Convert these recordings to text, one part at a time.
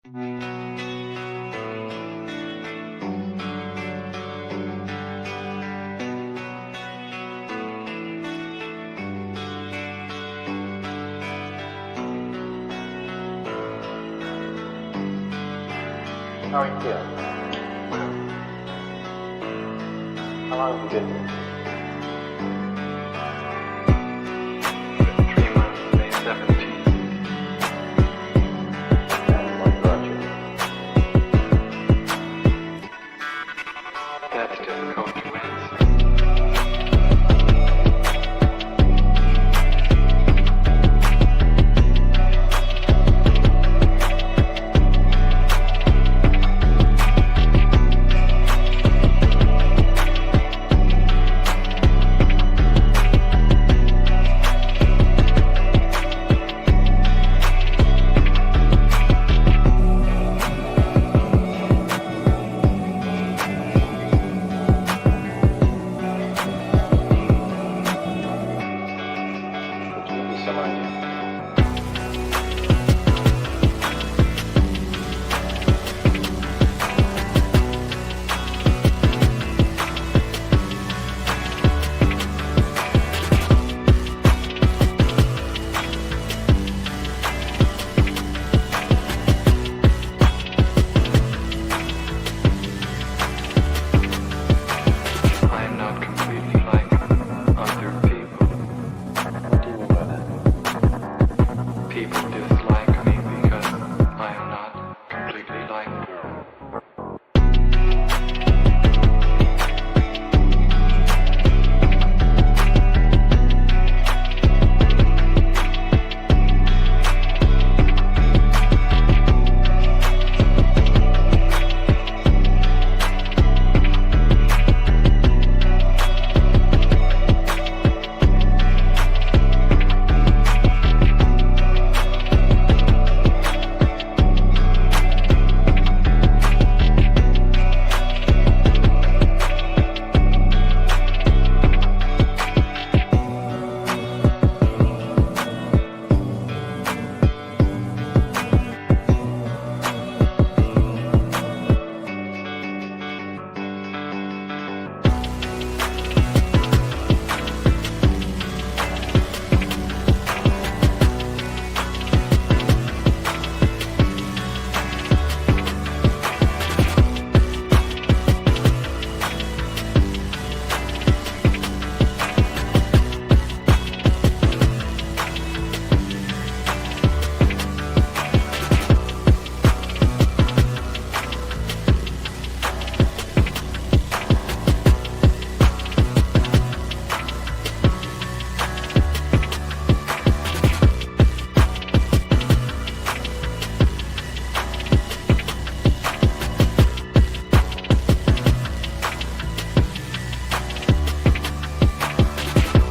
How are you feeling? How long have you been here? 3 months, May 17th. And what brought you? That's difficult to answer. Some idea. I am not completely like other people. What do you mean by that? People dislike me because I am not completely like them.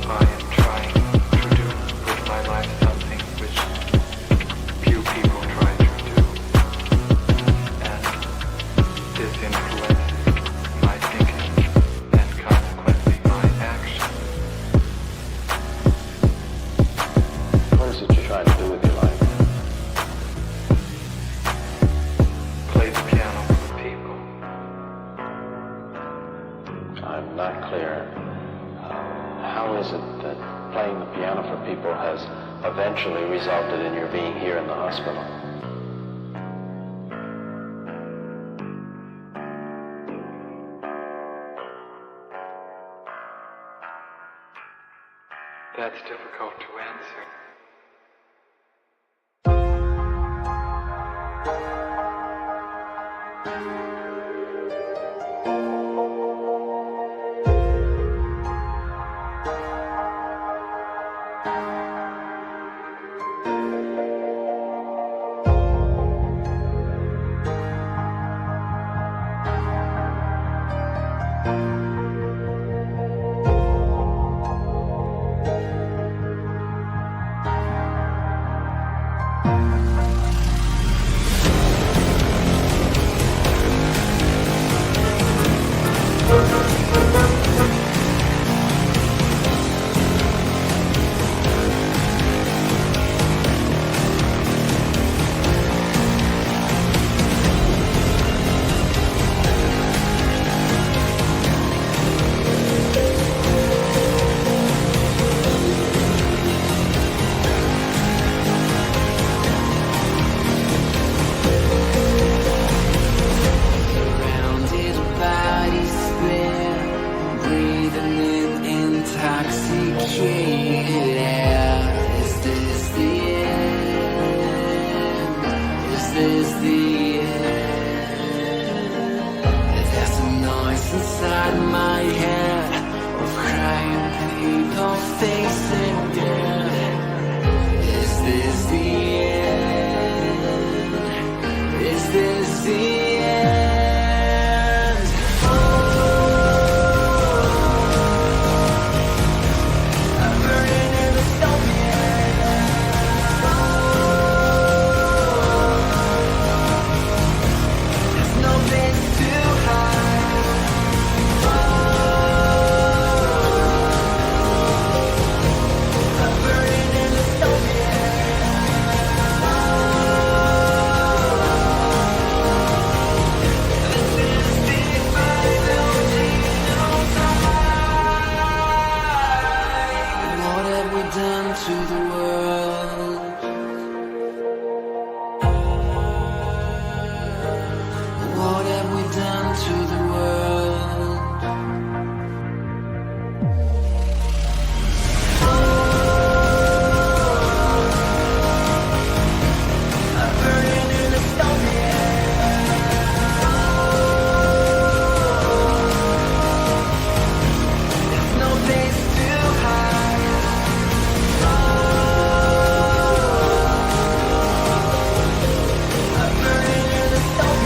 I am trying to do with my life something which few people try to do, and this influences my thinking and consequently my action. What is it you're trying to do with your life? Play the piano for the people. I'm not clear. How is it that playing the piano for people has eventually resulted in your being here in the hospital? That's difficult to answer. this the end? There's a noise inside my head of crying people facing death. Is this the end? Is this the end? Oh, I'm burning in the stone. There's no place to hide. I'm burning in the stone. What have we done to the world? What have we done to the world? I'm burning in the stone. There's no place to hide. I'm burning in the stone.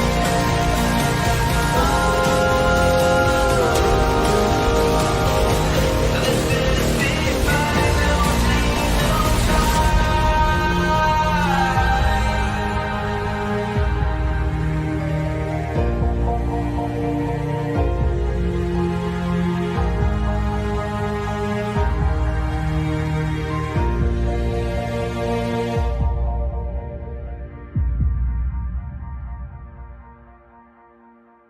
This is the final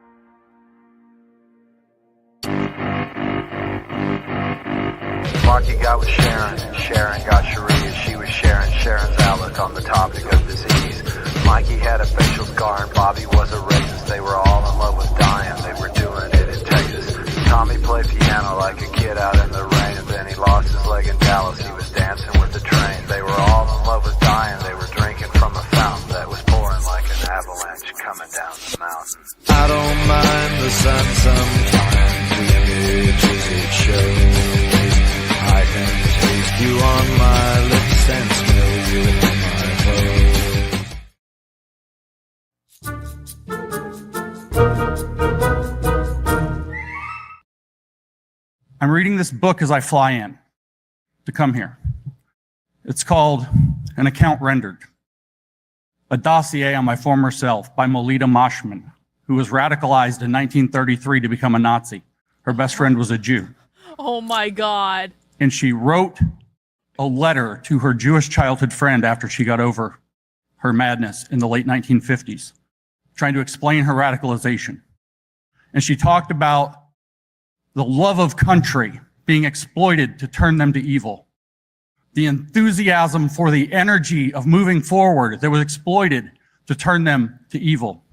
Marky got with Sharon, and Sharon got Sharia. She was sharing Sharon's outlook on the topic of disease. Mikey had a facial scar and Bobby was a racist. They were all in love with dying, they were doing it in Texas. Tommy played piano like a kid out in the rain, and then he lost his leg in Dallas. He was dancing with the train. They were all in love with dying, they were drinking from a fountain that was pouring like an avalanche coming down the mountain. I don't mind the sun sometimes, the images it shows. I can taste you on my lips and smell you in my clothes. I'm reading this book as I fly in to come here. It's called An Account Rendered, a dossier on my former self by Molita Moshman, who was radicalized in 1933 to become a Nazi. Her best friend was a Jew. Oh my God. And she wrote a letter to her Jewish childhood friend after she got over her madness in the late 1950s, trying to explain her radicalization. And she talked about the love of country being exploited to turn them to evil. The enthusiasm for the energy of moving forward that was exploited to turn them to evil.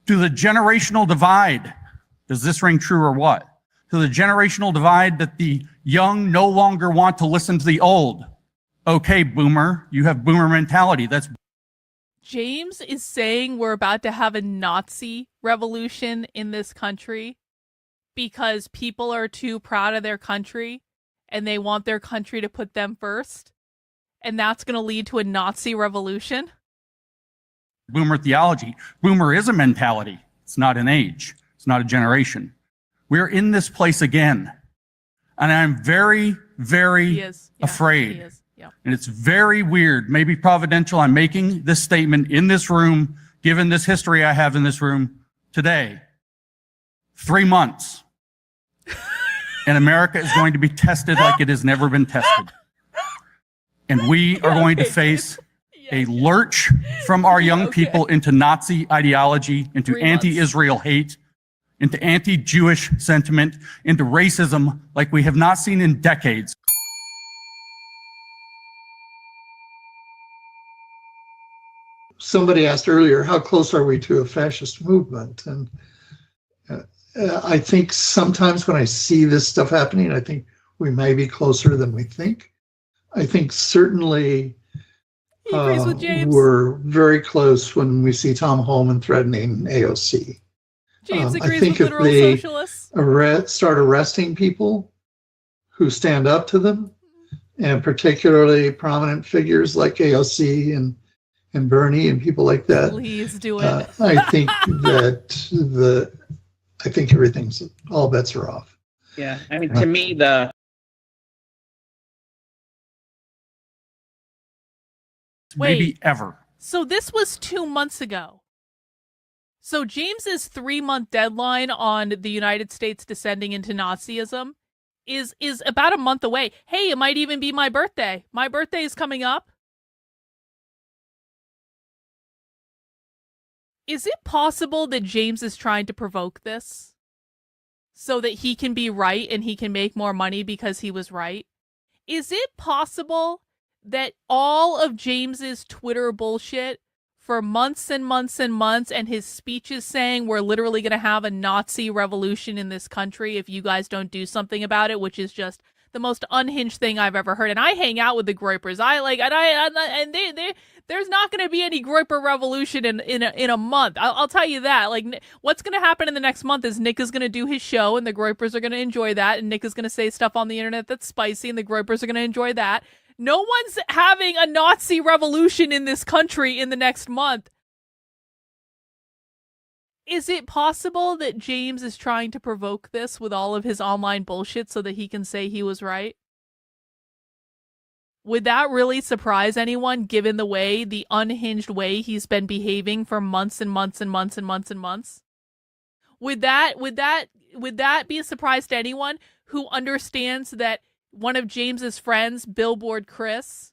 To the generational divide, does this ring true or what? To the generational divide that the young no longer want to listen to the old. Okay, boomer, you have boomer mentality. That's James is saying we're about to have a Nazi revolution in this country because people are too proud of their country and they want their country to put them first. And that's going to lead to a Nazi revolution. boomer theology. Boomer is a mentality. It's not an age. It's not a generation. We're in this place again. And I'm very, very afraid. He is. Yeah. And it's very weird, maybe providential. I'm making this statement in this room, given this history I have in this room today. 3 months. And America is going to be tested like it has never been tested. And we are going to face a lurch from our young people into Nazi ideology, into anti-Israel hate, into anti-Jewish sentiment, into racism like we have not seen in decades. Somebody asked earlier, how close are we to a fascist movement? And I think sometimes when I see this stuff happening, I think we may be closer than we think. I think certainly He agrees with James. We're very close when we see Tom Holman threatening AOC. James I agrees think with if literal they socialists. start arresting people who stand up to them, and particularly prominent figures like AOC and Bernie and people like that, Please do it. I think everything's, all bets are off. Yeah, I mean, to me, the maybe ever. So this was 2 months ago. So James's 3-month deadline on the United States descending into Nazism is about a month away. Hey, it might even be my birthday. My birthday is coming up. Is it possible that James is trying to provoke this so that he can be right and he can make more money because he was right? Is it possible that all of James's Twitter bullshit for months and months and months, and his speeches saying we're literally going to have a Nazi revolution in this country if you guys don't do something about it, which is just the most unhinged thing I've ever heard. And I hang out with the Groypers. There's not going to be any Groyper revolution in a month. I'll tell you that. Like, what's going to happen in the next month is Nick is going to do his show, and the Groypers are going to enjoy that, and Nick is going to say stuff on the internet that's spicy, and the Groypers are going to enjoy that. No one's having a Nazi revolution in this country in the next month. Is it possible that James is trying to provoke this with all of his online bullshit so that he can say he was right? Would that really surprise anyone, given the unhinged way he's been behaving for months and months and months and months and months? Would that be a surprise to anyone who understands that one of James's friends, Billboard Chris,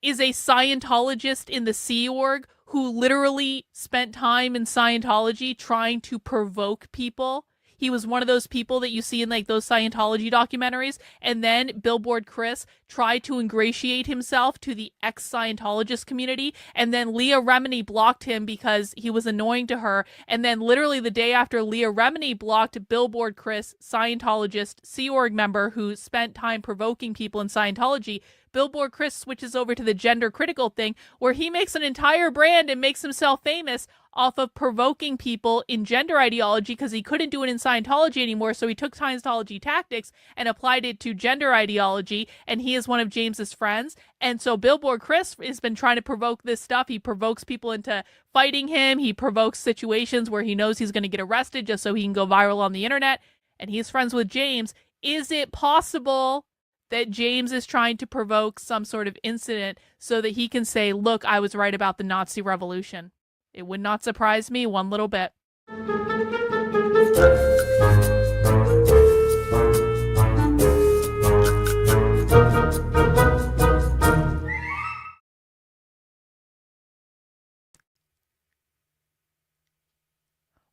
is a Scientologist in the Sea Org who literally spent time in Scientology trying to provoke people? He was one of those people that you see in like those Scientology documentaries. And then Billboard Chris tried to ingratiate himself to the ex-Scientologist community. And then Leah Remini blocked him because he was annoying to her. And then literally the day after Leah Remini blocked Billboard Chris, Scientologist, Sea Org member who spent time provoking people in Scientology, Billboard Chris switches over to the gender critical thing where he makes an entire brand and makes himself famous off of provoking people in gender ideology because he couldn't do it in Scientology anymore. So he took Scientology tactics and applied it to gender ideology. And he is one of James's friends. And so Billboard Chris has been trying to provoke this stuff. He provokes people into fighting him. He provokes situations where he knows he's going to get arrested just so he can go viral on the internet. And he's friends with James. Is it possible that James is trying to provoke some sort of incident so that he can say, look, I was right about the Nazi revolution? It would not surprise me one little bit.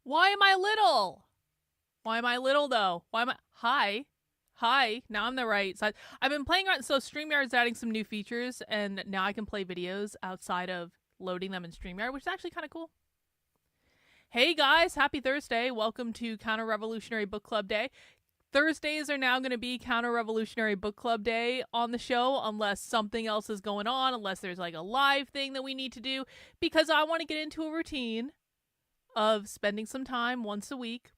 Why am I little? Why am I little, though? Why am I... Hi, now I'm the right side. I've been playing around, so StreamYard's adding some new features, and now I can play videos outside of loading them in StreamYard, which is actually kind of cool. Hey guys, happy Thursday. Welcome to Counter-Revolutionary Book Club Day. Thursdays are now going to be Counter-Revolutionary Book Club Day on the show, unless something else is going on, unless there's like a live thing that we need to do, because I want to get into a routine of spending some time once a week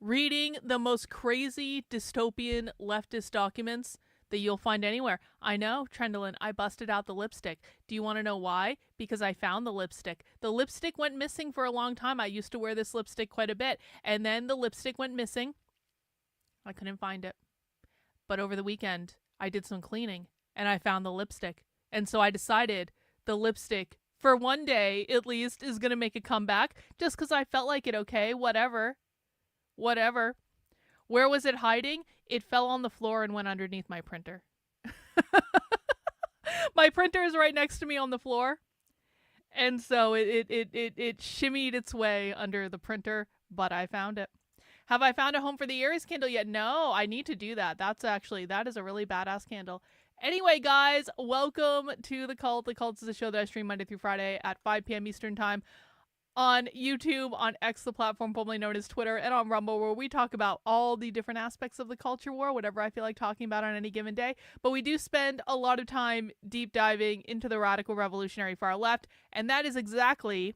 reading the most crazy dystopian leftist documents that you'll find anywhere. I know, Trendlin, I busted out the lipstick. Do you want to know why? Because I found the lipstick. The lipstick went missing for a long time. I used to wear this lipstick quite a bit. And then the lipstick went missing. I couldn't find it. But over the weekend, I did some cleaning and I found the lipstick. And so I decided the lipstick, for one day at least, is going to make a comeback just because I felt like it. Okay, whatever. Where was it hiding? It fell on the floor and went underneath my printer. My printer is right next to me on the floor. And so it shimmied its way under the printer, but I found it. Have I found a home for the Aries candle yet? No, I need to do that. That is a really badass candle. Anyway, guys, welcome to The Cult. The Cult is a show that I stream Monday through Friday at 5 p.m. Eastern Time on YouTube, on X, the platform formerly known as Twitter, and on Rumble, where we talk about all the different aspects of the culture war, whatever I feel like talking about on any given day. But we do spend a lot of time deep diving into the radical revolutionary far left, and that is exactly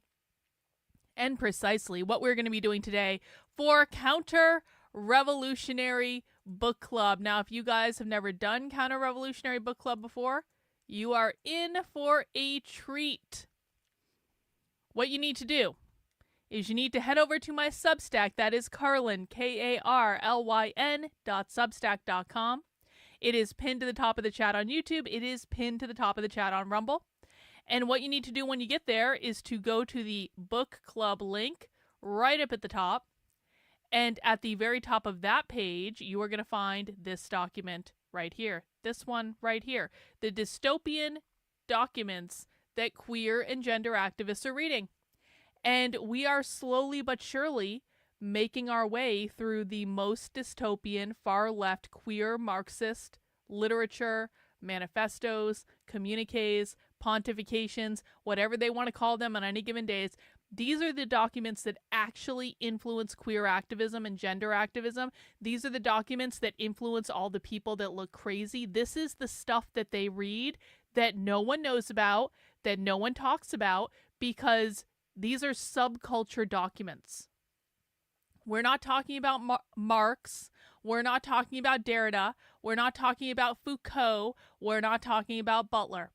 and precisely what we're going to be doing today for Counter Revolutionary Book Club. Now, if you guys have never done Counter Revolutionary Book Club before, you are in for a treat. What you need to do is you need to head over to my Substack. That is Carlyn, KARLYN.substack.com. It is pinned to the top of the chat on YouTube. It is pinned to the top of the chat on Rumble. And what you need to do when you get there is to go to the book club link right up at the top. And at the very top of that page, you are going to find this document right here. This one right here. The dystopian documents that queer and gender activists are reading. And we are slowly but surely making our way through the most dystopian, far-left, queer Marxist literature, manifestos, communiques, pontifications, whatever they want to call them on any given days. These are the documents that actually influence queer activism and gender activism. These are the documents that influence all the people that look crazy. This is the stuff that they read that no one knows about, that no one talks about, because these are subculture documents. We're not talking about Marx. We're not talking about Derrida. We're not talking about Foucault. We're not talking about Butler.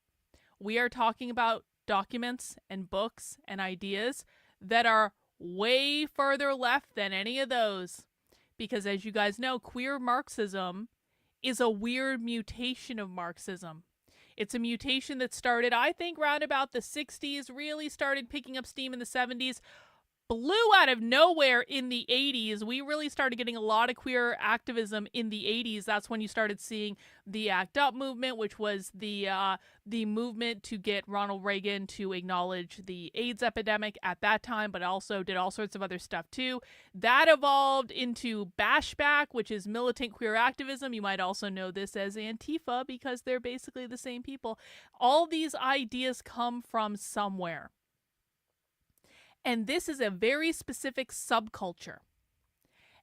We are talking about documents and books and ideas that are way further left than any of those. Because as you guys know, queer Marxism is a weird mutation of Marxism. It's a mutation that started, I think, around about the 60s, really started picking up steam in the 70s, blew out of nowhere in the 80s. We really started getting a lot of queer activism in the 80s. That's when you started seeing the ACT UP movement, which was the movement to get Ronald Reagan to acknowledge the AIDS epidemic at that time, but also did all sorts of other stuff too. That evolved into Bashback, which is militant queer activism. You might also know this as Antifa because they're basically the same people. All these ideas come from somewhere. And this is a very specific subculture.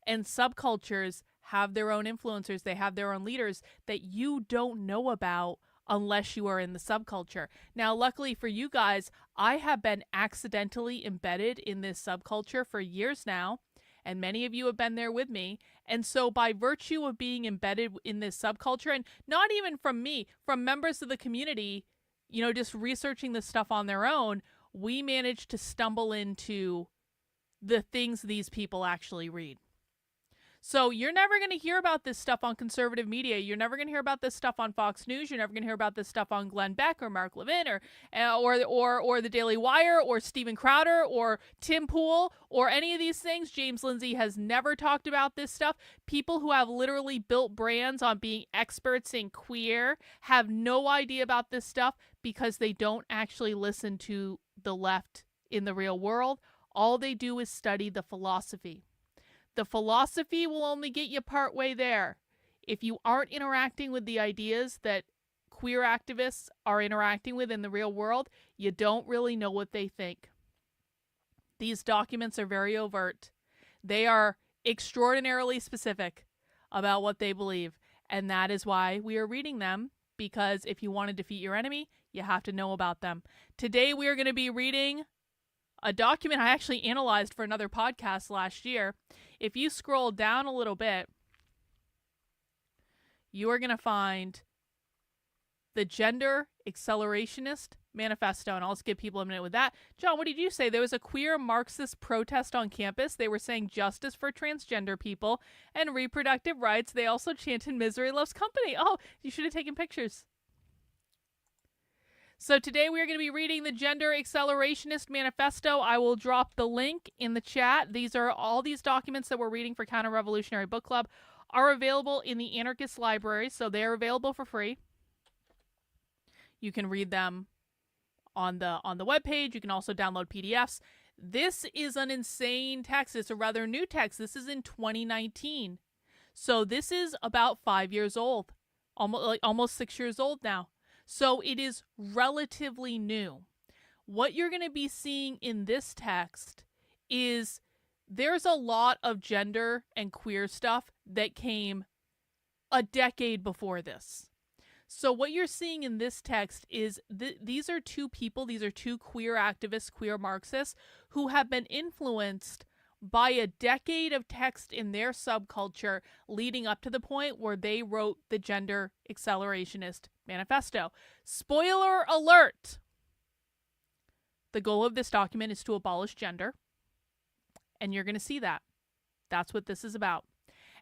And subcultures have their own influencers. They have their own leaders that you don't know about unless you are in the subculture. Now, luckily for you guys, I have been accidentally embedded in this subculture for years now. And many of you have been there with me. And so by virtue of being embedded in this subculture, and not even from me, from members of the community, you know, just researching this stuff on their own, we managed to stumble into the things these people actually read. So you're never going to hear about this stuff on conservative media. You're never going to hear about this stuff on Fox News. You're never going to hear about this stuff on Glenn Beck or Mark Levin or the Daily Wire or Steven Crowder or Tim Pool or any of these things. James Lindsay has never talked about this stuff. People who have literally built brands on being experts in queer have no idea about this stuff because they don't actually listen to the left in the real world. All they do is study the philosophy. The philosophy will only get you part way there. If you aren't interacting with the ideas that queer activists are interacting with in the real world, you don't really know what they think. These documents are very overt. They are extraordinarily specific about what they believe. And that is why we are reading them, because if you want to defeat your enemy, you have to know about them. Today we are going to be reading a document I actually analyzed for another podcast last year. If you scroll down a little bit, you are going to find the Gender Accelerationist Manifesto. And I'll just give people a minute with that. John, what did you say? There was a queer Marxist protest on campus. They were saying justice for transgender people and reproductive rights. They also chanted misery loves company. Oh, you should have taken pictures. So today we are going to be reading the Gender Accelerationist Manifesto. I will drop the link in the chat. These are all these documents that we're reading for Counter-Revolutionary Book Club are available in the Anarchist Library, so they are available for free. You can read them on the webpage. You can also download PDFs. This is an insane text. It's a rather new text. This is in 2019. So this is about 5 years old, almost 6 years old now. So it is relatively new. what you're going to be seeing in this text is there's a lot of gender and queer stuff that came a decade before this. So what you're seeing in this text is these are two people, these are two queer activists, queer Marxists, who have been influenced by a decade of text in their subculture leading up to the point where they wrote the Gender Accelerationist Manifesto. Spoiler alert! The goal of this document is to abolish gender, and you're going to see that. That's what this is about.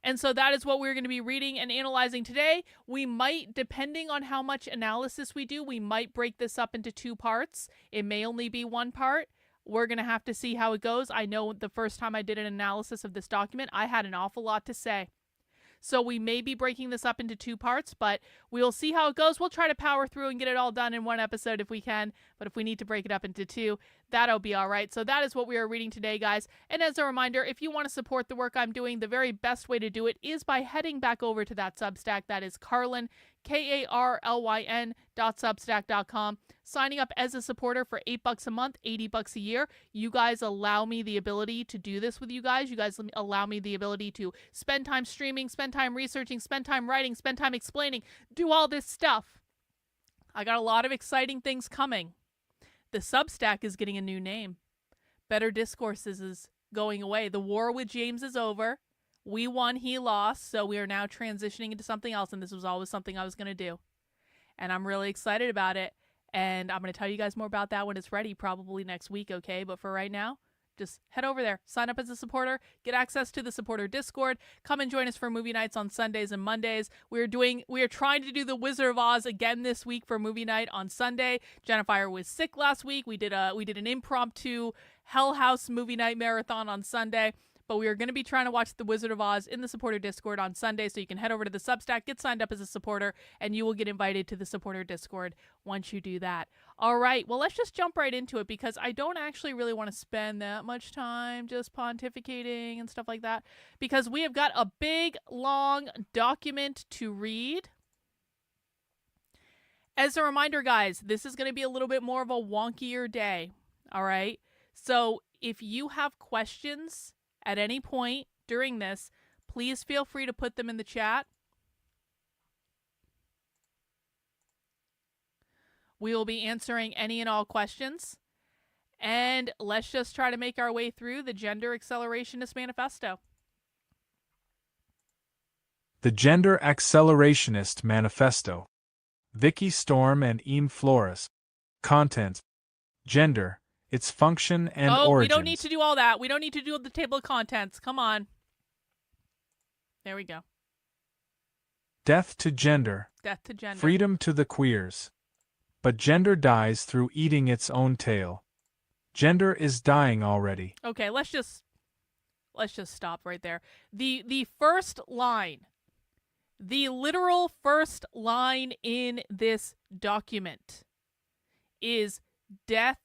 And so that is what we're going to be reading and analyzing today. We might, depending on how much analysis we do, we might break this up into 2 parts. It may only be 1 part. We're going to have to see how it goes. I know the first time I did an analysis of this document, I had an awful lot to say. So we may be breaking this up into 2 parts, but we'll see how it goes. We'll try to power through and get it all done in 1 episode if we can. But if we need to break it up into 2, that'll be all right. So that is what we are reading today, guys. And as a reminder, if you want to support the work I'm doing, the very best way to do it is by heading back over to that Substack. That is Carlyn, KARLYN.substack.com. Signing up as a supporter for $8 a month, $80 a year. You guys allow me the ability to do this with you guys. You guys allow me the ability to spend time streaming, spend time researching, spend time writing, spend time explaining, do all this stuff. I got a lot of exciting things coming. The Substack is getting a new name. Better Discourses is going away. The war with James is over. We won, he lost, so we are now transitioning into something else, and this was always something I was going to do. And I'm really excited about it. And I'm going to tell you guys more about that when it's ready, probably next week, okay? But for right now, just head over there, sign up as a supporter, get access to the supporter Discord, come and join us for movie nights on Sundays and Mondays. We are trying to do the Wizard of Oz again this week for movie night on Sunday. Jennifer was sick last week. We did an impromptu Hell House movie night marathon on Sunday. But we are going to be trying to watch The Wizard of Oz in the supporter Discord on Sunday, so you can head over to the Substack, get signed up as a supporter, and you will get invited to the supporter Discord once you do that. All right, well, let's just jump right into it, because I don't actually really want to spend that much time just pontificating and stuff like that, because we have got a big, long document to read. As a reminder, guys, this is going to be a little bit more of a wonkier day, all right? So if you have questions at any point during this, please feel free to put them in the chat. We will be answering any and all questions. And let's just try to make our way through the Gender Accelerationist Manifesto. The Gender Accelerationist Manifesto. Vicky Storm and Ian Flores. Content. Gender. Its function and origins. We don't need to do all that. We don't need to do the table of contents. Come on. There we go. Death to gender. Death to gender. Freedom to the queers. But gender dies through eating its own tail. Gender is dying already. Okay, let's just stop right there. The first line, the literal first line in this document is death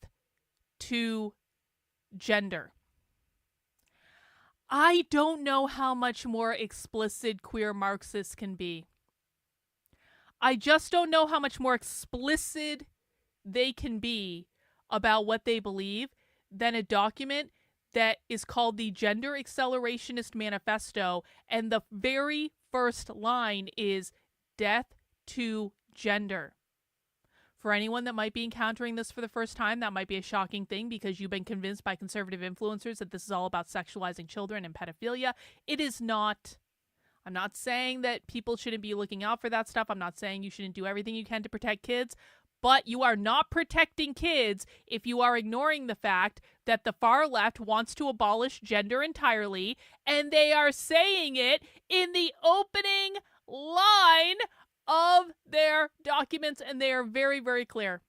to gender. I don't know how much more explicit queer Marxists can be. I just don't know how much more explicit they can be about what they believe than a document that is called the Gender Accelerationist Manifesto, and the very first line is death to gender. For anyone that might be encountering this for the first time, that might be a shocking thing because you've been convinced by conservative influencers that this is all about sexualizing children and pedophilia. It is not. I'm not saying that people shouldn't be looking out for that stuff. I'm not saying you shouldn't do everything you can to protect kids. But you are not protecting kids if you are ignoring the fact that the far left wants to abolish gender entirely, and they are saying it in the opening line of their documents, and they are very, very clear.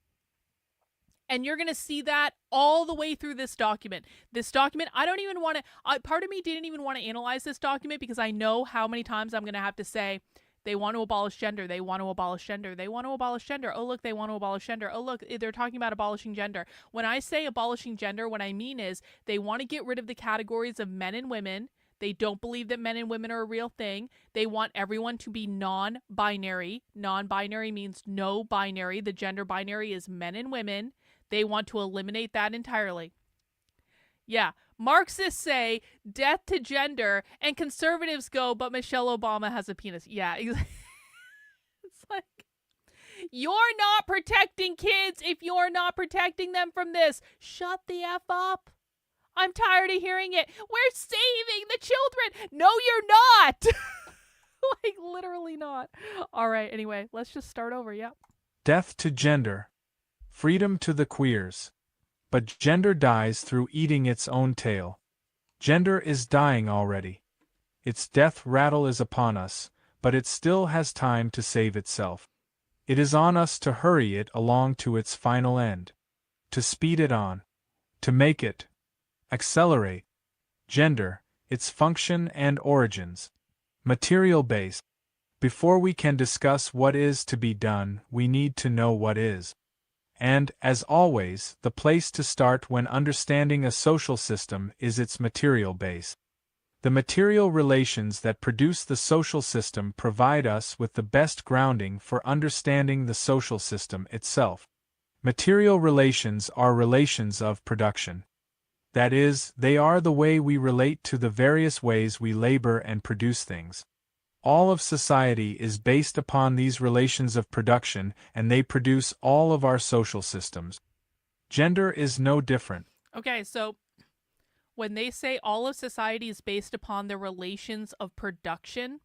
And you're going to see that all the way through this document. This document, I don't even want to, part of me didn't even want to analyze this document because I know how many times I'm going to have to say, they want to abolish gender. They want to abolish gender. They want to abolish gender. Oh, look, they want to abolish gender. Oh, look, they're talking about abolishing gender. When I say abolishing gender, what I mean is they want to get rid of the categories of men and women. They don't believe that men and women are a real thing. They want everyone to be non-binary. Non-binary means no binary. The gender binary is men and women. They want to eliminate that entirely. Yeah, Marxists say death to gender, and conservatives go, but Michelle Obama has a penis. Yeah, it's like, you're not protecting kids if you're not protecting them from this. Shut the F up. I'm tired of hearing it. We're saving the children. No, you're not. Like, literally not. All right, anyway, let's just start over. Yeah. Death to gender. Freedom to the queers. But gender dies through eating its own tail. Gender is dying already. Its death rattle is upon us, but it still has time to save itself. It is on us to hurry it along to its final end. To speed it on. To make it accelerate. Gender, its function and origins. Material base. Before we can discuss what is to be done, we need to know what is. And, as always, the place to start when understanding a social system is its material base. The material relations that produce the social system provide us with the best grounding for understanding the social system itself. Material relations are relations of production. That is, they are the way we relate to the various ways we labor and produce things. All of society is based upon these relations of production, and they produce all of our social systems. Gender is no different. Okay, so when they say all of society is based upon the relations of production,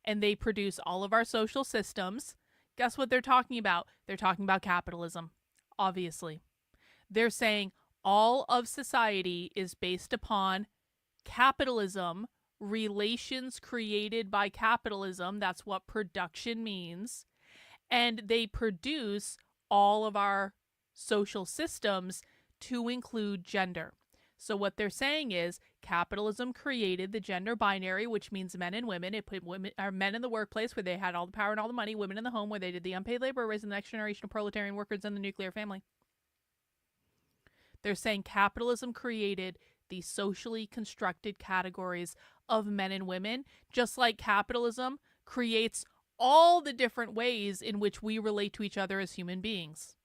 and they produce all of our social systems, guess what they're talking about? They're talking about capitalism, obviously. They're saying all of society is based upon capitalism, relations created by capitalism. That's what production means. And they produce all of our social systems to include gender. So what they're saying is capitalism created the gender binary, which means men and women. It put men in the workplace where they had all the power and all the money, women in the home where they did the unpaid labor, raising the next generation of proletarian workers in the nuclear family. They're saying capitalism created the socially constructed categories of men and women, just like capitalism creates all the different ways in which we relate to each other as human beings.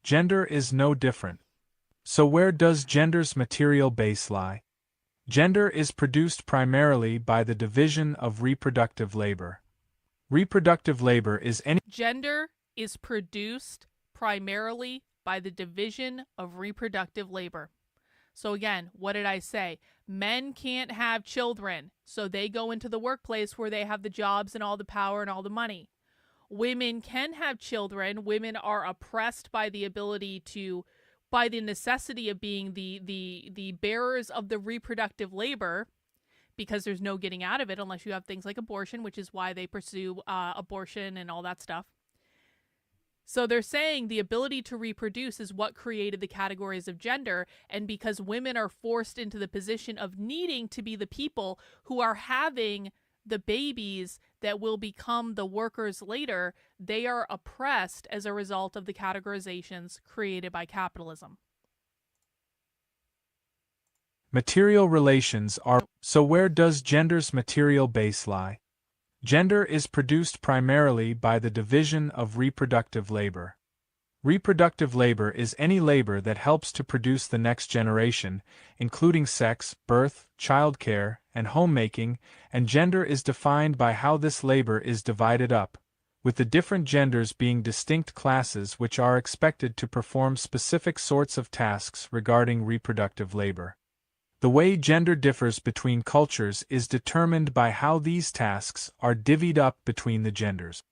Gender is no different. So where does gender's material base lie? Gender is produced primarily by the division of reproductive labor. Reproductive labor is any... Gender is produced primarily by the division of reproductive labor. So again, what did I say? Men can't have children, so they go into the workplace where they have the jobs and all the power and all the money. Women can have children. Women are oppressed by the ability to, by the necessity of being the bearers of the reproductive labor, because there's no getting out of it unless you have things like abortion, which is why they pursue abortion and all that stuff. So they're saying the ability to reproduce is what created the categories of gender, and because women are forced into the position of needing to be the people who are having the babies that will become the workers later, they are oppressed as a result of the categorizations created by capitalism. Material relations are... So where does gender's material base lie? Gender is produced primarily by the division of reproductive labor. Reproductive labor is any labor that helps to produce the next generation, including sex, birth, childcare, and homemaking, and gender is defined by how this labor is divided up, with the different genders being distinct classes which are expected to perform specific sorts of tasks regarding reproductive labor. The way gender differs between cultures is determined by how these tasks are divvied up between the genders.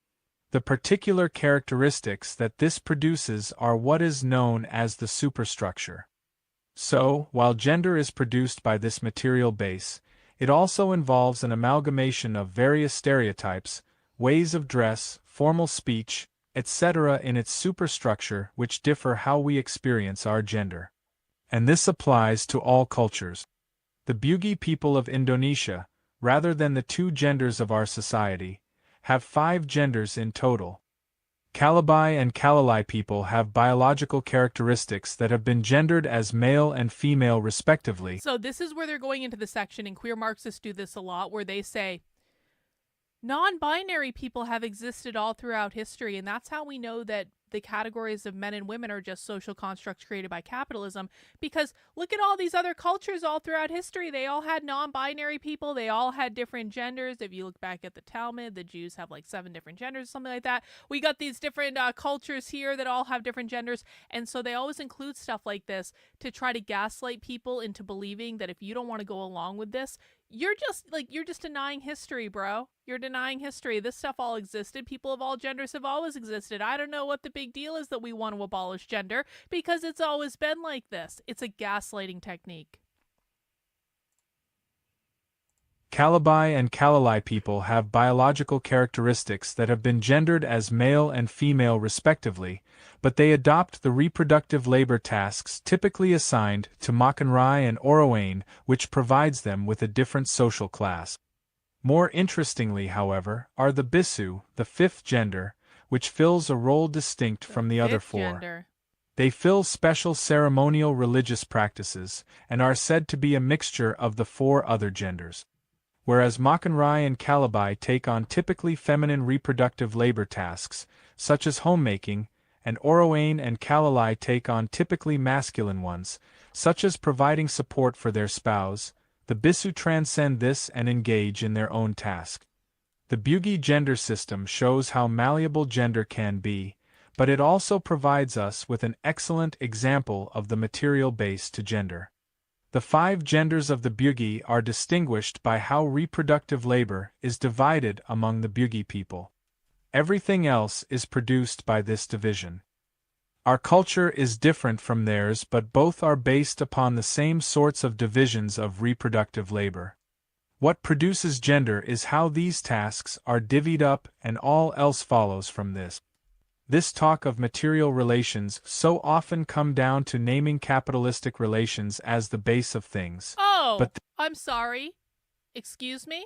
The particular characteristics that this produces are what is known as the superstructure. So, while gender is produced by this material base, it also involves an amalgamation of various stereotypes, ways of dress, formal speech, etc. in its superstructure which differ how we experience our gender. And this applies to all cultures. The Bugis people of Indonesia, rather than the two genders of our society, have 5 genders in total. Calabai and Kalalai people have biological characteristics that have been gendered as male and female respectively. So this is where they're going into the section, and queer Marxists do this a lot, where they say, non-binary people have existed all throughout history, and that's how we know that the categories of men and women are just social constructs created by capitalism, because look at all these other cultures all throughout history. They all had non-binary people. They all had different genders. If you look back at the Talmud, the Jews have like 7 different genders, something like that. We got these different cultures here that all have different genders. And so they always include stuff like this to try to gaslight people into believing that if you don't want to go along with this, you're just denying history, bro. You're denying history. This stuff all existed. People of all genders have always existed. I don't know what the big deal is that we want to abolish gender, because it's always been like this. It's a gaslighting technique. Calabi and Kalalai people have biological characteristics that have been gendered as male and female respectively, but they adopt the reproductive labor tasks typically assigned to Makanrai and Orowane, which provides them with a different social class. More interestingly, however, are the Bisu, the 5th gender, which fills a role distinct from the other 4. Gender. They fill special ceremonial religious practices, and are said to be a mixture of the 4 other genders. Whereas Makanrai and Calabi take on typically feminine reproductive labor tasks, such as homemaking, and Orowane and Kalalai take on typically masculine ones, such as providing support for their spouse, the Bisu transcend this and engage in their own task. The Bugi gender system shows how malleable gender can be, but it also provides us with an excellent example of the material base to gender. The 5 genders of the Bugi are distinguished by how reproductive labor is divided among the Bugi people. Everything else is produced by this division. Our culture is different from theirs, but both are based upon the same sorts of divisions of reproductive labor. What produces gender is how these tasks are divvied up, and all else follows from this. This talk of material relations so often come down to naming capitalistic relations as the base of things. Oh, but I'm sorry. Excuse me?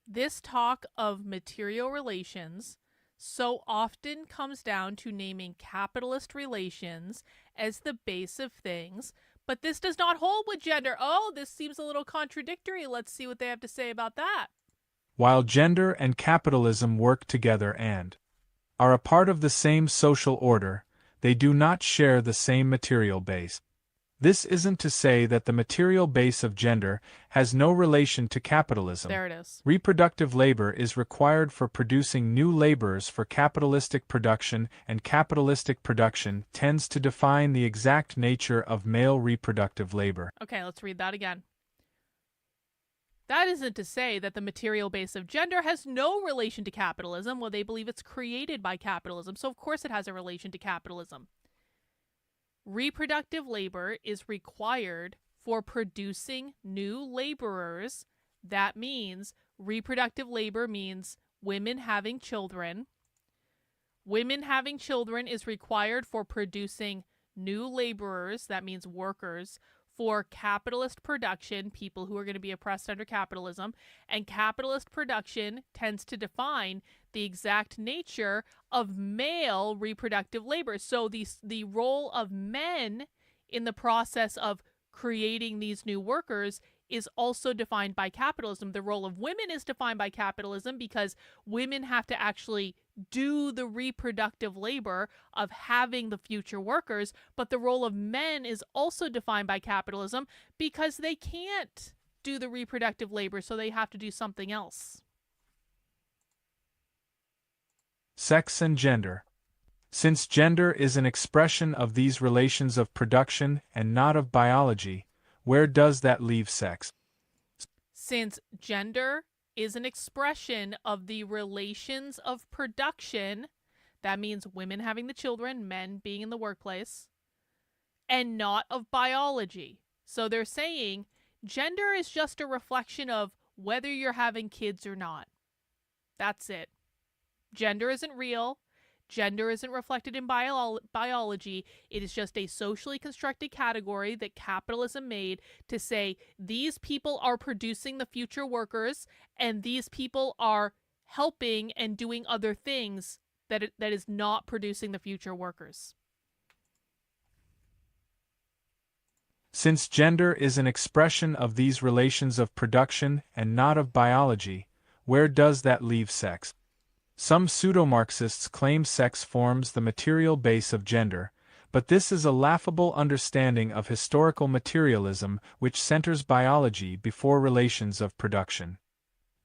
This talk of material relations so often comes down to naming capitalist relations as the base of things, but this does not hold with gender. Oh, this seems a little contradictory. Let's see what they have to say about that. While gender and capitalism work together and are a part of the same social order, they do not share the same material base. This isn't to say that the material base of gender has no relation to capitalism. There it is. Reproductive labor is required for producing new laborers for capitalistic production, and capitalistic production tends to define the exact nature of male reproductive labor. Okay, let's read that again. That isn't to say that the material base of gender has no relation to capitalism. Well, they believe it's created by capitalism, so of course it has a relation to capitalism. Reproductive labor is required for producing new laborers. That means reproductive labor means women having children. Women having children is required for producing new laborers. That means workers for capitalist production, people who are going to be oppressed under capitalism. And capitalist production tends to define the exact nature of male reproductive labor. So the role of men in the process of creating these new workers is also defined by capitalism. The role of women is defined by capitalism because women have to actually do the reproductive labor of having the future workers, but the role of men is also defined by capitalism because they can't do the reproductive labor, so they have to do something else. Sex and gender. Since gender is an expression of these relations of production and not of biology, where does that leave sex? Since gender is an expression of the relations of production, that means women having the children, men being in the workplace, and not of biology. So they're saying gender is just a reflection of whether you're having kids or not. That's it. Gender isn't real. Gender isn't reflected in biology. It is just a socially constructed category that capitalism made to say these people are producing the future workers and these people are helping and doing other things that is not producing the future workers. Since gender is an expression of these relations of production and not of biology, where does that leave sex? Some pseudo-Marxists claim sex forms the material base of gender, but this is a laughable understanding of historical materialism which centers biology before relations of production.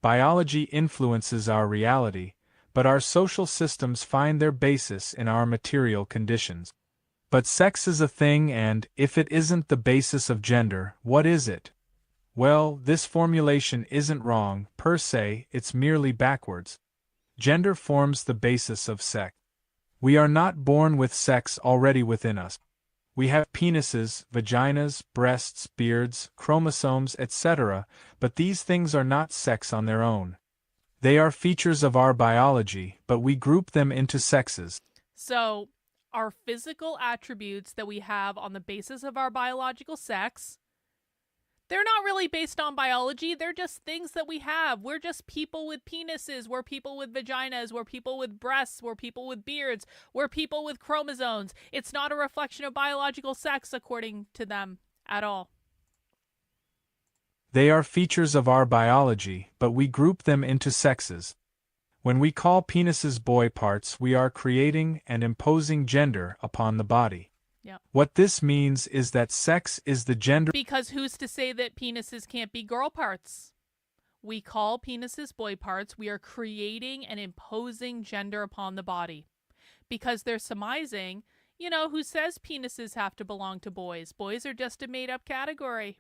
Biology influences our reality, but our social systems find their basis in our material conditions. But sex is a thing, and if it isn't the basis of gender, what is it? Well, this formulation isn't wrong, per se, it's merely backwards. Gender forms the basis of sex. We are not born with sex already within us. We have penises, vaginas, breasts, beards, chromosomes, etc., but these things are not sex on their own. They are features of our biology, but we group them into sexes. So, our physical attributes that we have on the basis of our biological sex, they're not really based on biology. They're just things that we have. We're just people with penises. We're people with vaginas. We're people with breasts. We're people with beards. We're people with chromosomes. It's not a reflection of biological sex according to them at all. They are features of our biology, but we group them into sexes. When we call penises boy parts, we are creating and imposing gender upon the body. Yeah. What this means is that sex is the gender. Because who's to say that penises can't be girl parts? We call penises boy parts. We are creating and imposing gender upon the body. Because they're surmising, who says penises have to belong to boys? Boys are just a made-up category.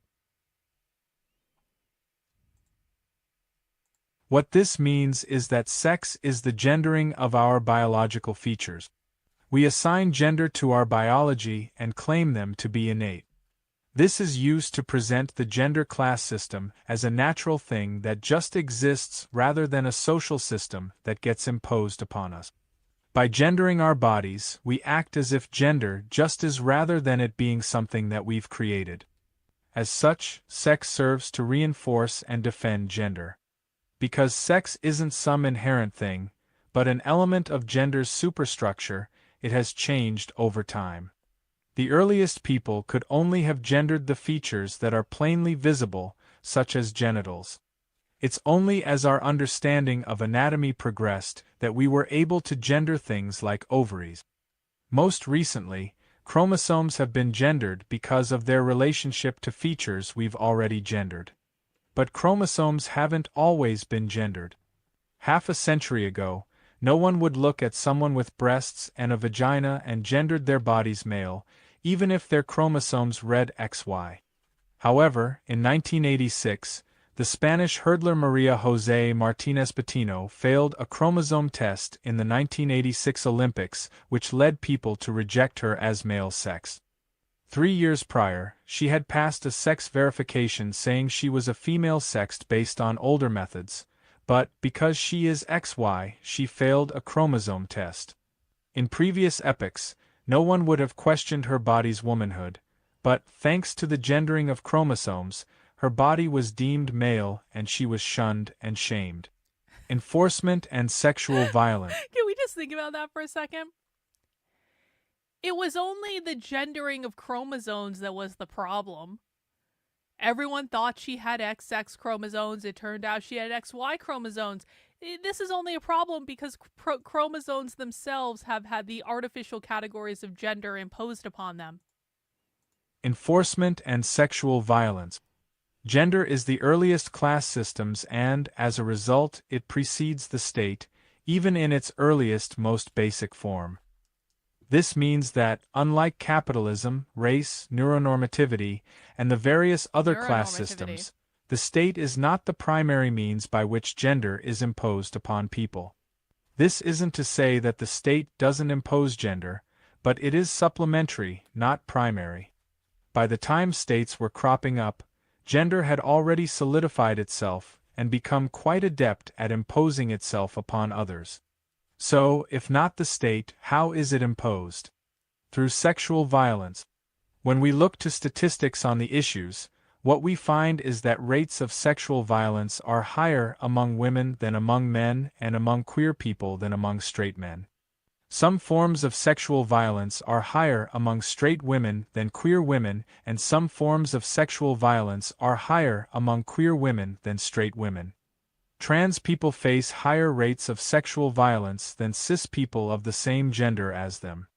What this means is that sex is the gendering of our biological features. We assign gender to our biology and claim them to be innate. This is used to present the gender class system as a natural thing that just exists rather than a social system that gets imposed upon us. By gendering our bodies, we act as if gender just is rather than it being something that we've created. As such, sex serves to reinforce and defend gender. Because sex isn't some inherent thing, but an element of gender's superstructure, it has changed over time. The earliest people could only have gendered the features that are plainly visible, such as genitals. It's only as our understanding of anatomy progressed that we were able to gender things like ovaries. Most recently, chromosomes have been gendered because of their relationship to features we've already gendered. But chromosomes haven't always been gendered. Half a century ago, no one would look at someone with breasts and a vagina and gendered their bodies male, even if their chromosomes read XY. However, in 1986, the Spanish hurdler Maria José Martínez Patino failed a chromosome test in the 1986 Olympics, which led people to reject her as male sex. 3 years prior, she had passed a sex verification saying she was a female sexed based on older methods, but because she is XY, she failed a chromosome test. In previous epochs, no one would have questioned her body's womanhood, but, thanks to the gendering of chromosomes, her body was deemed male and she was shunned and shamed. Enforcement and sexual violence. Can we just think about that for a second? It was only the gendering of chromosomes that was the problem. Everyone thought she had XX chromosomes. It turned out she had XY chromosomes. This is only a problem because chromosomes themselves have had the artificial categories of gender imposed upon them. Enforcement and sexual violence. Gender is the earliest class systems and, as a result, it precedes the state, even in its earliest, most basic form. This means that, unlike capitalism, race, neuronormativity, and the various other class systems, the state is not the primary means by which gender is imposed upon people. This isn't to say that the state doesn't impose gender, but it is supplementary, not primary. By the time states were cropping up, gender had already solidified itself and become quite adept at imposing itself upon others. So, if not the state, how is it imposed? Through sexual violence. When we look to statistics on the issues, what we find is that rates of sexual violence are higher among women than among men and among queer people than among straight men. Some forms of sexual violence are higher among straight women than queer women, and some forms of sexual violence are higher among queer women than straight women. trans people face higher rates of sexual violence than cis people of the same gender as them.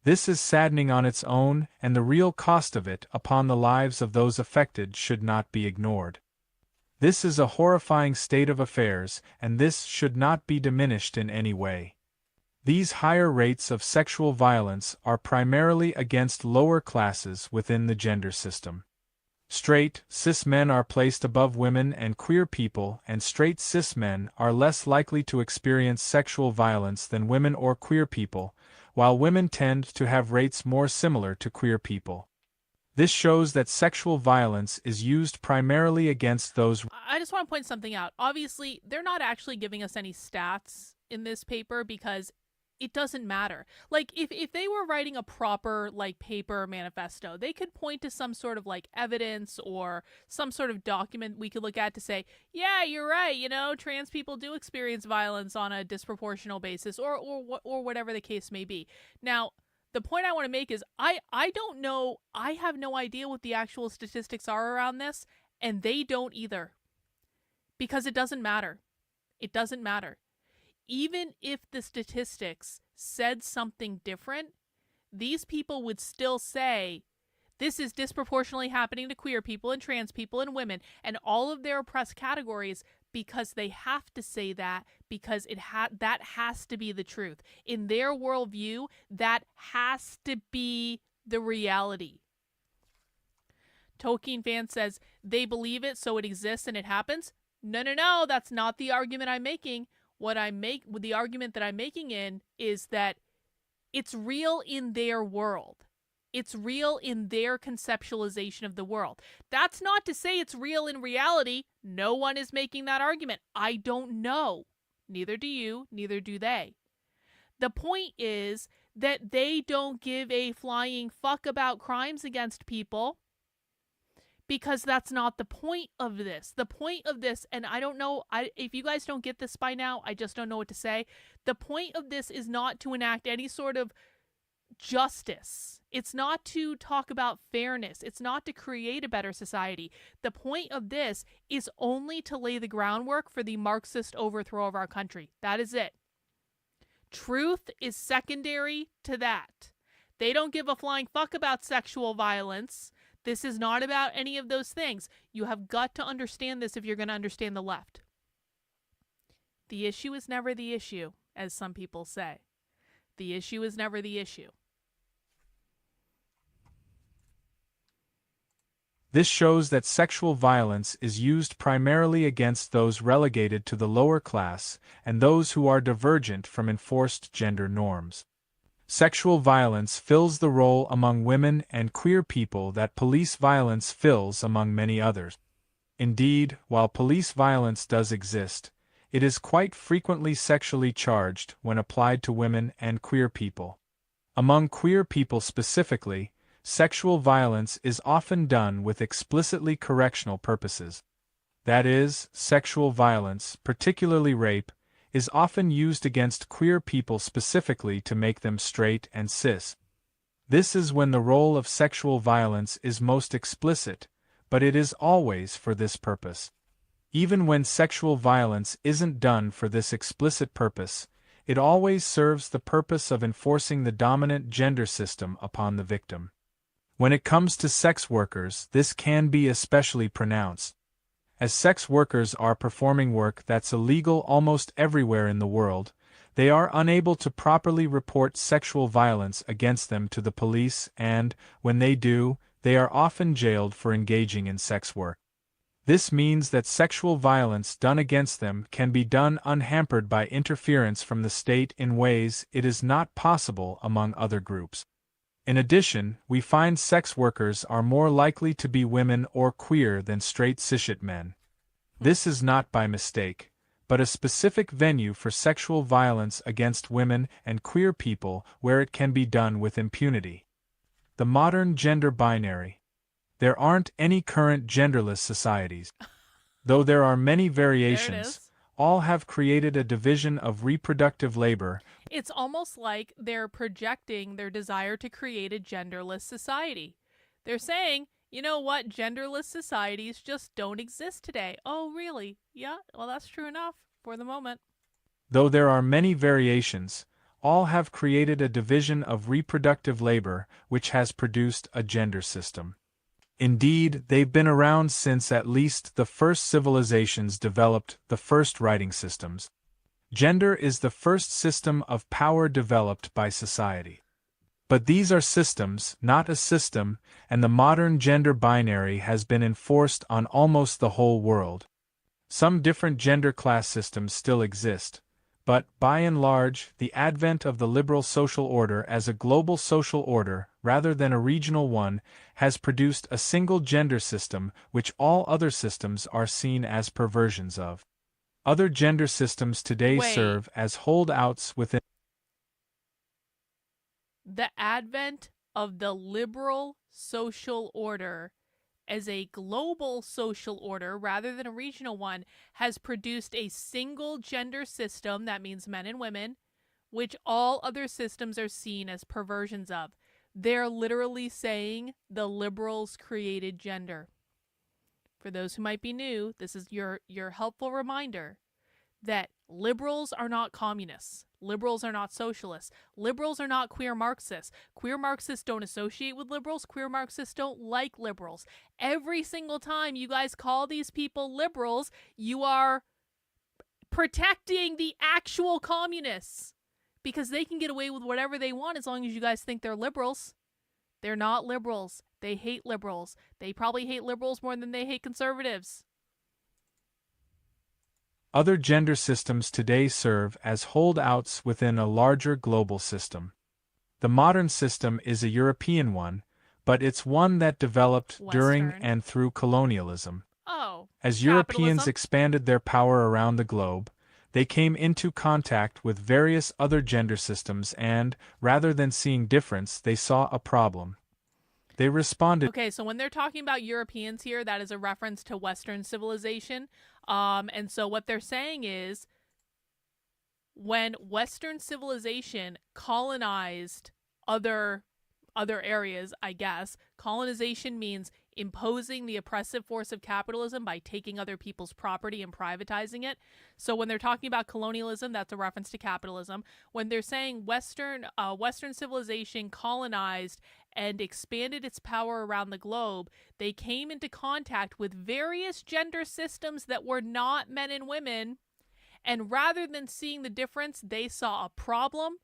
This is saddening on its own, and the real cost of it upon the lives of those affected should not be ignored. This is a horrifying state of affairs, and this should not be diminished in any way. These higher rates of sexual violence are primarily against lower classes within the gender system. Straight, cis men are placed above women and queer people, and straight cis men are less likely to experience sexual violence than women or queer people, while women tend to have rates more similar to queer people. This shows that sexual violence is used primarily against those. I just want to point something out. Obviously, they're not actually giving us any stats in this paper because it doesn't matter. Like, if they were writing a proper, like, paper manifesto, they could point to some sort of, like, evidence or some sort of document we could look at to say, yeah, you're right, you know, trans people do experience violence on a disproportional basis, or whatever the case may be. Now, the point I want to make is I don't know, I have no idea what the actual statistics are around this, and they don't either. Because it doesn't matter. It doesn't matter. Even if the statistics said something different, these people would still say, this is disproportionately happening to queer people and trans people and women and all of their oppressed categories, because they have to say that, because that has to be the truth. In their worldview, that has to be the reality. Tolkien fan says, they believe it, so it exists and it happens. No, that's not the argument I'm making. The argument that I'm making is that it's real in their world. It's real in their conceptualization of the world. That's not to say it's real in reality. No one is making that argument. I don't know. Neither do you, neither do they. The point is that they don't give a flying fuck about crimes against people, because that's not the point of this. The point of this, and I don't know, if you guys don't get this by now, I just don't know what to say. The point of this is not to enact any sort of justice. It's not to talk about fairness. It's not to create a better society. The point of this is only to lay the groundwork for the Marxist overthrow of our country. That is it. Truth is secondary to that. They don't give a flying fuck about sexual violence. This is not about any of those things. You have got to understand this if you're going to understand the left. The issue is never the issue, as some people say. The issue is never the issue. This shows that sexual violence is used primarily against those relegated to the lower class and those who are divergent from enforced gender norms. Sexual violence fills the role among women and queer people that police violence fills among many others. Indeed, while police violence does exist, it is quite frequently sexually charged when applied to women and queer people. Among queer people specifically, sexual violence is often done with explicitly correctional purposes. That is, sexual violence, particularly rape, is often used against queer people specifically to make them straight and cis. This is when the role of sexual violence is most explicit, but it is always for this purpose. Even when sexual violence isn't done for this explicit purpose, it always serves the purpose of enforcing the dominant gender system upon the victim. When it comes to sex workers, this can be especially pronounced. As sex workers are performing work that's illegal almost everywhere in the world, they are unable to properly report sexual violence against them to the police, and, when they do, they are often jailed for engaging in sex work. This means that sexual violence done against them can be done unhampered by interference from the state in ways it is not possible among other groups. In addition, we find sex workers are more likely to be women or queer than straight cishet men. This is not by mistake, but a specific venue for sexual violence against women and queer people where it can be done with impunity. The modern gender binary. There aren't any current genderless societies. Though there are many variations, all have created a division of reproductive labor. It's almost like they're projecting their desire to create a genderless society. They're saying, You know what? Genderless societies just don't exist today. Oh, really? Yeah, well, that's true enough for the moment. Though there are many variations, all have created a division of reproductive labor which has produced a gender system. Indeed, they've been around since at least the first civilizations developed the first writing systems. Gender is the first system of power developed by society. But these are systems, not a system, and the modern gender binary has been enforced on almost the whole world. Some different gender class systems still exist, but, by and large, the advent of the liberal social order as a global social order, rather than a regional one, has produced a single gender system which all other systems are seen as perversions of. Other gender systems today Wait. serve as holdouts within The advent of the liberal social order as a global social order rather than a regional one has produced a single gender system, that means men and women, which all other systems are seen as perversions of. They're literally saying the liberals created gender. For those who might be new, this is your helpful reminder that liberals are not communists. Liberals are not socialists. Liberals are not queer Marxists. Queer Marxists don't associate with liberals. Queer Marxists don't like liberals. Every single time you guys call these people liberals, you are protecting the actual communists because they can get away with whatever they want as long as you guys think they're liberals. They're not liberals. They hate liberals. They probably hate liberals more than they hate conservatives. Other gender systems today serve as holdouts within a larger global system. The modern system is a European one, but it's one that developed during Western. and through colonialism. Oh, As Europeans capitalism? expanded their power around the globe, they came into contact with various other gender systems and, rather than seeing difference, they saw a problem. They responded. Okay, so when they're talking about Europeans here, that is a reference to Western civilization. And so what they're saying is when Western civilization colonized other areas, I guess, colonization means imposing the oppressive force of capitalism by taking other people's property and privatizing it. So when they're talking about colonialism, that's a reference to capitalism. When they're saying Western civilization colonized and expanded its power around the globe, they came into contact with various gender systems that were not men and women. And rather than seeing the difference, they saw a problem.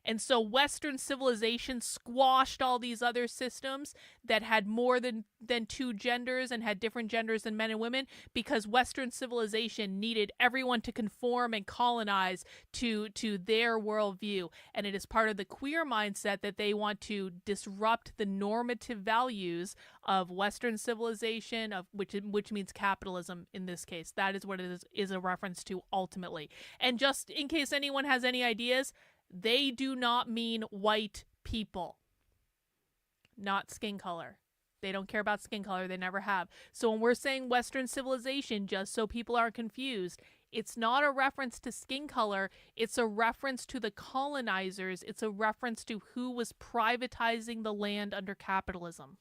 And so Western civilization squashed all these other systems that had more than two genders and had different genders than men and women because Western civilization needed everyone to conform and colonize to their worldview. And it is part of the queer mindset that they want to disrupt the normative values of Western civilization, of which means capitalism in this case. That is what it is a reference to ultimately. And just in case anyone has any ideas, they do not mean white people, not skin color. They don't care about skin color. They never have. So when we're saying Western civilization, just so people aren't confused, it's not a reference to skin color. It's a reference to the colonizers. It's a reference to who was privatizing the land under capitalism.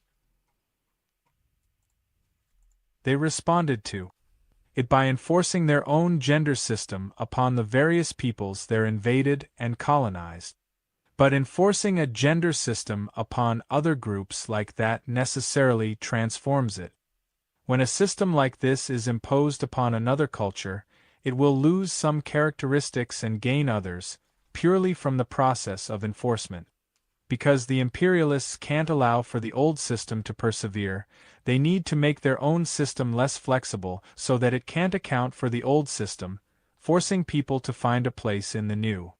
They responded to it by enforcing their own gender system upon the various peoples they're invaded and colonized. But enforcing a gender system upon other groups like that necessarily transforms it. When a system like this is imposed upon another culture, it will lose some characteristics and gain others, purely from the process of enforcement. Because the imperialists can't allow for the old system to persevere, they need to make their own system less flexible so that it can't account for the old system, forcing people to find a place in the new.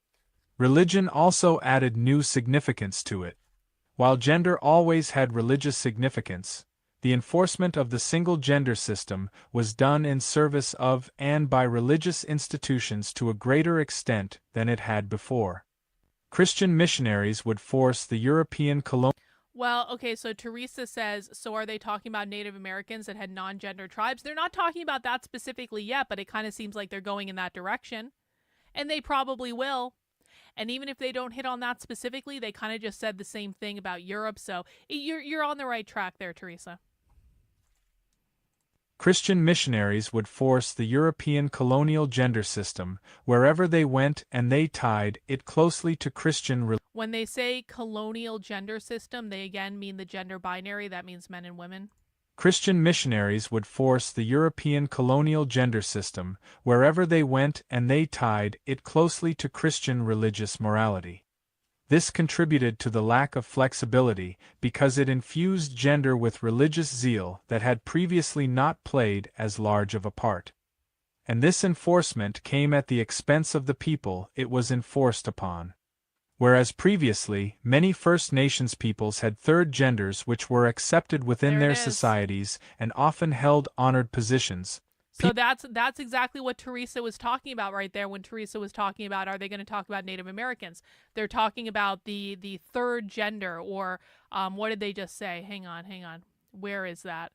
Religion also added new significance to it. While gender always had religious significance, the enforcement of the single gender system was done in service of and by religious institutions to a greater extent than it had before. Christian missionaries would force the European colonial. Well, okay, so Teresa says, so are they talking about Native Americans that had non-gender tribes? They're not talking about that specifically yet, but it kind of seems like they're going in that direction. And they probably will. And even if they don't hit on that specifically, they kind of just said the same thing about Europe. So you're on the right track there, Teresa. Christian missionaries would force the European colonial gender system wherever they went, and they tied it closely to Christian religion. When they say colonial gender system, they again mean the gender binary. That means men and women. Christian missionaries would force the European colonial gender system wherever they went, and they tied it closely to Christian religious morality. This contributed to the lack of flexibility because it infused gender with religious zeal that had previously not played as large of a part. And this enforcement came at the expense of the people it was enforced upon. Whereas previously, many First Nations peoples had third genders which were accepted within their societies and often held honored positions. So that's exactly what Teresa was talking about right there when Teresa was talking about, are they going to talk about Native Americans? They're talking about the third gender, or what did they just say? Hang on. Where is that?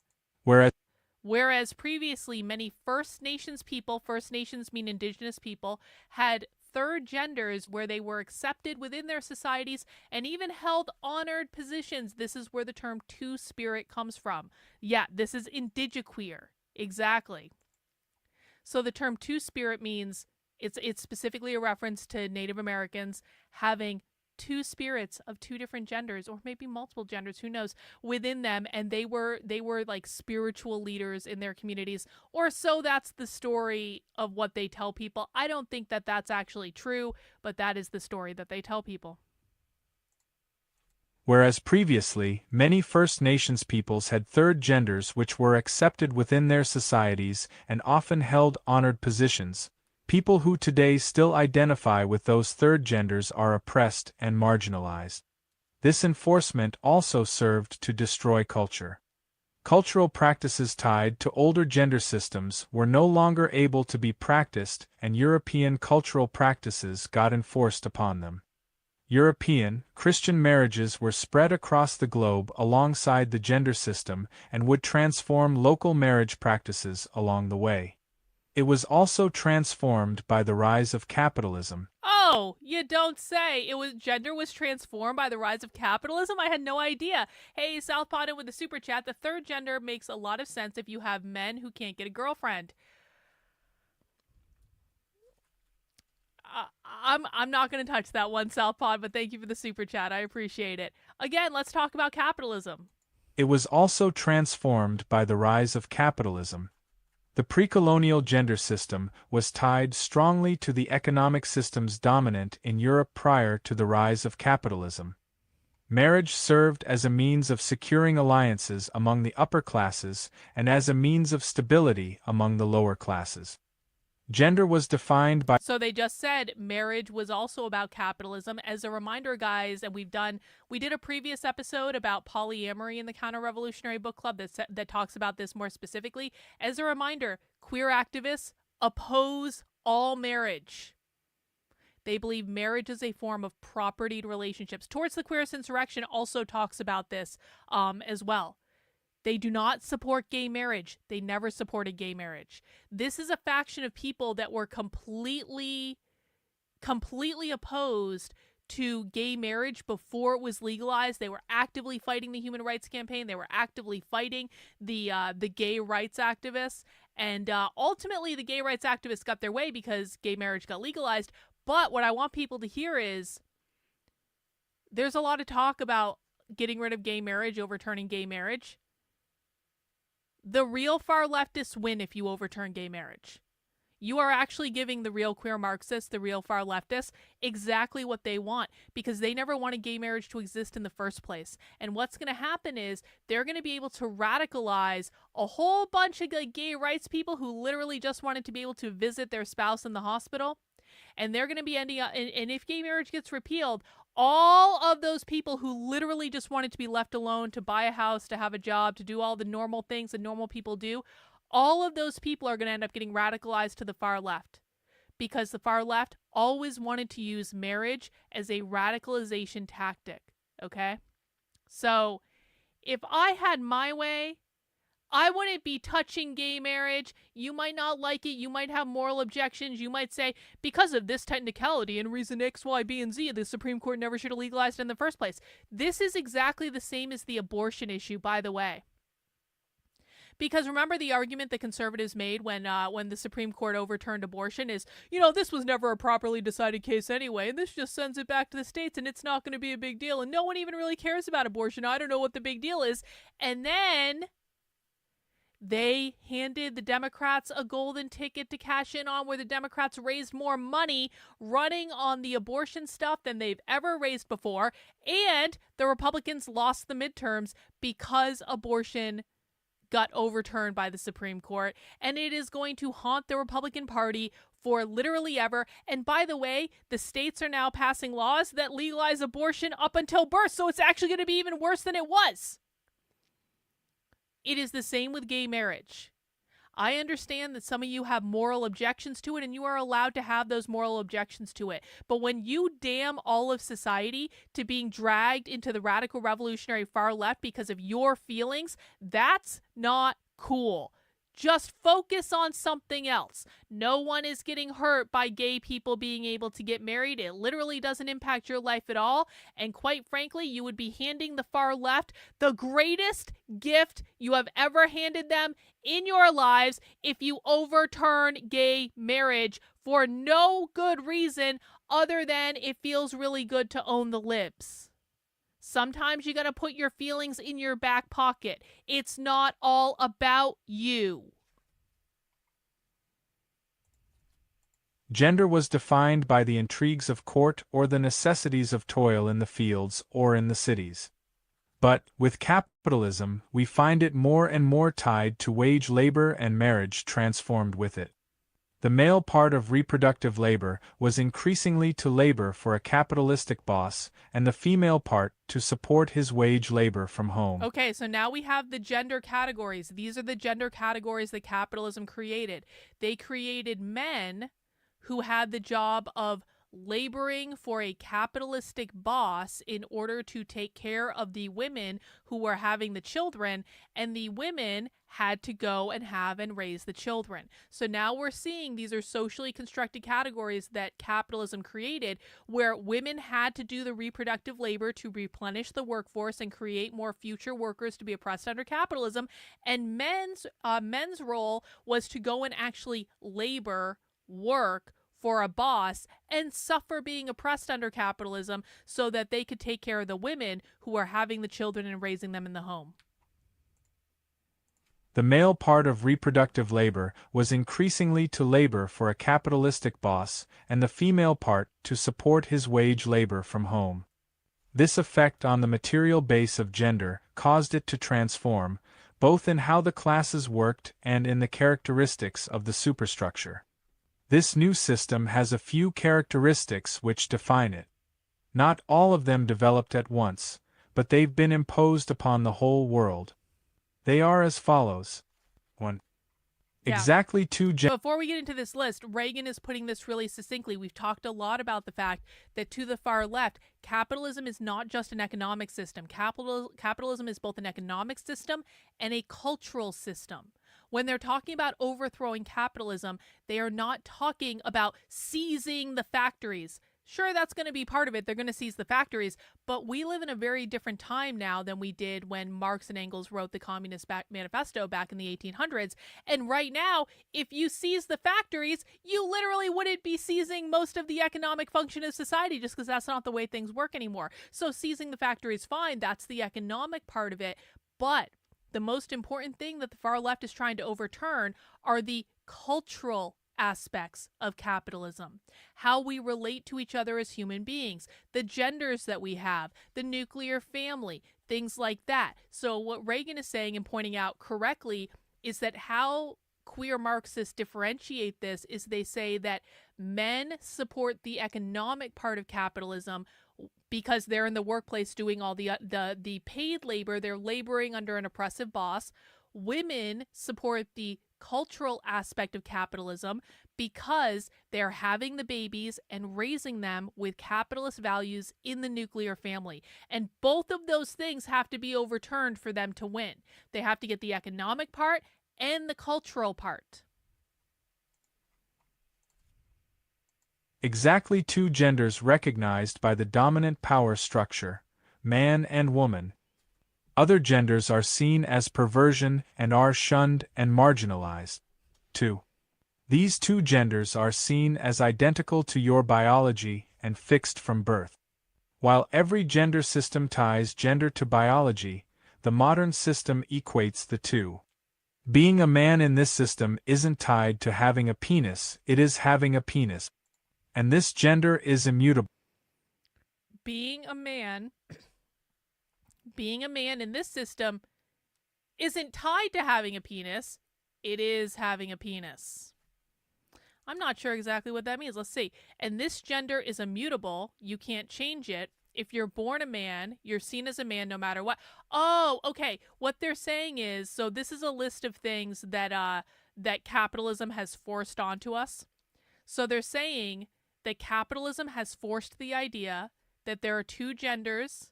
Whereas previously many First Nations people, First Nations mean indigenous people, had third genders where they were accepted within their societies and even held honored positions. This is where the term two-spirit comes from. Yeah, this is indigiqueer. Exactly. So the term two-spirit means it's specifically a reference to Native Americans having two spirits of two different genders, or maybe multiple genders, who knows, within them, and they were like spiritual leaders in their communities, or so that's the story of what they tell people. I don't think that that's actually true, but that is the story that they tell people. Whereas previously, many First Nations peoples had third genders which were accepted within their societies and often held honored positions, people who today still identify with those third genders are oppressed and marginalized. This enforcement also served to destroy culture. Cultural practices tied to older gender systems were no longer able to be practiced, and European cultural practices got enforced upon them. European, Christian marriages were spread across the globe alongside the gender system and would transform local marriage practices along the way. It was also transformed by the rise of capitalism. Oh, you don't say. Gender was transformed by the rise of capitalism? I had no idea. Hey, Southpod with the super chat, the third gender makes a lot of sense if you have men who can't get a girlfriend. I'm not going to touch that one, Southpod, but thank you for the super chat. I appreciate it. Again, let's talk about capitalism. It was also transformed by the rise of capitalism. The pre-colonial gender system was tied strongly to the economic systems dominant in Europe prior to the rise of capitalism. Marriage served as a means of securing alliances among the upper classes and as a means of stability among the lower classes. Gender was defined by... So they just said marriage was also about capitalism. As a reminder, guys, and we did a previous episode about polyamory in the Counter-Revolutionary Book Club that talks about this more specifically. As a reminder, queer activists oppose all marriage. They believe marriage is a form of propertied relationships. Towards the Queerest Insurrection also talks about this as well. They do not support gay marriage. They never supported gay marriage. This is a faction of people that were completely opposed to gay marriage before it was legalized. They were actively fighting the Human Rights Campaign. They were actively fighting the gay rights activists. And ultimately, the gay rights activists got their way because gay marriage got legalized. But what I want people to hear is there's a lot of talk about getting rid of gay marriage, overturning gay marriage. The real far leftists win if you overturn gay marriage. You are actually giving the real queer Marxists, the real far leftists, exactly what they want, because they never wanted gay marriage to exist in the first place. And what's going to happen is they're going to be able to radicalize a whole bunch of gay rights people who literally just wanted to be able to visit their spouse in the hospital. And they're going to be ending up, and if gay marriage gets repealed, all of those people who literally just wanted to be left alone, to buy a house, to have a job, to do all the normal things that normal people do, all of those people are going to end up getting radicalized to the far left, because the far left always wanted to use marriage as a radicalization tactic, okay? So if I had my way, I wouldn't be touching gay marriage. You might not like it. You might have moral objections. You might say, because of this technicality and reason X, Y, B, and Z, the Supreme Court never should have legalized it in the first place. This is exactly the same as the abortion issue, by the way. Because remember the argument that conservatives made when the Supreme Court overturned abortion is, this was never a properly decided case anyway, and this just sends it back to the states, and it's not going to be a big deal, and no one even really cares about abortion. I don't know what the big deal is. And then they handed the Democrats a golden ticket to cash in on, where the Democrats raised more money running on the abortion stuff than they've ever raised before. And the Republicans lost the midterms because abortion got overturned by the Supreme Court. And it is going to haunt the Republican Party for literally ever. And by the way, the states are now passing laws that legalize abortion up until birth. So it's actually going to be even worse than it was. It is the same with gay marriage. I understand that some of you have moral objections to it, and you are allowed to have those moral objections to it. But when you damn all of society to being dragged into the radical revolutionary far left because of your feelings, that's not cool. Just focus on something else. No one is getting hurt by gay people being able to get married. It literally doesn't impact your life at all. And quite frankly, you would be handing the far left the greatest gift you have ever handed them in your lives if you overturn gay marriage for no good reason other than it feels really good to own the libs. Sometimes you got to put your feelings in your back pocket. It's not all about you. Gender was defined by the intrigues of court or the necessities of toil in the fields or in the cities. But, with capitalism, we find it more and more tied to wage labor, and marriage transformed with it. The male part of reproductive labor was increasingly to labor for a capitalistic boss, and the female part to support his wage labor from home. Okay, so now we have the gender categories. These are the gender categories that capitalism created. They created men who had the job of laboring for a capitalistic boss in order to take care of the women who were having the children, and the women had to go and have and raise the children. So now we're seeing these are socially constructed categories that capitalism created, where women had to do the reproductive labor to replenish the workforce and create more future workers to be oppressed under capitalism, and men's role was to go and actually labor, work for a boss, and suffer being oppressed under capitalism so that they could take care of the women who are having the children and raising them in the home. The male part of reproductive labor was increasingly to labor for a capitalistic boss, and the female part to support his wage labor from home. This effect on the material base of gender caused it to transform, both in how the classes worked and in the characteristics of the superstructure. This new system has a few characteristics which define it. Not all of them developed at once, but they've been imposed upon the whole world. They are as follows. 1. Yeah. Exactly 2 Before we get into this list, Reagan is putting this really succinctly. We've talked a lot about the fact that to the far left, capitalism is not just an economic system. Capitalism is both an economic system and a cultural system. When they're talking about overthrowing capitalism, they are not talking about seizing the factories. Sure, that's going to be part of it. They're going to seize the factories, but we live in a very different time now than we did when Marx and Engels wrote the Communist Manifesto back in the 1800s. And right now, if you seize the factories, you literally wouldn't be seizing most of the economic function of society, just because that's not the way things work anymore. So seizing the factories, fine, that's the economic part of it. But the most important thing that the far left is trying to overturn are the cultural aspects of capitalism, how we relate to each other as human beings, the genders that we have, the nuclear family, things like that. So what Reagan is saying and pointing out correctly is that how queer Marxists differentiate this is they say that men support the economic part of capitalism because they're in the workplace doing all the paid labor. They're laboring under an oppressive boss. Women support the cultural aspect of capitalism because they're having the babies and raising them with capitalist values in the nuclear family. And both of those things have to be overturned for them to win. They have to get the economic part and the cultural part. Exactly 2 genders recognized by the dominant power structure, man and woman. Other genders are seen as perversion and are shunned and marginalized. 2. These two genders are seen as identical to your biology and fixed from birth. While every gender system ties gender to biology, the modern system equates the two. Being a man in this system isn't tied to having a penis, it is having a penis. And this gender is immutable. Being a man in this system isn't tied to having a penis, it is having a penis. I'm not sure exactly what that means. Let's see. And this gender is immutable. You can't change it. If you're born a man, you're seen as a man no matter what. Oh, okay. What they're saying is, so this is a list of things that that capitalism has forced onto us. So they're saying that capitalism has forced the idea that there are two genders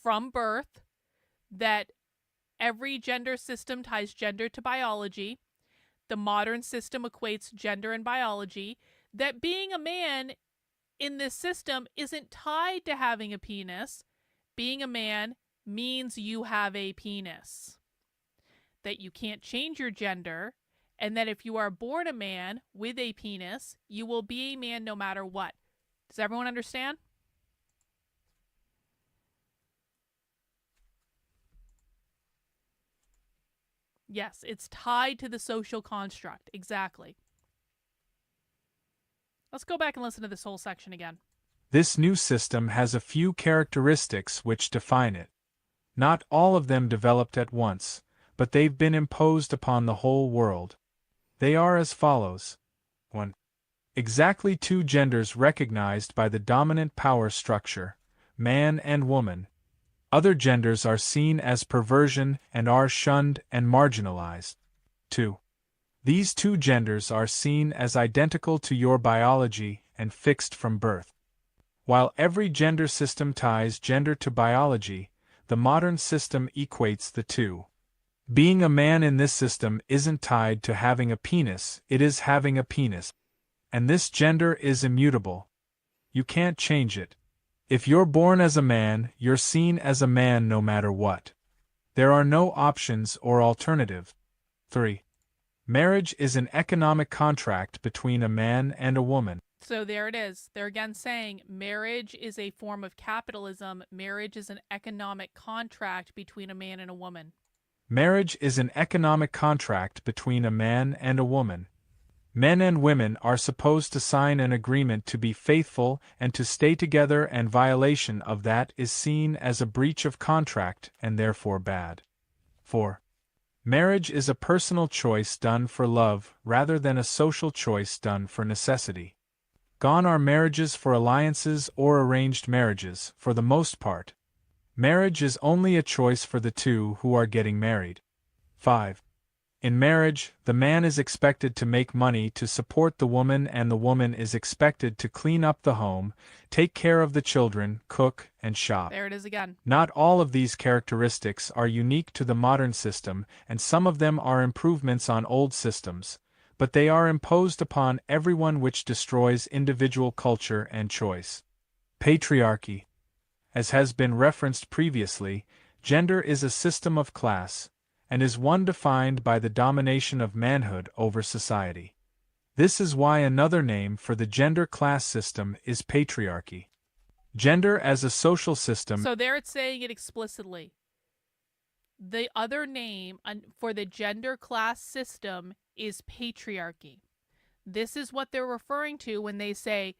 from birth, that every gender system ties gender to biology. The modern system equates gender and biology, that being a man in this system isn't tied to having a penis. Being a man means you have a penis. That you can't change your gender, and that if you are born a man with a penis, you will be a man no matter what. Does everyone understand? Yes, it's tied to the social construct. Exactly. Let's go back and listen to this whole section again. This new system has a few characteristics which define it. Not all of them developed at once, but they've been imposed upon the whole world. They are as follows. 1. Exactly two genders recognized by the dominant power structure, man and woman. Other genders are seen as perversion and are shunned and marginalized. 2. These two genders are seen as identical to your biology and fixed from birth. While every gender system ties gender to biology, the modern system equates the two. Being a man in this system isn't tied to having a penis, it is having a penis. And this gender is immutable. You can't change it. If you're born as a man, you're seen as a man no matter what. There are no options or alternative. 3. Marriage is an economic contract between a man and a woman. So there it is. They're again saying marriage is a form of capitalism. Marriage is an economic contract between a man and a woman. Marriage is an economic contract between a man and a woman. Men and women are supposed to sign an agreement to be faithful and to stay together, and violation of that is seen as a breach of contract and therefore bad. 4. Marriage is a personal choice done for love rather than a social choice done for necessity. Gone are marriages for alliances or arranged marriages, for the most part. Marriage is only a choice for the two who are getting married. 5. In marriage, the man is expected to make money to support the woman, and the woman is expected to clean up the home, take care of the children, cook, and shop. There it is again. Not all of these characteristics are unique to the modern system, and some of them are improvements on old systems, but they are imposed upon everyone, which destroys individual culture and choice. Patriarchy. As has been referenced previously, gender is a system of class, and is one defined by the domination of manhood over society. This is why another name for the gender class system is patriarchy. Gender as a social system. So there it's saying it explicitly. The other name for the gender class system is patriarchy. This is what they're referring to when they say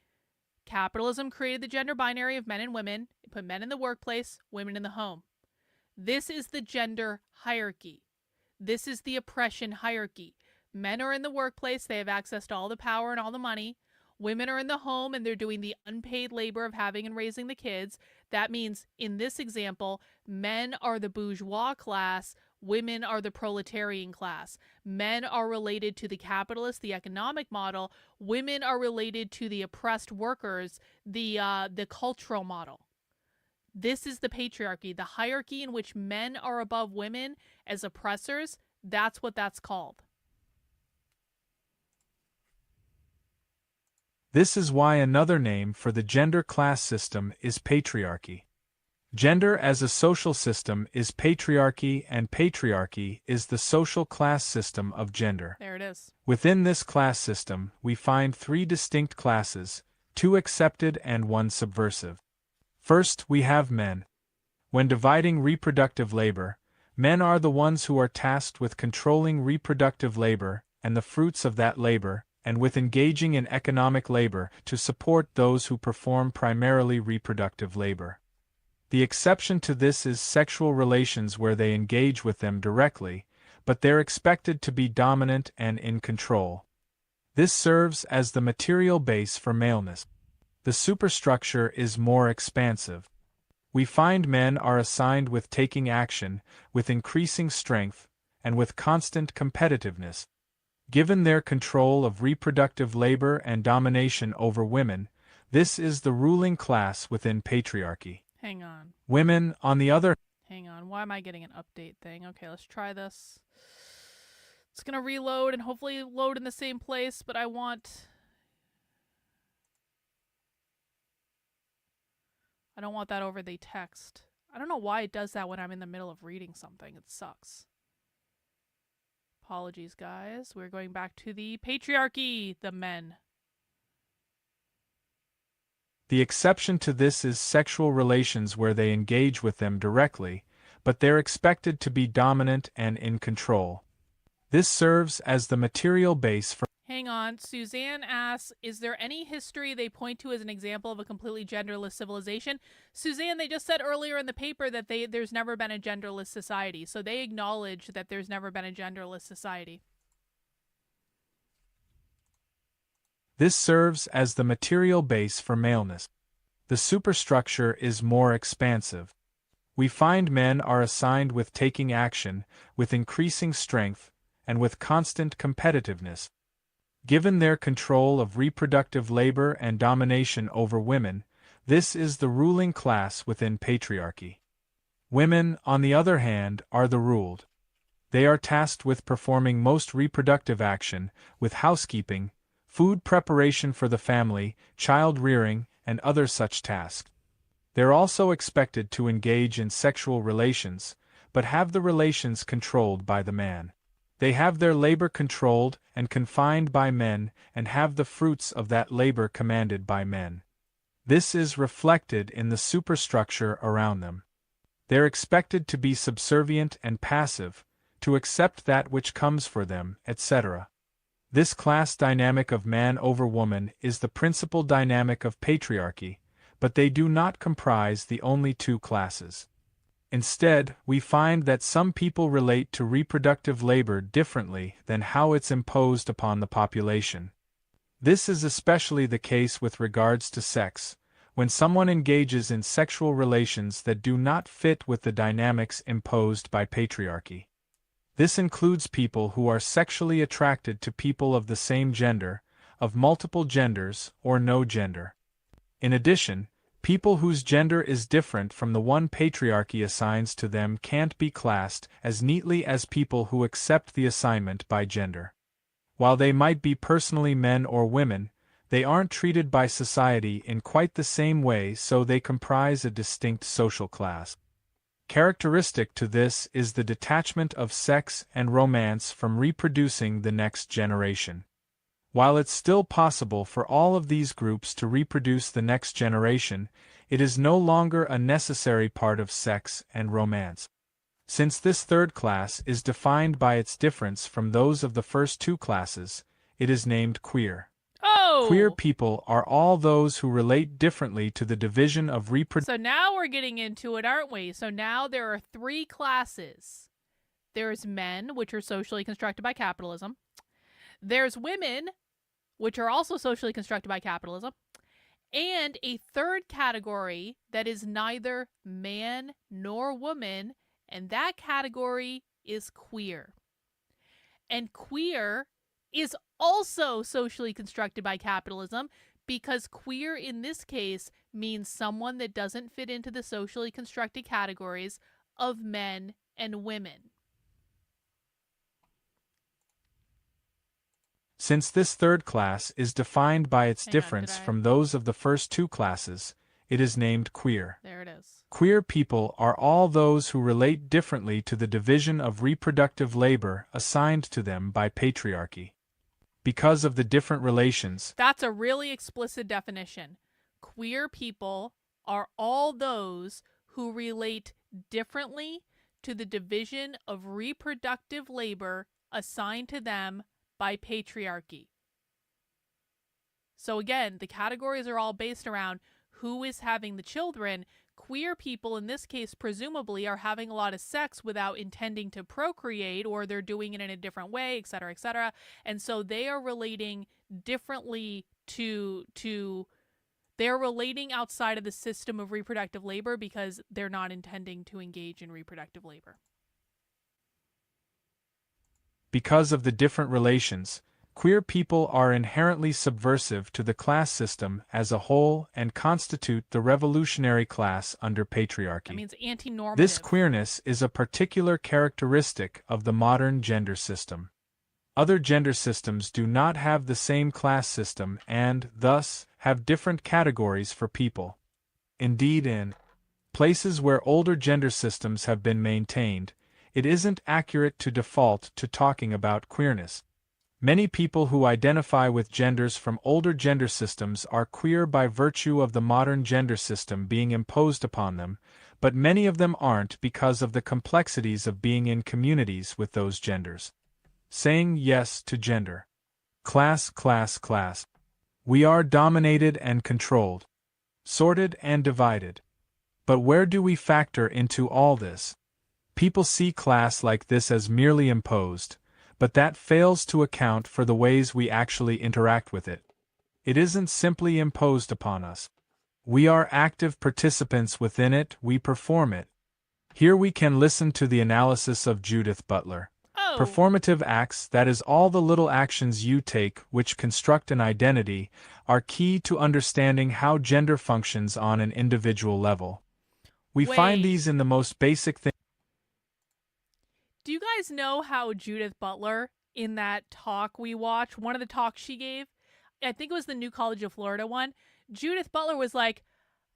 capitalism created the gender binary of men and women. It put men in the workplace, women in the home. This is the gender hierarchy. This is the oppression hierarchy. Men are in the workplace, they have access to all the power and all the money. Women are in the home and they're doing the unpaid labor of having and raising the kids. That means, in this example, men are the bourgeois class, women are the proletarian class. Men are related to the capitalist, the economic model. Women are related to the oppressed workers, the cultural model. This is the patriarchy, the hierarchy in which men are above women as oppressors. That's what that's called. This is why another name for the gender class system is patriarchy. Gender as a social system is patriarchy, and patriarchy is the social class system of gender. There it is. Within this class system, we find three distinct classes, two accepted and one subversive. First, we have men. When dividing reproductive labor, men are the ones who are tasked with controlling reproductive labor and the fruits of that labor, and with engaging in economic labor to support those who perform primarily reproductive labor. The exception to this is sexual relations where they engage with them directly, but they're expected to be dominant and in control. This serves as the material base for maleness. The superstructure is more expansive. We find men are assigned with taking action, with increasing strength, and with constant competitiveness. Given their control of reproductive labor and domination over women, this is the ruling class within patriarchy. Hang on. Women, on the other... Hang on. Why am I getting an update thing? Okay, let's try this. It's going to reload and hopefully load in the same place, but I don't want that over the text. I don't know why it does that when I'm in the middle of reading something. It sucks. Apologies, guys. We're going back to the patriarchy, the men. The exception to this is sexual relations where they engage with them directly, but they're expected to be dominant and in control. This serves as the material base for... Hang on. Suzanne asks, is there any history they point to as an example of a completely genderless civilization? Suzanne, they just said earlier in the paper that there's never been a genderless society, so they acknowledge that there's never been a genderless society. This serves as the material base for maleness. The superstructure is more expansive. We find men are assigned with taking action, with increasing strength, and with constant competitiveness. Given their control of reproductive labor and domination over women, this is the ruling class within patriarchy. Women, on the other hand, are the ruled. They are tasked with performing most reproductive action, with housekeeping, food preparation for the family, child rearing, and other such tasks. They're also expected to engage in sexual relations, but have the relations controlled by the man. They have their labor controlled and confined by men and have the fruits of that labor commanded by men. This is reflected in the superstructure around them. They're expected to be subservient and passive, to accept that which comes for them, etc. This class dynamic of man over woman is the principal dynamic of patriarchy, but they do not comprise the only two classes. Instead, we find that some people relate to reproductive labor differently than how it's imposed upon the population. This is especially the case with regards to sex, when someone engages in sexual relations that do not fit with the dynamics imposed by patriarchy. This includes people who are sexually attracted to people of the same gender, of multiple genders, or no gender. In addition, people whose gender is different from the one patriarchy assigns to them can't be classed as neatly as people who accept the assignment by gender. While they might be personally men or women, they aren't treated by society in quite the same way, so they comprise a distinct social class. Characteristic to this is the detachment of sex and romance from reproducing the next generation. While it's still possible for all of these groups to reproduce the next generation, it is no longer a necessary part of sex and romance. Since this third class is defined by its difference from those of the first two classes, it is named queer. Oh! Queer people are all those who relate differently to the division of reproduction. So now we're getting into it, aren't we? So now there are three classes. There's men, which are socially constructed by capitalism. There's women, which are also socially constructed by capitalism. And a third category that is neither man nor woman, and that category is queer. And queer is also socially constructed by capitalism, because queer in this case means someone that doesn't fit into the socially constructed categories of men and women. Since this third class is defined by its difference from those of the first two classes, it is named queer. There it is. Queer people are all those who relate differently to the division of reproductive labor assigned to them by patriarchy. Because of the different relations, That's a really explicit definition. Queer people are all those who relate differently to the division of reproductive labor assigned to them by patriarchy. So again, the categories are all based around who is having the children. Queer people, in this case, presumably are having a lot of sex without intending to procreate, or they're doing it in a different way, et cetera, et cetera. And so they are relating differently they're relating outside of the system of reproductive labor because they're not intending to engage in reproductive labor. because of the different relations, queer people are inherently subversive to the class system as a whole and constitute the revolutionary class under patriarchy. That means anti-normative. This queerness is a particular characteristic of the modern gender system. Other gender systems do not have the same class system and, thus, have different categories for people. Indeed, in places where older gender systems have been maintained, it isn't accurate to default to talking about queerness. Many people who identify with genders from older gender systems are queer by virtue of the modern gender system being imposed upon them, but many of them aren't because of the complexities of being in communities with those genders. Saying yes to gender. Class, class, class. We are dominated and controlled. Sorted and divided. But where do we factor into all this? People see class like this as merely imposed, but that fails to account for the ways we actually interact with it. It isn't simply imposed upon us. We are active participants within it, we perform it. Here we can listen to the analysis of Judith Butler. Performative acts, that is all the little actions you take which construct an identity, are key to understanding how gender functions on an individual level. We find these in the most basic things. Do you guys know how Judith Butler, in that talk we watched, one of the talks she gave, I think it was the New College of Florida one, Judith Butler was like,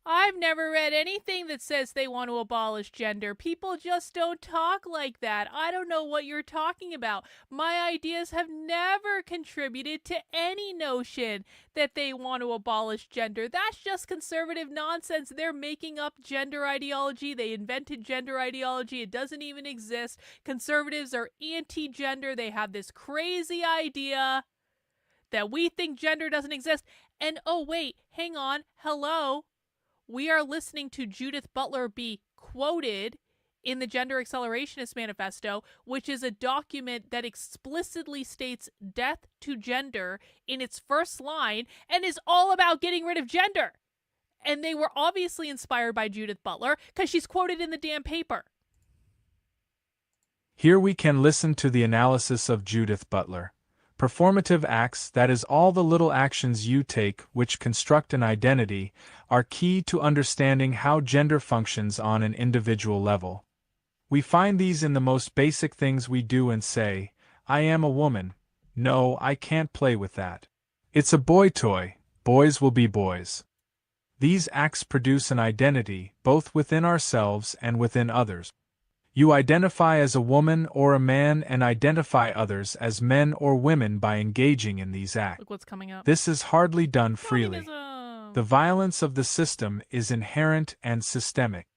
I've never read anything that says they want to abolish gender. People just don't talk like that. I don't know what you're talking about. My ideas have never contributed to any notion that they want to abolish gender. That's just conservative nonsense. They're making up gender ideology. They invented gender ideology. It doesn't even exist. Conservatives are anti-gender. They have this crazy idea that we think gender doesn't exist. And oh wait, hang on, hello. We are listening to Judith Butler be quoted in the Gender Accelerationist Manifesto, which is a document that explicitly states death to gender in its first line and is all about getting rid of gender. And they were obviously inspired by Judith Butler because she's quoted in the damn paper. Here we can listen to the analysis of Judith Butler. Performative acts, that is all the little actions you take which construct an identity, are key to understanding how gender functions on an individual level. We find these in the most basic things we do and say. I am a woman. No, I can't play with that. It's a boy toy. Boys will be boys. These acts produce an identity, both within ourselves and within others. You identify as a woman or a man and identify others as men or women by engaging in these acts. Look what's coming up. This is hardly done freely. Communism. The violence of the system is inherent and systemic.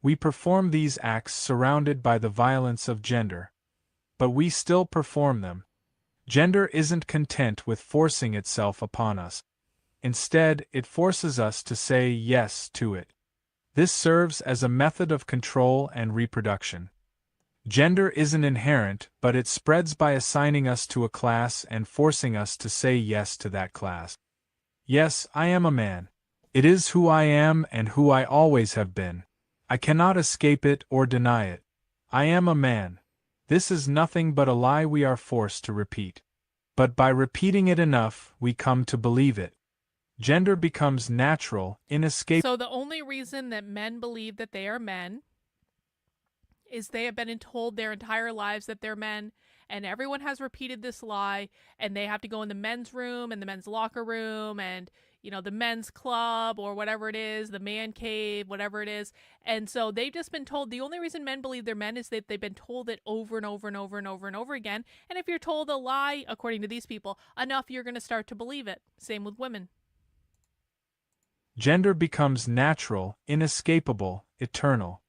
We perform these acts surrounded by the violence of gender. But we still perform them. Gender isn't content with forcing itself upon us. Instead, it forces us to say yes to it. This serves as a method of control and reproduction. Gender isn't inherent, but it spreads by assigning us to a class and forcing us to say yes to that class. Yes, I am a man. It is who I am and who I always have been. I cannot escape it or deny it. I am a man. This is nothing but a lie we are forced to repeat. But by repeating it enough, we come to believe it. Gender becomes natural, inescapable. So the only reason that men believe that they are men is they have been told their entire lives that they're men, and everyone has repeated this lie, and they have to go in the men's room and the men's locker room, and the men's club or whatever it is, the man cave, whatever it is. And so they've just been told the only reason men believe they're men is that they've been told it over and over and over and over and over again. And if you're told a lie, according to these people, enough, you're going to start to believe it. Same with women. Gender becomes natural, inescapable, eternal.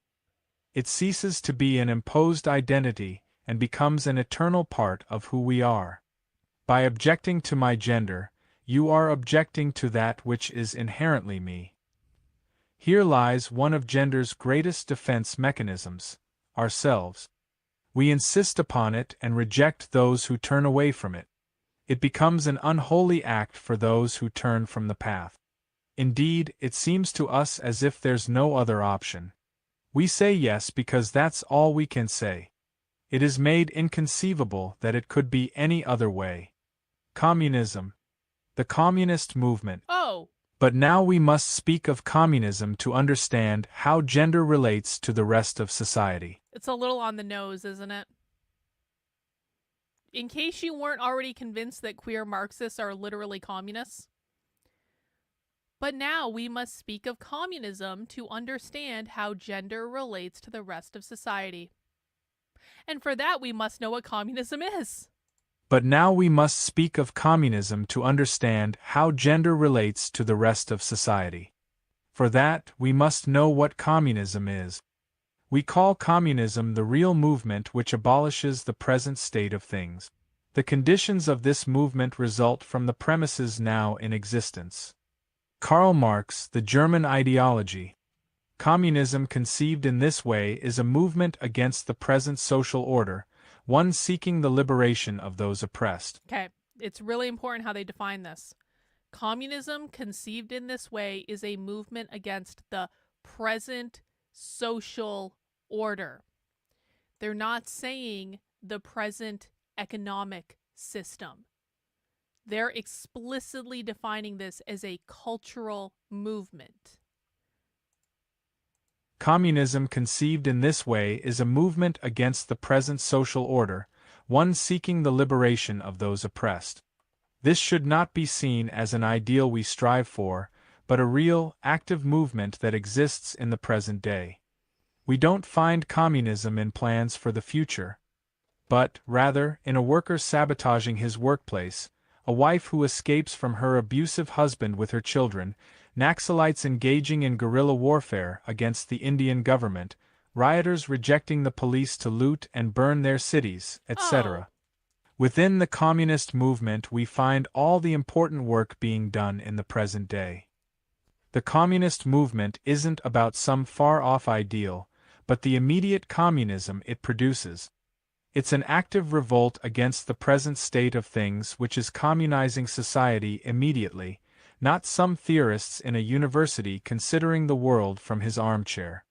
It ceases to be an imposed identity and becomes an eternal part of who we are. By objecting to my gender, you are objecting to that which is inherently me. Here lies one of gender's greatest defense mechanisms, ourselves. We insist upon it and reject those who turn away from it. It becomes an unholy act for those who turn from the path. Indeed, it seems to us as if there's no other option. We say yes because that's all we can say. It is made inconceivable that it could be any other way. Communism. The communist movement. Oh. But now we must speak of communism to understand how gender relates to the rest of society. It's a little on the nose, isn't it? In case you weren't already convinced that queer Marxists are literally communists. But now we must speak of communism to understand how gender relates to the rest of society. And for that, we must know what communism is. But now we must speak of communism to understand how gender relates to the rest of society. For that, we must know what communism is. We call communism the real movement which abolishes the present state of things. The conditions of this movement result from the premises now in existence. Karl Marx, the German ideology. Communism conceived in this way is a movement against the present social order, one seeking the liberation of those oppressed. Okay, it's really important how they define this. Communism conceived in this way is a movement against the present social order. They're not saying the present economic system. They're explicitly defining this as a cultural movement. Communism conceived in this way is a movement against the present social order, one seeking the liberation of those oppressed. This should not be seen as an ideal we strive for, but a real, active movement that exists in the present day. We don't find communism in plans for the future, but, rather, in a worker sabotaging his workplace, a wife who escapes from her abusive husband with her children, Naxalites engaging in guerrilla warfare against the Indian government, rioters rejecting the police to loot and burn their cities, etc. Within the communist movement we find all the important work being done in the present day. The communist movement isn't about some far-off ideal, but the immediate communism it produces. It's an active revolt against the present state of things which is communizing society immediately, not some theorists in a university considering the world from his armchair.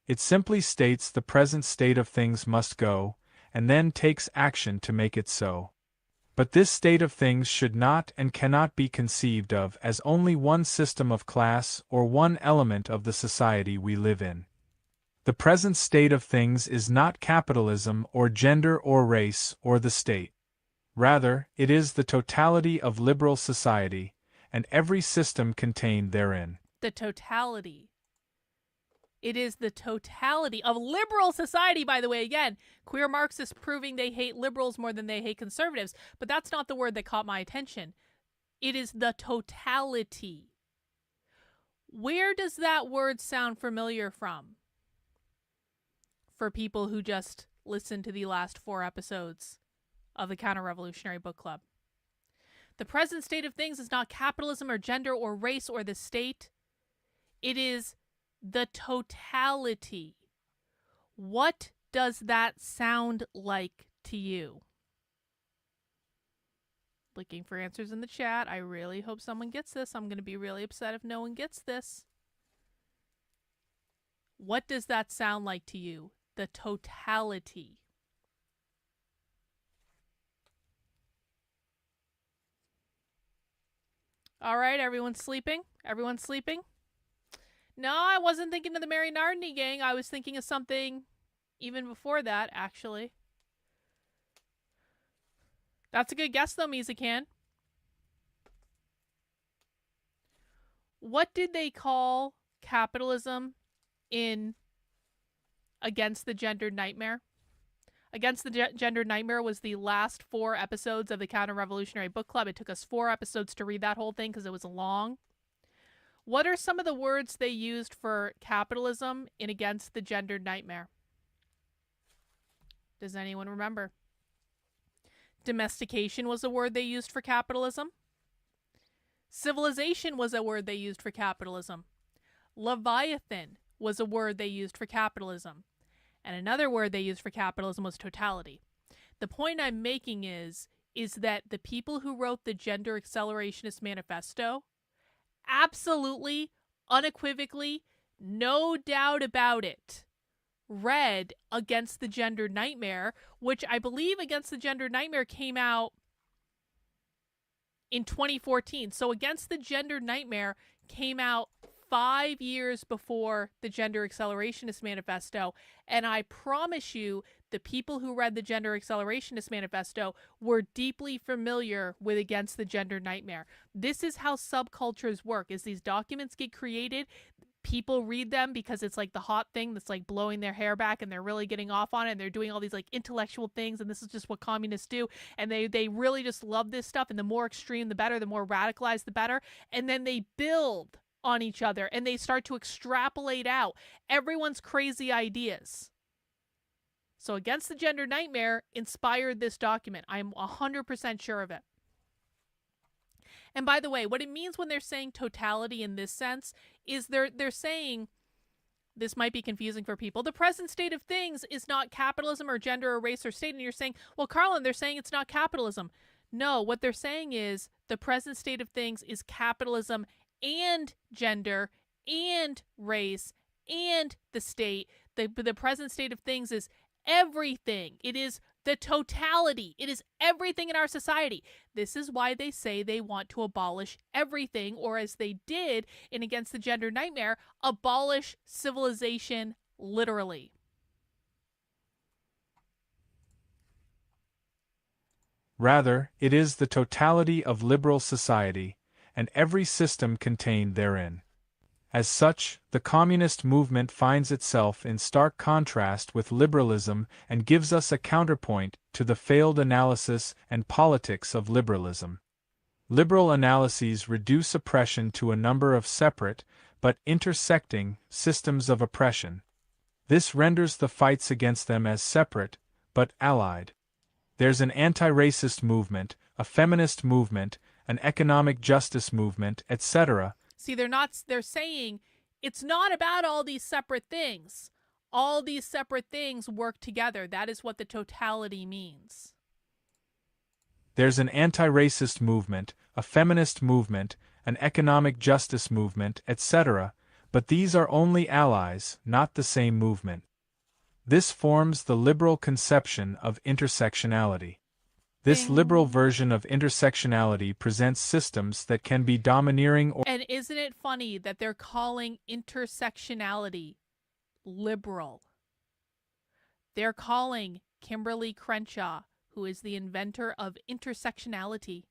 It simply states the present state of things must go, and then takes action to make it so. But this state of things should not and cannot be conceived of as only one system of class or one element of the society we live in. The present state of things is not capitalism or gender or race or the state. Rather, it is the totality of liberal society, and every system contained therein. The totality. It is the totality of liberal society, by the way. Again, queer Marxists proving they hate liberals more than they hate conservatives, but that's not the word that caught my attention. It is the totality. Where does that word sound familiar from? For people who just listened to the last 4 episodes of the Counter-Revolutionary Book Club. The present state of things is not capitalism or gender or race or the state. It is the totality. What does that sound like to you? Looking for answers in the chat. I really hope someone gets this. I'm going to be really upset if no one gets this. What does that sound like to you? The totality. All right, everyone's sleeping? Everyone's sleeping? No, I wasn't thinking of the Mary Nardini gang. I was thinking of something even before that, actually. That's a good guess, though, Mizakan. What did they call capitalism in Against the Gendered Nightmare? Against the Gendered Nightmare was the last 4 episodes of the Counter-Revolutionary Book Club. It took us 4 episodes to read that whole thing because it was long. What are some of the words they used for capitalism in Against the Gendered Nightmare? Does anyone remember? Domestication was a word they used for capitalism. Civilization was a word they used for capitalism. Leviathan was a word they used for capitalism. And another word they used for capitalism was totality. The point I'm making is that the people who wrote the Gender Accelerationist Manifesto absolutely, unequivocally, no doubt about it, read Against the Gendered Nightmare, which I believe Against the Gendered Nightmare came out in 2014. So Against the Gendered Nightmare came out 5 years before the Gender Accelerationist Manifesto, and I promise you the people who read the Gender Accelerationist Manifesto were deeply familiar with Against the Gendered Nightmare. This is how subcultures work, is these documents get created, people read them because it's like the hot thing that's like blowing their hair back and they're really getting off on it and they're doing all these like intellectual things and this is just what communists do and they really just love this stuff, and the more extreme the better, the more radicalized the better, and then they build on each other and they start to extrapolate out everyone's crazy ideas. So Against the Gender Nightmare inspired this document. I'm 100% sure of it. And by the way, what it means when they're saying totality in this sense is they're saying, this might be confusing for people, the present state of things is not capitalism or gender or race or state. And you're saying, well, Carlin, they're saying it's not capitalism. No, what they're saying is the present state of things is capitalism and gender and race and the state. The present state of things is everything. It is the totality. It is everything in our society. This is why they say they want to abolish everything, or as they did in Against the Gender Nightmare, abolish civilization literally. Rather, it is the totality of liberal society, and every system contained therein. As such, the communist movement finds itself in stark contrast with liberalism and gives us a counterpoint to the failed analysis and politics of liberalism. Liberal analyses reduce oppression to a number of separate, but intersecting, systems of oppression. This renders the fights against them as separate, but allied. There's an anti-racist movement, a feminist movement, an economic justice movement, etc. See, they're saying it's not about all these separate things. All these separate things work together. That is what the totality means. There's an anti-racist movement, a feminist movement, an economic justice movement, etc., but these are only allies, not the same movement. This forms the liberal conception of intersectionality. This liberal version of intersectionality presents systems that can be domineering or... And isn't it funny that they're calling intersectionality liberal? They're calling Kimberly Crenshaw, who is the inventor of intersectionality,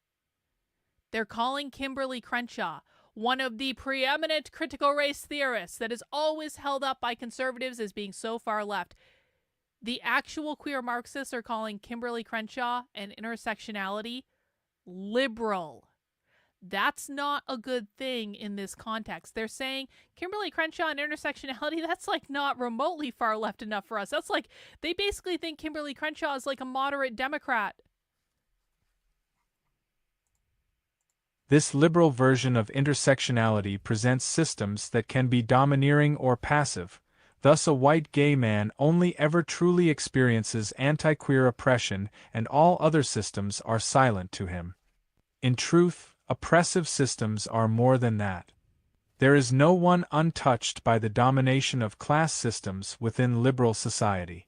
they're calling Kimberly Crenshaw one of the preeminent critical race theorists that is always held up by conservatives as being so far left. The actual queer Marxists are calling Kimberly Crenshaw and intersectionality liberal. That's not a good thing in this context. They're saying Kimberly Crenshaw and intersectionality, that's like not remotely far left enough for us. That's like, they basically think Kimberly Crenshaw is like a moderate Democrat. This liberal version of intersectionality presents systems that can be domineering or passive. Thus a white gay man only ever truly experiences anti-queer oppression, and all other systems are silent to him. In truth, oppressive systems are more than that. There is no one untouched by the domination of class systems within liberal society.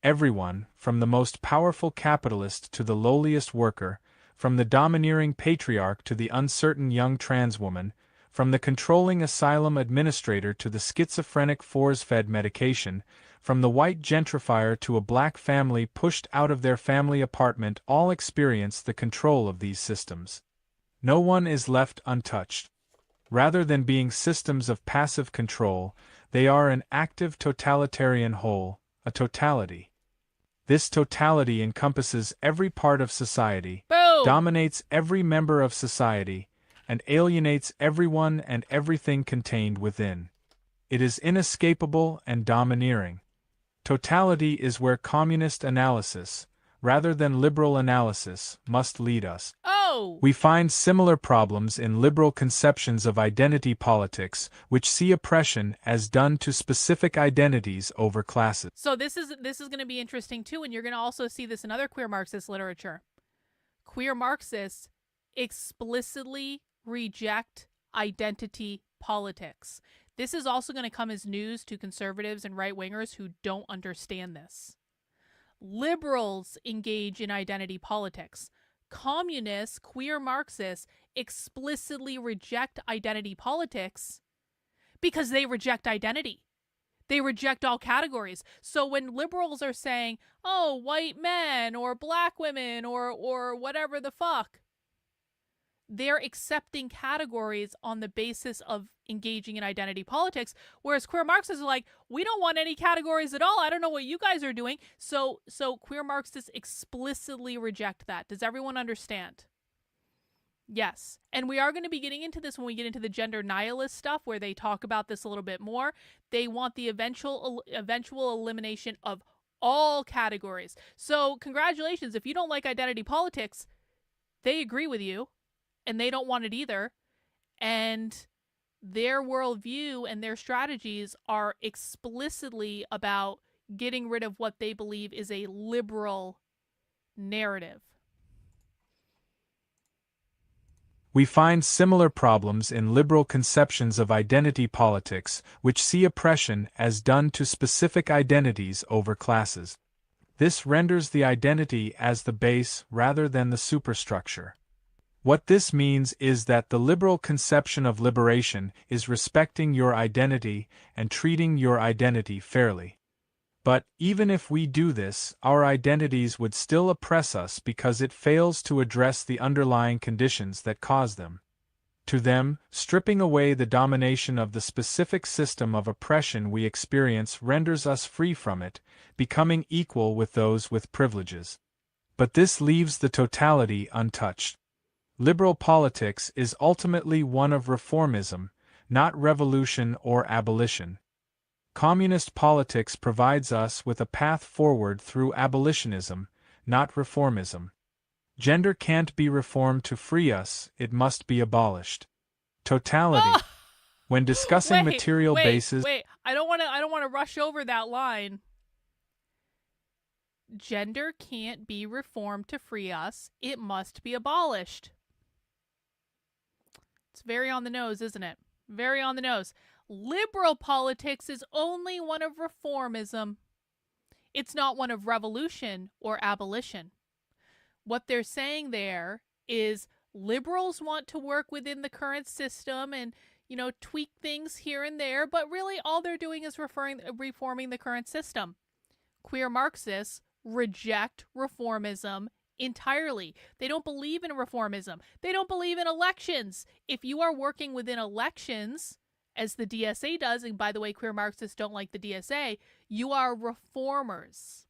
Everyone, from the most powerful capitalist to the lowliest worker, from the domineering patriarch to the uncertain young trans woman, from the controlling asylum administrator to the schizophrenic force-fed medication, from the white gentrifier to a black family pushed out of their family apartment, all experience the control of these systems. No one is left untouched. Rather than being systems of passive control, they are an active totalitarian whole, a totality. This totality encompasses every part of society, Boom! dominates every member of society, and alienates everyone and everything contained within. It is inescapable and domineering. Totality is where communist analysis, rather than liberal analysis, must lead us. Oh! We find similar problems in liberal conceptions of identity politics, which see oppression as done to specific identities over classes. So this is going to be interesting too, and you're going to also see this in other queer Marxist literature. Queer Marxists explicitly reject identity politics. This is also going to come as news to conservatives and right-wingers who don't understand this. Liberals engage in identity politics. Communists, queer Marxists, explicitly reject identity politics because they reject identity. They reject all categories. So when liberals are saying, oh, white men or black women or whatever the fuck, they're accepting categories on the basis of engaging in identity politics, whereas queer Marxists are like, we don't want any categories at all. I don't know what you guys are doing. So queer Marxists explicitly reject that. Does everyone understand? Yes. And we are going to be getting into this when we get into the gender nihilist stuff, where they talk about this a little bit more. They want the eventual elimination of all categories. So congratulations. If you don't like identity politics, they agree with you. And they don't want it either. And their worldview and their strategies are explicitly about getting rid of what they believe is a liberal narrative. We find similar problems in liberal conceptions of identity politics, which see oppression as done to specific identities over classes. This renders the identity as the base rather than the superstructure. What this means is that the liberal conception of liberation is respecting your identity and treating your identity fairly. But even if we do this, our identities would still oppress us because it fails to address the underlying conditions that cause them. To them, stripping away the domination of the specific system of oppression we experience renders us free from it, becoming equal with those with privileges. But this leaves the totality untouched. Liberal politics is ultimately one of reformism, not revolution or abolition. Communist politics provides us with a path forward through abolitionism, not reformism. Gender can't be reformed to free us, it must be abolished. Totality. When discussing material bases. Wait, I don't want to rush over that line. Gender can't be reformed to free us, it must be abolished. It's very on the nose, isn't it? Very on the nose. Liberal politics is only one of reformism. It's not one of revolution or abolition. What they're saying there is liberals want to work within the current system and, tweak things here and there, but really all they're doing is reforming the current system. Queer Marxists reject reformism entirely. They don't believe in reformism. They don't believe in elections. If you are working within elections, as the DSA does, and by the way, queer Marxists don't like the DSA, you are reformers.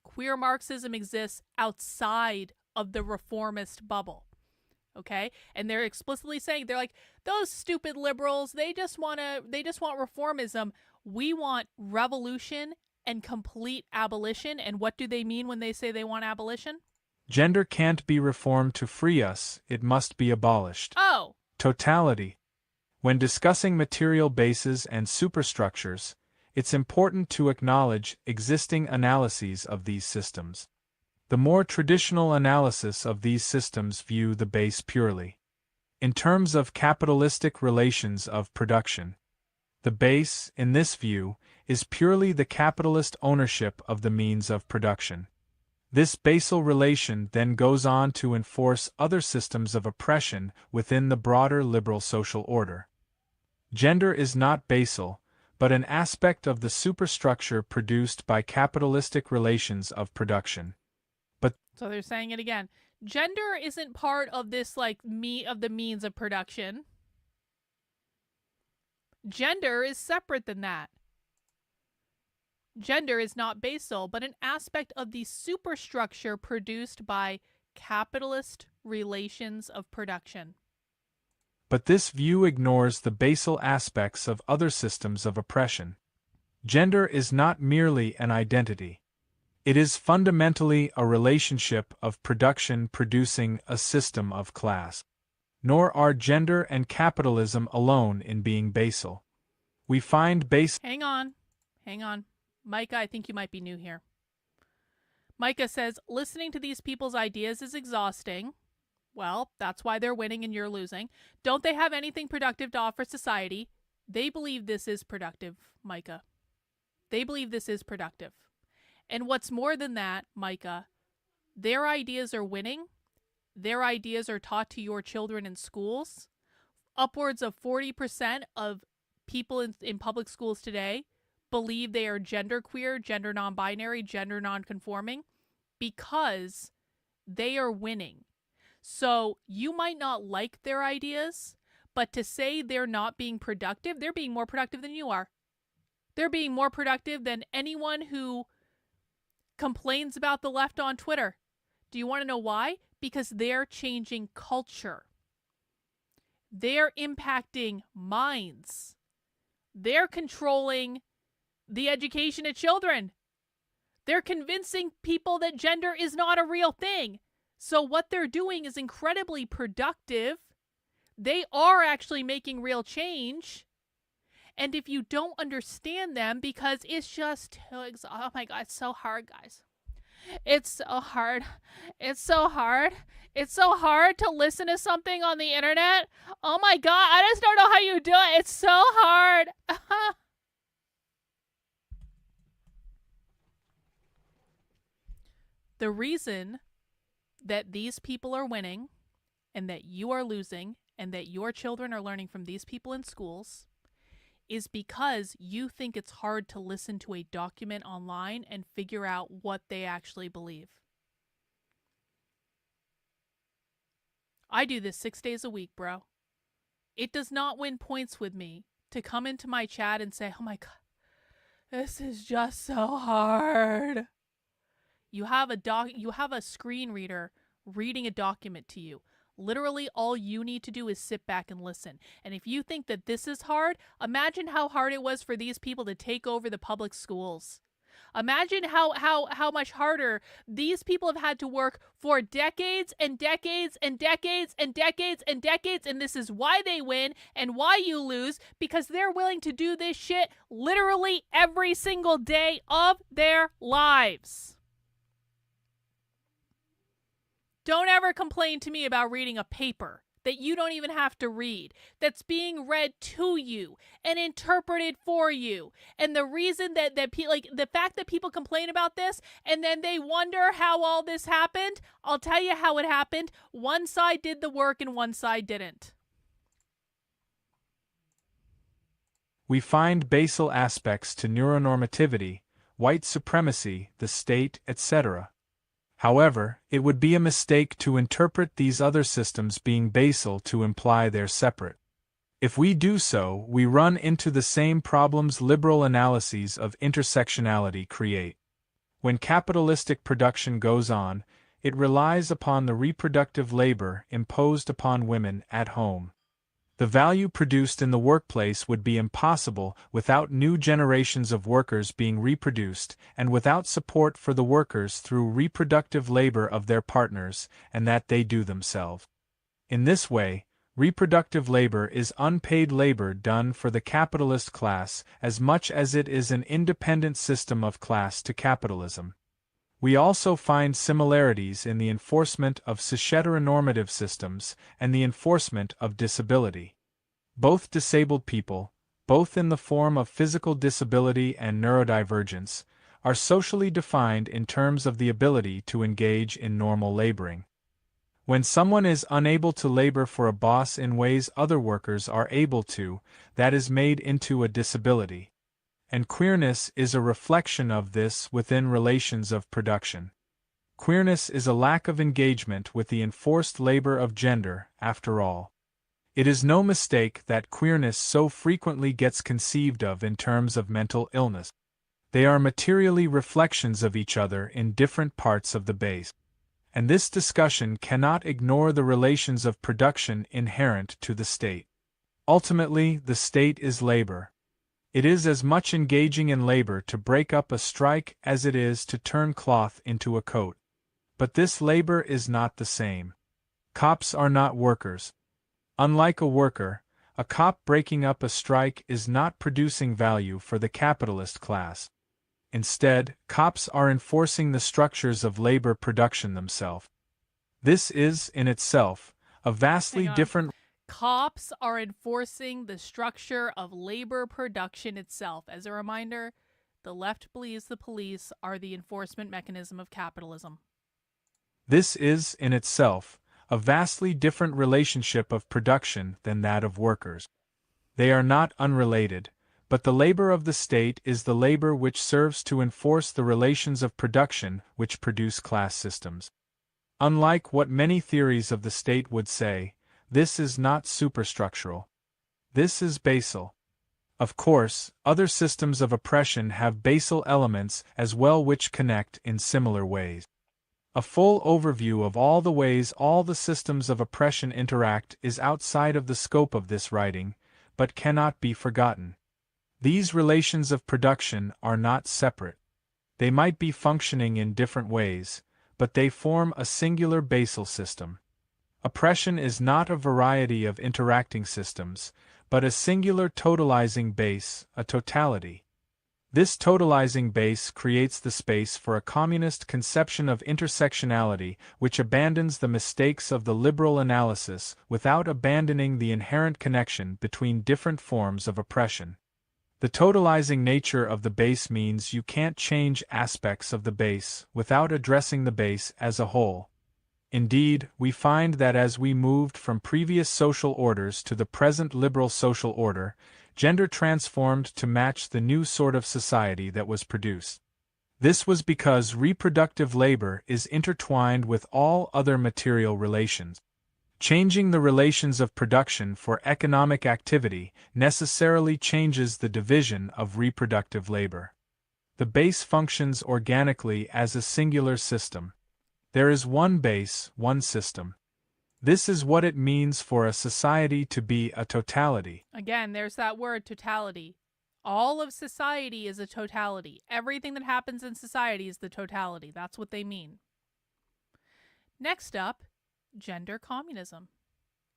Queer Marxism exists outside of the reformist bubble. Okay? And they're explicitly saying, they're like, those stupid liberals, they just want reformism. We want revolution and complete abolition. And what do they mean when they say they want abolition? Gender can't be reformed to free us, it must be abolished. Oh. Totality. When discussing material bases and superstructures, it's important to acknowledge existing analyses of these systems. The more traditional analysis of these systems view the base purely in terms of capitalistic relations of production. The base, in this view, is purely the capitalist ownership of the means of production. This basal relation then goes on to enforce other systems of oppression within the broader liberal social order. Gender is not basal, but an aspect of the superstructure produced by capitalistic relations of production. So they're saying it again. Gender isn't part of this, of the means of production. Gender is separate than that. Gender is not basal, but an aspect of the superstructure produced by capitalist relations of production. But this view ignores the basal aspects of other systems of oppression. Gender is not merely an identity. It is fundamentally a relationship of production producing a system of class. Nor are gender and capitalism alone in being basal. We find Hang on. Micah, I think you might be new here. Micah says, listening to these people's ideas is exhausting. Well, that's why they're winning and you're losing. Don't they have anything productive to offer society? They believe this is productive, Micah. They believe this is productive. And what's more than that, Micah, their ideas are winning. Their ideas are taught to your children in schools. Upwards of 40% of people in public schools today believe they are genderqueer, gender non-binary, gender non-conforming because they are winning. So you might not like their ideas, but to say they're not being productive, they're being more productive than you are. They're being more productive than anyone who complains about the left on Twitter. Do you want to know why? Because they're changing culture. They're impacting minds. They're controlling the education of children. They're convincing people that gender is not a real thing. So what they're doing is incredibly productive. They are actually making real change. And if you don't understand them, because it's just, oh my God, it's so hard, guys. It's so hard. It's so hard. It's so hard to listen to something on the internet. Oh my God, I just don't know how you do it. It's so hard. The reason that these people are winning and that you are losing and that your children are learning from these people in schools is because you think it's hard to listen to a document online and figure out what they actually believe. I do this 6 days a week, bro. It does not win points with me to come into my chat and say, oh my God, this is just so hard. You have a screen reader reading a document to you. Literally, all you need to do is sit back and listen. And if you think that this is hard, imagine how hard it was for these people to take over the public schools. Imagine how much harder these people have had to work for decades and decades and decades and decades and decades. And this is why they win and why you lose, because they're willing to do this shit literally every single day of their lives. Don't ever complain to me about reading a paper that you don't even have to read, that's being read to you and interpreted for you. And the reason that the fact that people complain about this and then they wonder how all this happened, I'll tell you how it happened. One side did the work and one side didn't. We find basal aspects to neuronormativity, white supremacy, the state, etc. However, it would be a mistake to interpret these other systems being basal to imply they're separate. If we do so, we run into the same problems liberal analyses of intersectionality create. When capitalistic production goes on, it relies upon the reproductive labor imposed upon women at home. The value produced in the workplace would be impossible without new generations of workers being reproduced and without support for the workers through reproductive labor of their partners and that they do themselves. In this way, reproductive labor is unpaid labor done for the capitalist class as much as it is an independent system of class to capitalism. We also find similarities in the enforcement of cis-heteronormative systems and the enforcement of disability. Both disabled people, both in the form of physical disability and neurodivergence, are socially defined in terms of the ability to engage in normal laboring. When someone is unable to labor for a boss in ways other workers are able to, that is made into a disability. And queerness is a reflection of this within relations of production. Queerness is a lack of engagement with the enforced labor of gender, after all. It is no mistake that queerness so frequently gets conceived of in terms of mental illness. They are materially reflections of each other in different parts of the base. And this discussion cannot ignore the relations of production inherent to the state. Ultimately, the state is labor. It is as much engaging in labor to break up a strike as it is to turn cloth into a coat. But this labor is not the same. Cops are not workers. Unlike a worker, a cop breaking up a strike is not producing value for the capitalist class. Instead, cops are enforcing the structures of labor production themselves. This is, in itself, a vastly different. Cops are enforcing the structure of labor production itself. As a reminder, the left believes the police are the enforcement mechanism of capitalism. This is, in itself, a vastly different relationship of production than that of workers. They are not unrelated, but the labor of the state is the labor which serves to enforce the relations of production which produce class systems. Unlike what many theories of the state would say, this is not superstructural. This is basal. Of course, other systems of oppression have basal elements as well which connect in similar ways. A full overview of all the ways all the systems of oppression interact is outside of the scope of this writing, but cannot be forgotten. These relations of production are not separate. They might be functioning in different ways, but they form a singular basal system. Oppression is not a variety of interacting systems, but a singular totalizing base, a totality. This totalizing base creates the space for a communist conception of intersectionality which abandons the mistakes of the liberal analysis without abandoning the inherent connection between different forms of oppression. The totalizing nature of the base means you can't change aspects of the base without addressing the base as a whole. Indeed, we find that as we moved from previous social orders to the present liberal social order, gender transformed to match the new sort of society that was produced. This was because reproductive labor is intertwined with all other material relations. Changing the relations of production for economic activity necessarily changes the division of reproductive labor. The base functions organically as a singular system. There is one base, one system. This is what it means for a society to be a totality. Again, there's that word, totality. All of society is a totality. Everything that happens in society is the totality. That's what they mean. Next up, gender communism.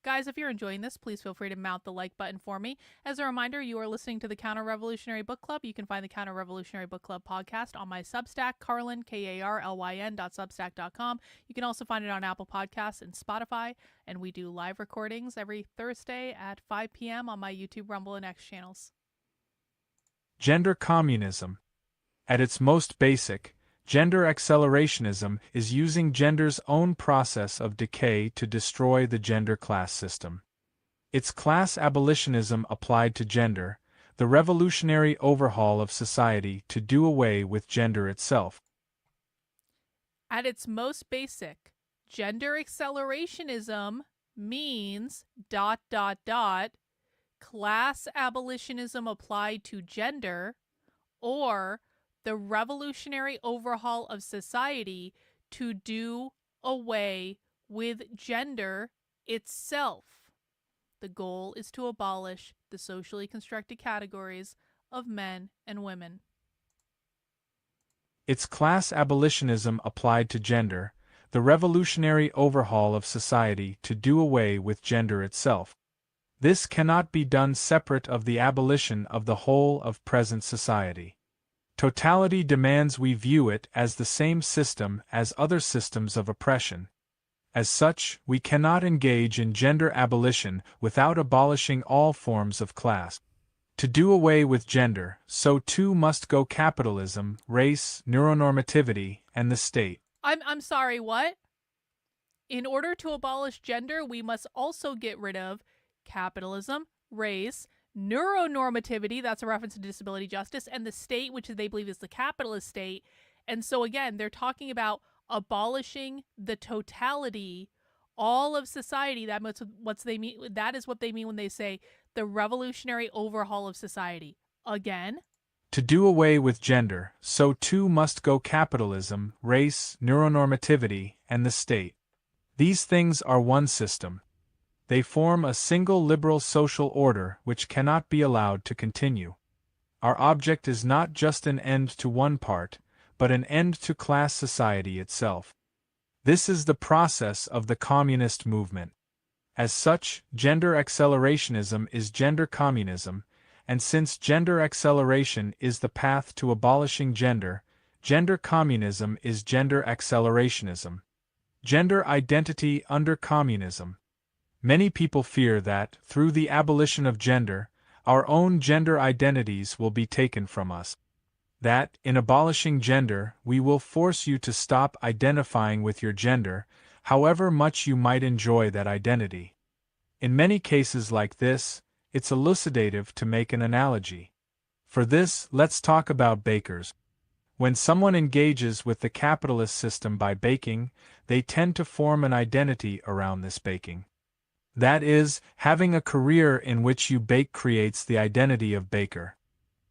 Guys, if you're enjoying this, please feel free to mount the like button for me. As a reminder, you are listening to the Counter-Revolutionary Book Club. You can find the Counter-Revolutionary Book Club podcast on my Substack, Carlyn, KARLYN.substack.com. You can also find it on Apple Podcasts and Spotify, and we do live recordings every Thursday at 5 p.m. on my YouTube, Rumble, and X channels. Gender communism. At its most basic, gender accelerationism is using gender's own process of decay to destroy the gender class system. It's class abolitionism applied to gender, the revolutionary overhaul of society to do away with gender itself. At its most basic, gender accelerationism means ... class abolitionism applied to gender, or the revolutionary overhaul of society to do away with gender itself. The goal is to abolish the socially constructed categories of men and women. It's class abolitionism applied to gender, the revolutionary overhaul of society to do away with gender itself. This cannot be done separate of the abolition of the whole of present society. Totality demands we view it as the same system as other systems of oppression. As such, we cannot engage in gender abolition without abolishing all forms of class. To do away with gender, so too must go capitalism, race, neuronormativity, and the state. I'm sorry, what? In order to abolish gender, we must also get rid of capitalism, race, neuronormativity, that's a reference to disability justice, and the state, which they believe is the capitalist state. And so again, they're talking about abolishing the totality all of society. That is what they mean when they say the revolutionary overhaul of society. Again, To do away with gender, so too must go capitalism, race, neuronormativity, and the state. These things are one system. They form a single liberal social order which cannot be allowed to continue. Our object is not just an end to one part, but an end to class society itself. This is the process of the communist movement. As such, gender accelerationism is gender communism, and since gender acceleration is the path to abolishing gender, gender communism is gender accelerationism. Gender identity under communism. Many people fear that, through the abolition of gender, our own gender identities will be taken from us. That, in abolishing gender, we will force you to stop identifying with your gender, however much you might enjoy that identity. In many cases like this, it's elucidative to make an analogy. For this, let's talk about bakers. When someone engages with the capitalist system by baking, they tend to form an identity around this baking. That is, having a career in which you bake creates the identity of baker.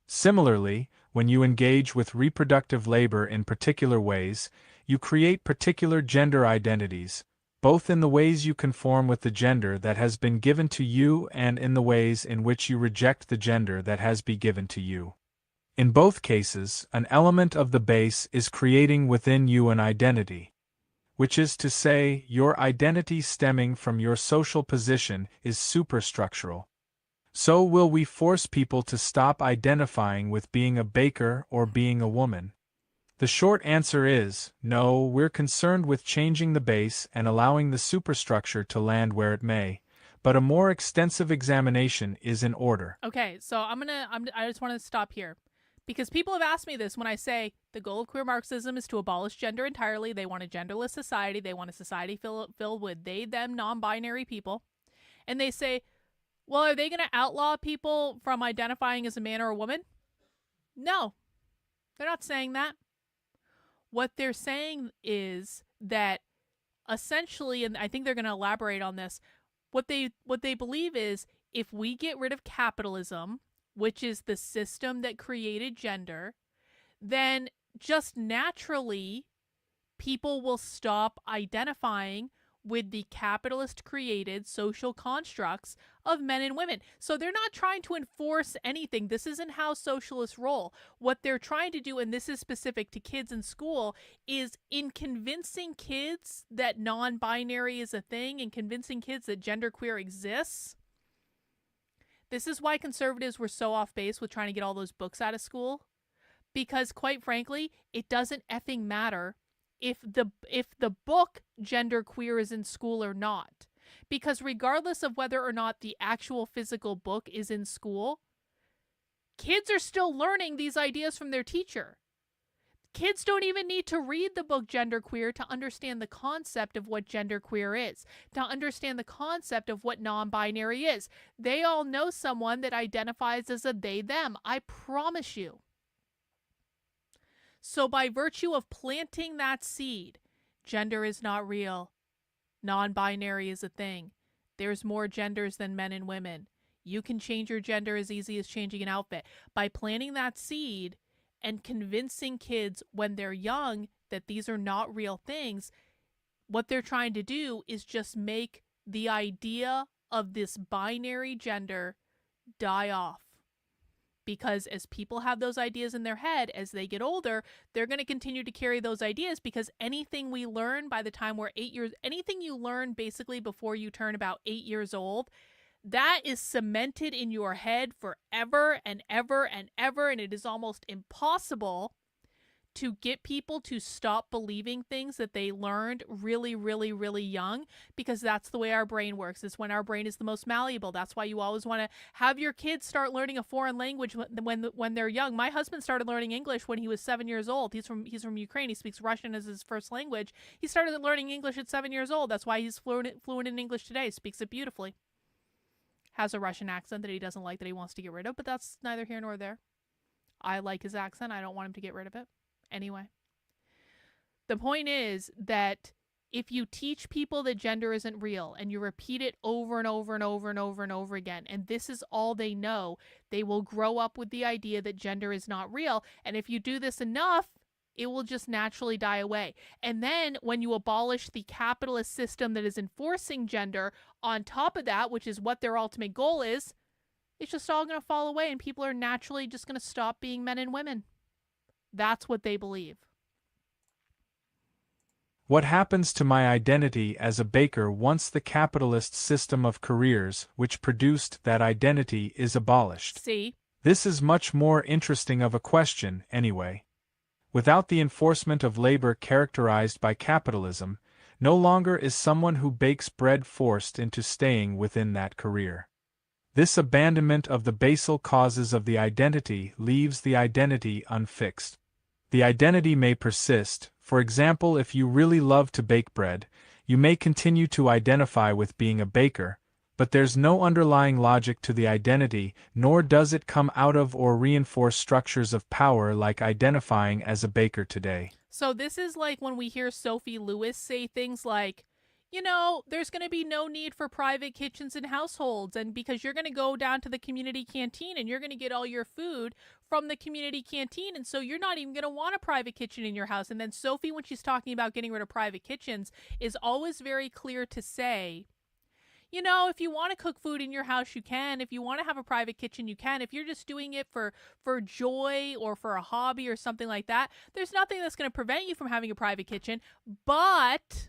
Similarly, when you engage with reproductive labor in particular ways, you create particular gender identities, both in the ways you conform with the gender that has been given to you and in the ways in which you reject the gender that has been given to you. In both cases, an element of the base is creating within you an identity, which is to say, your identity stemming from your social position is superstructural. So will we force people to stop identifying with being a baker or being a woman? The short answer is, no, we're concerned with changing the base and allowing the superstructure to land where it may, but a more extensive examination is in order. okay, so I just want to stop here. Because people have asked me this when I say the goal of queer Marxism is to abolish gender entirely. They want a genderless society. They want a society filled with they, them, non-binary people. And they say, well, are they going to outlaw people from identifying as a man or a woman? No, they're not saying that. What they're saying is that essentially, and I think they're going to elaborate on this, what they believe is if we get rid of capitalism, which is the system that created gender, then just naturally people will stop identifying with the capitalist created social constructs of men and women. So they're not trying to enforce anything. This isn't how socialists roll. What they're trying to do, and this is specific to kids in school, is in convincing kids that non-binary is a thing and convincing kids that genderqueer exists. This is why conservatives were so off base with trying to get all those books out of school. Because quite frankly, it doesn't effing matter if the book genderqueer is in school or not. Because regardless of whether or not the actual physical book is in school, kids are still learning these ideas from their teacher. Kids don't even need to read the book Genderqueer to understand the concept of what genderqueer is, to understand the concept of what non-binary is. They all know someone that identifies as a they, them. I promise you. So by virtue of planting that seed, gender is not real. Non-binary is a thing. There's more genders than men and women. You can change your gender as easy as changing an outfit. By planting that seed and convincing kids when they're young that these are not real things, what they're trying to do is just make the idea of this binary gender die off. Because as people have those ideas in their head, as they get older, they're going to continue to carry those ideas, because anything we learn by the time we're 8 years, anything you learn basically before you turn about 8 years old, that is cemented in your head forever and ever and ever, and it is almost impossible to get people to stop believing things that they learned really, really, really young, because that's the way our brain works. It's when our brain is the most malleable. That's why you always want to have your kids start learning a foreign language when they're young. My husband started learning English when he was 7 years old. He's from Ukraine. He speaks Russian as his first language. He started learning English at 7 years old. That's why he's fluent in English today. Speaks it beautifully. Has a Russian accent that he doesn't like, that he wants to get rid of, but that's neither here nor there. I like his accent. I don't want him to get rid of it. Anyway, the point is that if you teach people that gender isn't real and you repeat it over and over and over and over and over again, and this is all they know, they will grow up with the idea that gender is not real. And if you do this enough, it will just naturally die away. And then when you abolish the capitalist system that is enforcing gender on top of that, which is what their ultimate goal is, it's just all going to fall away and people are naturally just going to stop being men and women. That's what they believe. What happens to my identity as a baker once the capitalist system of careers which produced that identity is abolished? See? This is much more interesting of a question, anyway. Without the enforcement of labor characterized by capitalism, no longer is someone who bakes bread forced into staying within that career. This abandonment of the basal causes of the identity leaves the identity unfixed. The identity may persist. For example, if you really love to bake bread, you may continue to identify with being a baker, but there's no underlying logic to the identity, nor does it come out of or reinforce structures of power like identifying as a baker today. So this is like when we hear Sophie Lewis say things like, there's going to be no need for private kitchens in households, and because you're going to go down to the community canteen and you're going to get all your food from the community canteen, and so you're not even going to want a private kitchen in your house. And then Sophie, when she's talking about getting rid of private kitchens, is always very clear to say, if you want to cook food in your house, you can. If you want to have a private kitchen, you can. If you're just doing it for joy or for a hobby or something like that, there's nothing that's going to prevent you from having a private kitchen, but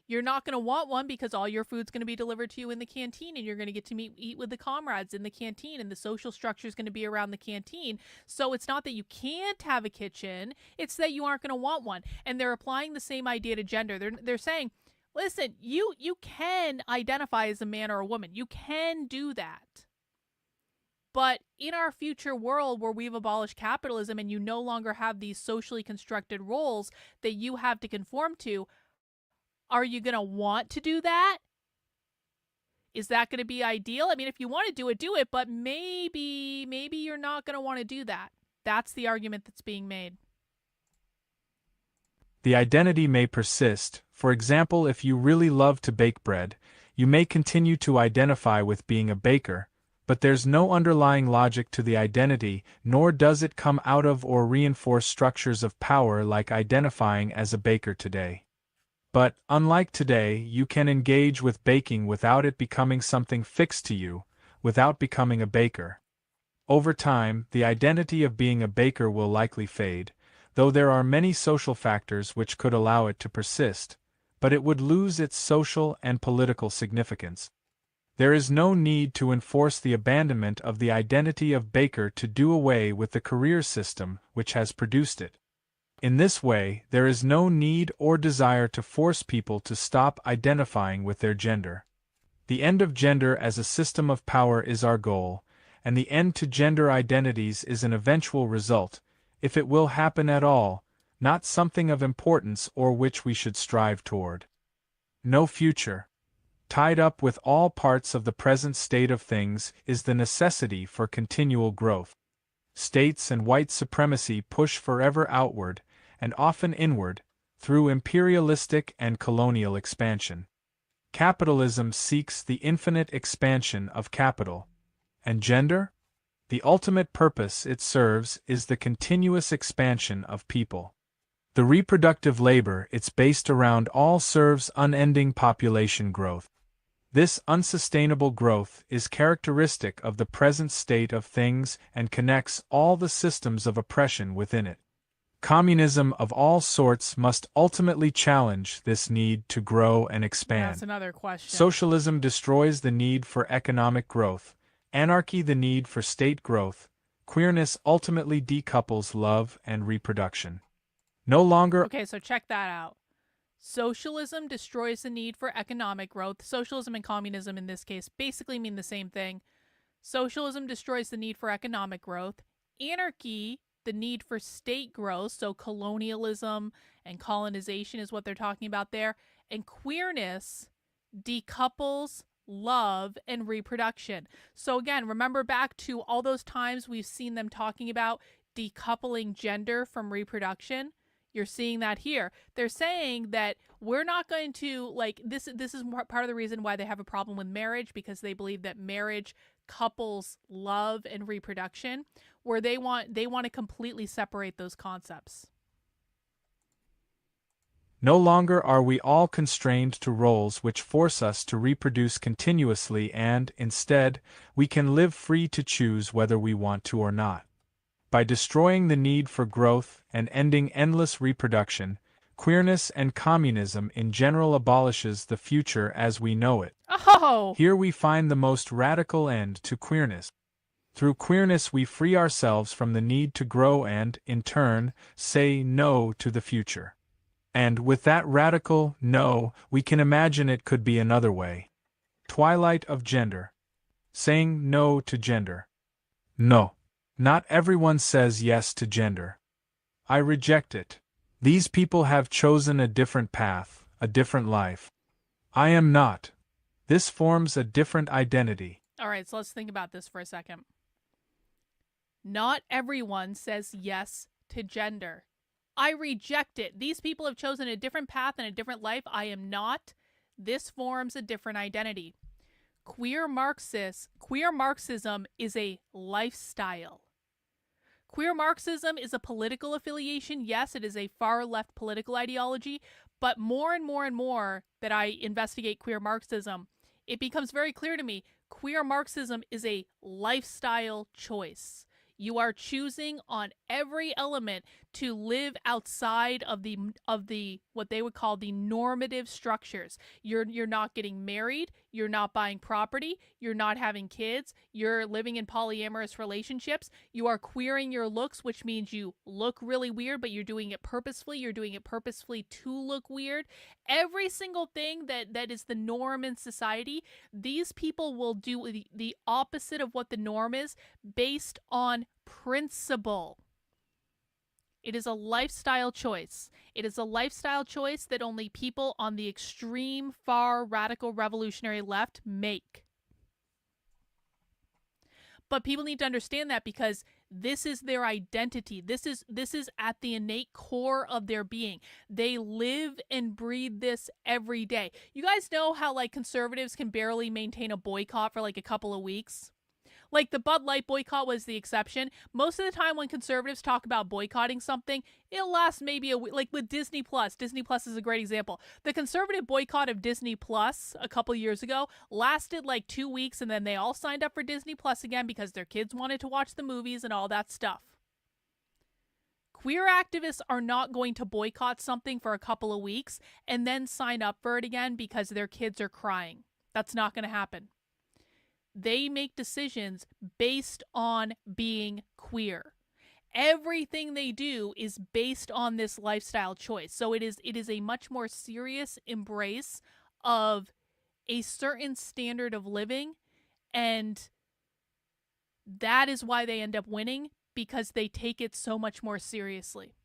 you're not going to want one because all your food's going to be delivered to you in the canteen, and you're going to get to eat with the comrades in the canteen, and the social structure is going to be around the canteen. So it's not that you can't have a kitchen, it's that you aren't going to want one. And they're applying the same idea to gender. They're saying, listen, you can identify as a man or a woman. You can do that. But in our future world where we've abolished capitalism and you no longer have these socially constructed roles that you have to conform to, are you going to want to do that? Is that going to be ideal? I mean, if you want to do it, but maybe you're not going to want to do that. That's the argument that's being made. The identity may persist. For example, if you really love to bake bread, you may continue to identify with being a baker, but there's no underlying logic to the identity, nor does it come out of or reinforce structures of power like identifying as a baker today. But, unlike today, you can engage with baking without it becoming something fixed to you, without becoming a baker. Over time, the identity of being a baker will likely fade, though there are many social factors which could allow it to persist, but it would lose its social and political significance. There is no need to enforce the abandonment of the identity of baker to do away with the career system which has produced it. In this way, there is no need or desire to force people to stop identifying with their gender. The end of gender as a system of power is our goal, and the end to gender identities is an eventual result, if it will happen at all, not something of importance or which we should strive toward. No future. Tied up with all parts of the present state of things is the necessity for continual growth. States and white supremacy push forever outward, and often inward, through imperialistic and colonial expansion. Capitalism seeks the infinite expansion of capital. And gender? The ultimate purpose it serves is the continuous expansion of people. The reproductive labor it's based around all serves unending population growth. This unsustainable growth is characteristic of the present state of things and connects all the systems of oppression within it. Communism of all sorts must ultimately challenge this need to grow and expand. That's another question. Socialism destroys the need for economic growth, anarchy the need for state growth, queerness ultimately decouples love and reproduction. No longer... Okay, so check that out. Socialism destroys the need for economic growth. Socialism and communism in this case basically mean the same thing. Socialism destroys the need for economic growth. Anarchy, the need for state growth, so colonialism and colonization is what they're talking about there. And queerness decouples love and reproduction. So again, remember back to all those times we've seen them talking about decoupling gender from reproduction. You're seeing that here. They're saying that we're not going to, like, this is part of the reason why they have a problem with marriage, because they believe that marriage couples love and reproduction, where they want to completely separate those concepts. No longer are we all constrained to roles which force us to reproduce continuously, and, instead, we can live free to choose whether we want to or not. By destroying the need for growth and ending endless reproduction, queerness and communism in general abolishes the future as we know it. Oh! Here we find the most radical end to queerness. Through queerness we free ourselves from the need to grow and, in turn, say no to the future. And with that radical no, we can imagine it could be another way. Twilight of gender. Saying no to gender. No. Not everyone says yes to gender. I reject it. These people have chosen a different path, a different life. I am not. This forms a different identity. All right, so let's think about this for a second. Not everyone says yes to gender. I reject it. These people have chosen a different path and a different life. I am not. This forms a different identity. Queer Marxism is a lifestyle. Queer Marxism is a political affiliation. Yes, it is a far-left political ideology, but more and more that I investigate queer Marxism, it becomes very clear to me, queer Marxism is a lifestyle choice. You are choosing on every element to live outside of the what they would call the normative structures. You're not getting married, you're not buying property, you're not having kids, you're living in polyamorous relationships, you are queering your looks, which means you look really weird, but you're doing it purposefully, you're doing it purposefully to look weird. Every single thing that is the norm in society, these people will do the opposite of what the norm is based on principle. It is a lifestyle choice. It is a lifestyle choice that only people on the extreme, far, radical, revolutionary left make. But people need to understand that, because this is their identity. This is at the innate core of their being. They live and breathe this every day. You guys know how, like, conservatives can barely maintain a boycott for like a couple of weeks? Like, the Bud Light boycott was the exception. Most of the time when conservatives talk about boycotting something, it'll last maybe a week. Like with Disney Plus. Disney Plus is a great example. The conservative boycott of Disney Plus a couple years ago lasted like 2 weeks, and then they all signed up for Disney Plus again because their kids wanted to watch the movies and all that stuff. Queer activists are not going to boycott something for a couple of weeks and then sign up for it again because their kids are crying. That's not going to happen. They make decisions based on being queer. Everything they do is based on this lifestyle choice. So it is a much more serious embrace of a certain standard of living, and that is why they end up winning, because they take it so much more seriously.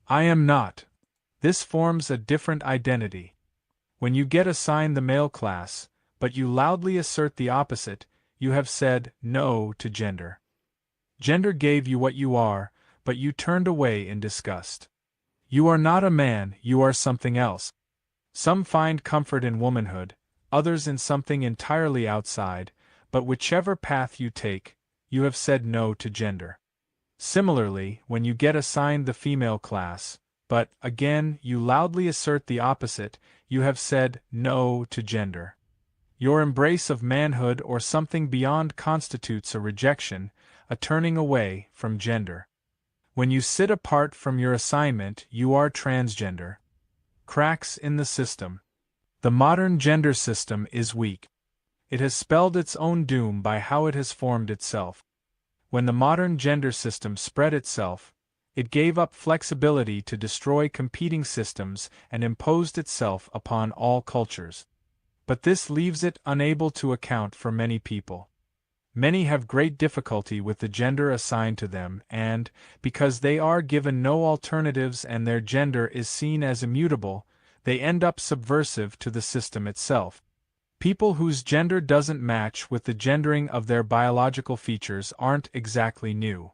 I am not. This forms a different identity. When you get assigned the male class, but you loudly assert the opposite, you have said no to gender. Gender gave you what you are, but you turned away in disgust. You are not a man, you are something else. Some find comfort in womanhood, others in something entirely outside, but whichever path you take, you have said no to gender. Similarly, when you get assigned the female class, but, again, you loudly assert the opposite, you have said no to gender. Your embrace of manhood or something beyond constitutes a rejection, a turning away from gender. When you sit apart from your assignment, you are transgender. Cracks in the system. The modern gender system is weak. It has spelled its own doom by how it has formed itself. When the modern gender system spread itself, it gave up flexibility to destroy competing systems and imposed itself upon all cultures. But this leaves it unable to account for many people. Many have great difficulty with the gender assigned to them, and, because they are given no alternatives and their gender is seen as immutable, they end up subversive to the system itself. People whose gender doesn't match with the gendering of their biological features aren't exactly new.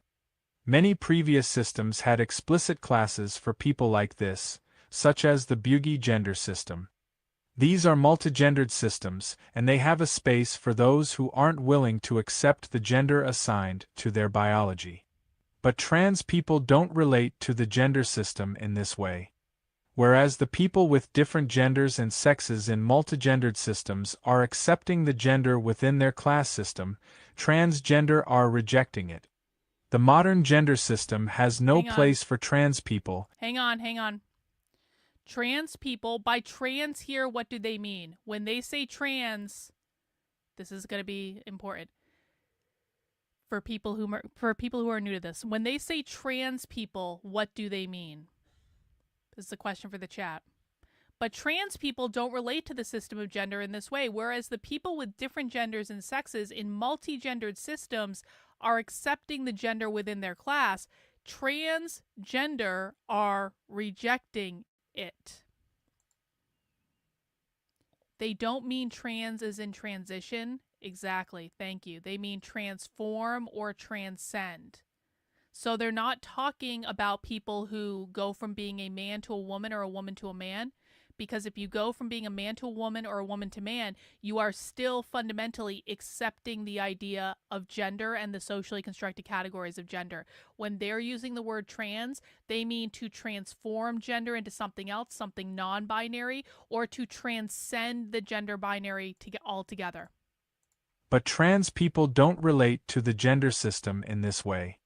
Many previous systems had explicit classes for people like this, such as the Bugey gender system. These are multigendered systems, and they have a space for those who aren't willing to accept the gender assigned to their biology. But trans people don't relate to the gender system in this way. Whereas the people with different genders and sexes in multigendered systems are accepting the gender within their class system, transgender are rejecting it. The modern gender system has no place for trans people. Hang on. Trans people, by trans here, what do they mean? When they say trans, this is going to be important for people who are new to this. When they say trans people, what do they mean? This is a question for the chat. But trans people don't relate to the system of gender in this way, whereas the people with different genders and sexes in multi-gendered systems are accepting the gender within their class. Transgender are rejecting it. They don't mean trans as in transition. Exactly, thank you. They mean transform or transcend. So they're not talking about people who go from being a man to a woman or a woman to a man, because if you go from being a man to a woman or a woman to man, you are still fundamentally accepting the idea of gender and the socially constructed categories of gender. When they're using the word trans, they mean to transform gender into something else, something non-binary, or to transcend the gender binary altogether. But trans people don't relate to the gender system in this way.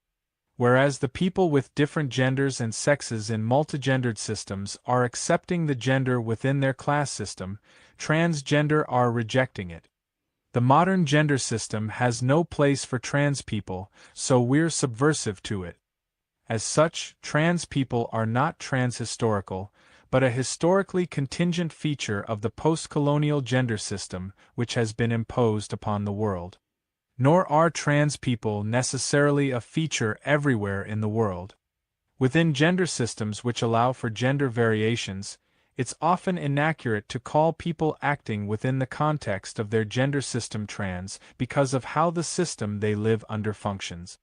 Whereas the people with different genders and sexes in multigendered systems are accepting the gender within their class system, transgender are rejecting it. The modern gender system has no place for trans people, so we're subversive to it. As such, trans people are not transhistorical, but a historically contingent feature of the post-colonial gender system which has been imposed upon the world. Nor are trans people necessarily a feature everywhere in the world. Within gender systems which allow for gender variations, it's often inaccurate to call people acting within the context of their gender system trans because of how the system they live under functions.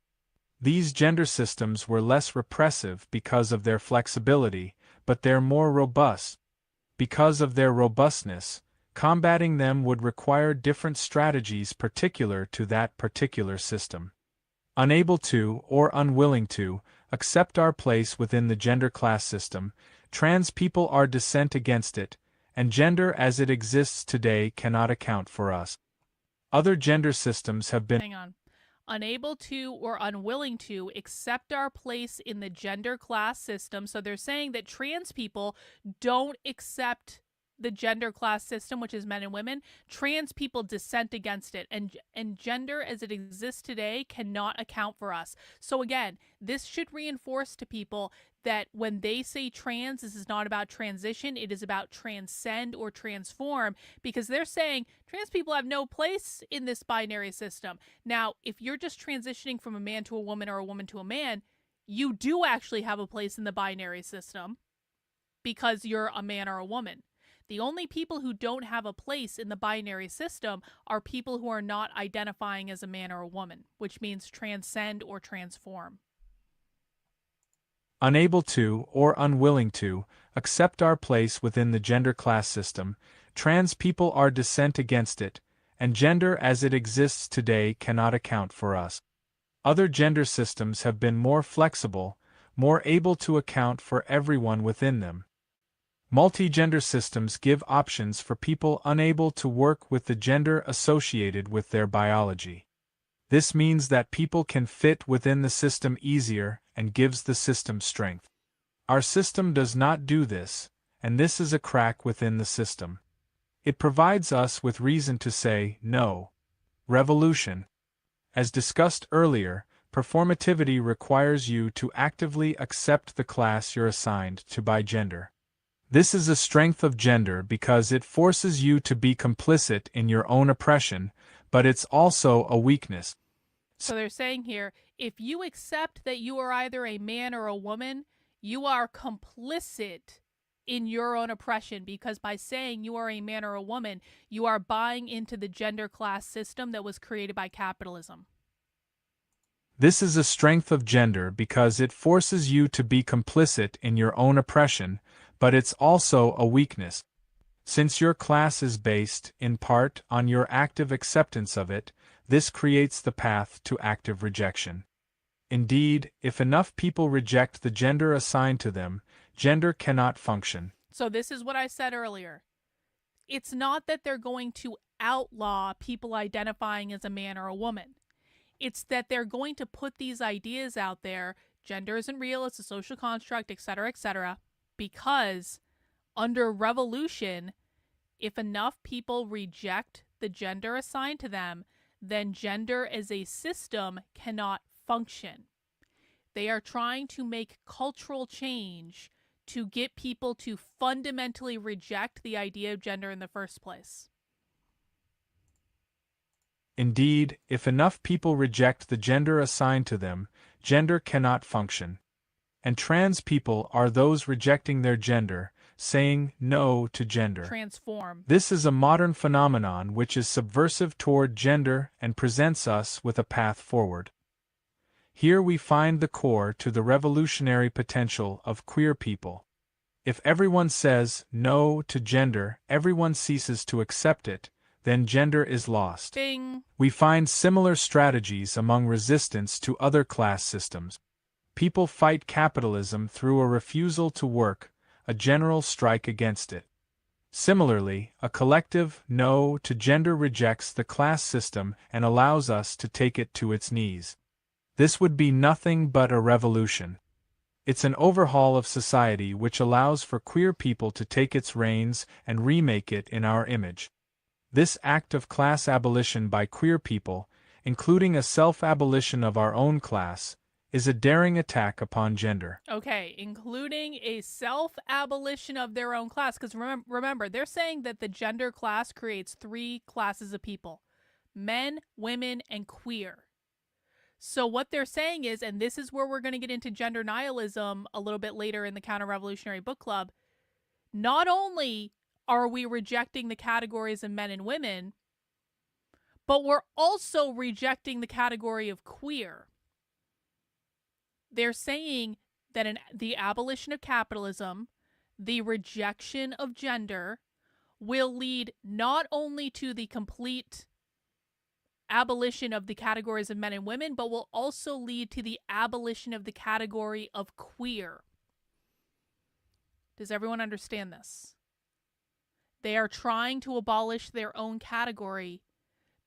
These gender systems were less repressive because of their flexibility, but they're more robust. Because of their robustness, combating them would require different strategies particular to that particular system. Unable to, or unwilling to, accept our place within the gender class system, trans people are dissent against it, and gender as it exists today cannot account for us. Other gender systems have been unable to or unwilling to accept our place in the gender class system. So they're saying that trans people don't accept the gender class system, which is men and women. Trans people dissent against it, and gender as it exists today cannot account for us. So again, this should reinforce to people that when they say trans, this is not about transition, it is about transcend or transform, because they're saying trans people have no place in this binary system. Now, if you're just transitioning from a man to a woman or a woman to a man, you do actually have a place in the binary system because you're a man or a woman. The only people who don't have a place in the binary system are people who are not identifying as a man or a woman, which means transcend or transform. Unable to, or unwilling to, accept our place within the gender class system, trans people are dissent against it, and gender as it exists today cannot account for us. Other gender systems have been more flexible, more able to account for everyone within them. Multi-gender systems give options for people unable to work with the gender associated with their biology. This means that people can fit within the system easier and gives the system strength. Our system does not do this, and this is a crack within the system. It provides us with reason to say no. Revolution. As discussed earlier, performativity requires you to actively accept the class you're assigned to by gender. This is a strength of gender because it forces you to be complicit in your own oppression, but it's also a weakness. So they're saying here, if you accept that you are either a man or a woman, you are complicit in your own oppression, because by saying you are a man or a woman, you are buying into the gender class system that was created by capitalism. This is a strength of gender because it forces you to be complicit in your own oppression, but it's also a weakness. Since your class is based, in part, on your active acceptance of it, this creates the path to active rejection. Indeed, if enough people reject the gender assigned to them, gender cannot function. So this is what I said earlier. It's not that they're going to outlaw people identifying as a man or a woman. It's that they're going to put these ideas out there. Gender isn't real, it's a social construct, etc., because under revolution, if enough people reject the gender assigned to them, then gender as a system cannot function. They are trying to make cultural change to get people to fundamentally reject the idea of gender in the first place. Indeed, if enough people reject the gender assigned to them, gender cannot function. And trans people are those rejecting their gender, saying no to gender. Transform. This is a modern phenomenon which is subversive toward gender and presents us with a path forward. Here we find the core to the revolutionary potential of queer people. If everyone says no to gender, everyone ceases to accept it, then gender is lost. Bing. We find similar strategies among resistance to other class systems. People fight capitalism through a refusal to work, a general strike against it. Similarly, a collective no to gender rejects the class system and allows us to take it to its knees. This would be nothing but a revolution. It's an overhaul of society which allows for queer people to take its reins and remake it in our image. This act of class abolition by queer people, including a self-abolition of our own class, is a daring attack upon gender. Okay, including a self-abolition of their own class. Because remember, they're saying that the gender class creates 3 classes of people: men, women, and queer. So what they're saying is, and this is where we're going to get into gender nihilism a little bit later in the Counter-Revolutionary Book Club, not only are we rejecting the categories of men and women, but we're also rejecting the category of queer. They're saying that the abolition of capitalism, the rejection of gender, will lead not only to the complete abolition of the categories of men and women, but will also lead to the abolition of the category of queer. Does everyone understand this? They are trying to abolish their own category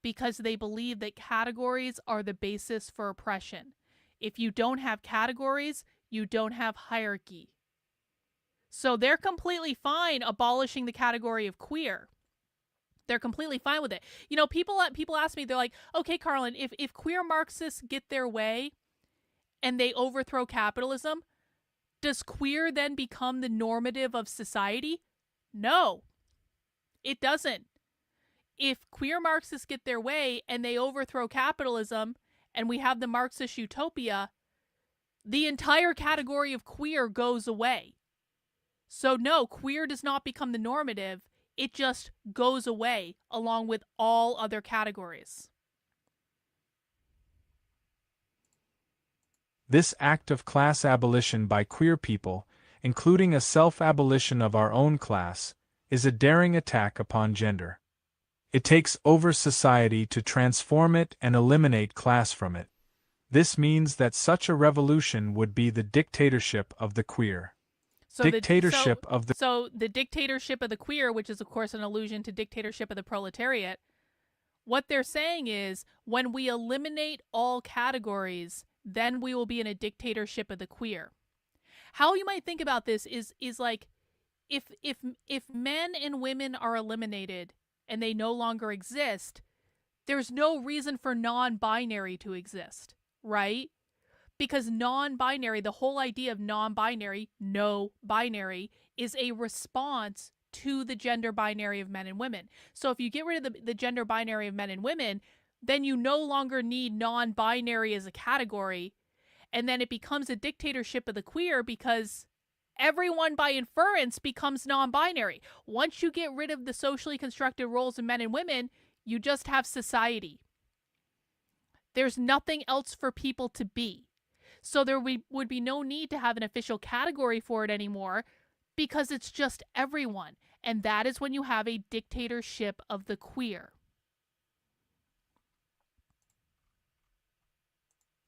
because they believe that categories are the basis for oppression. If you don't have categories, you don't have hierarchy. So they're completely fine abolishing the category of queer. They're completely fine with it. You know, people ask me, they're like, okay, Carlin, if queer Marxists get their way and they overthrow capitalism, does queer then become the normative of society? No, it doesn't. If queer Marxists get their way and they overthrow capitalism and we have the Marxist utopia, the entire category of queer goes away. So no, queer does not become the normative. It just goes away along with all other categories. This act of class abolition by queer people, including a self-abolition of our own class, is a daring attack upon gender. It takes over society to transform it and eliminate class from it. This means that such a revolution would be the dictatorship of the queer. So the dictatorship of the queer, which is of course an allusion to dictatorship of the proletariat, what they're saying is when we eliminate all categories, then we will be in a dictatorship of the queer. How you might think about this is like if men and women are eliminated and they no longer exist, there's no reason for non-binary to exist, right? Because non-binary, the whole idea of non-binary, no binary, is a response to the gender binary of men and women. So if you get rid of the gender binary of men and women, then you no longer need non-binary as a category. And then it becomes a dictatorship of the queer because everyone by inference becomes non-binary. Once you get rid of the socially constructed roles of men and women, you just have society. There's nothing else for people to be. So there would be no need to have an official category for it anymore because it's just everyone. And that is when you have a dictatorship of the queer.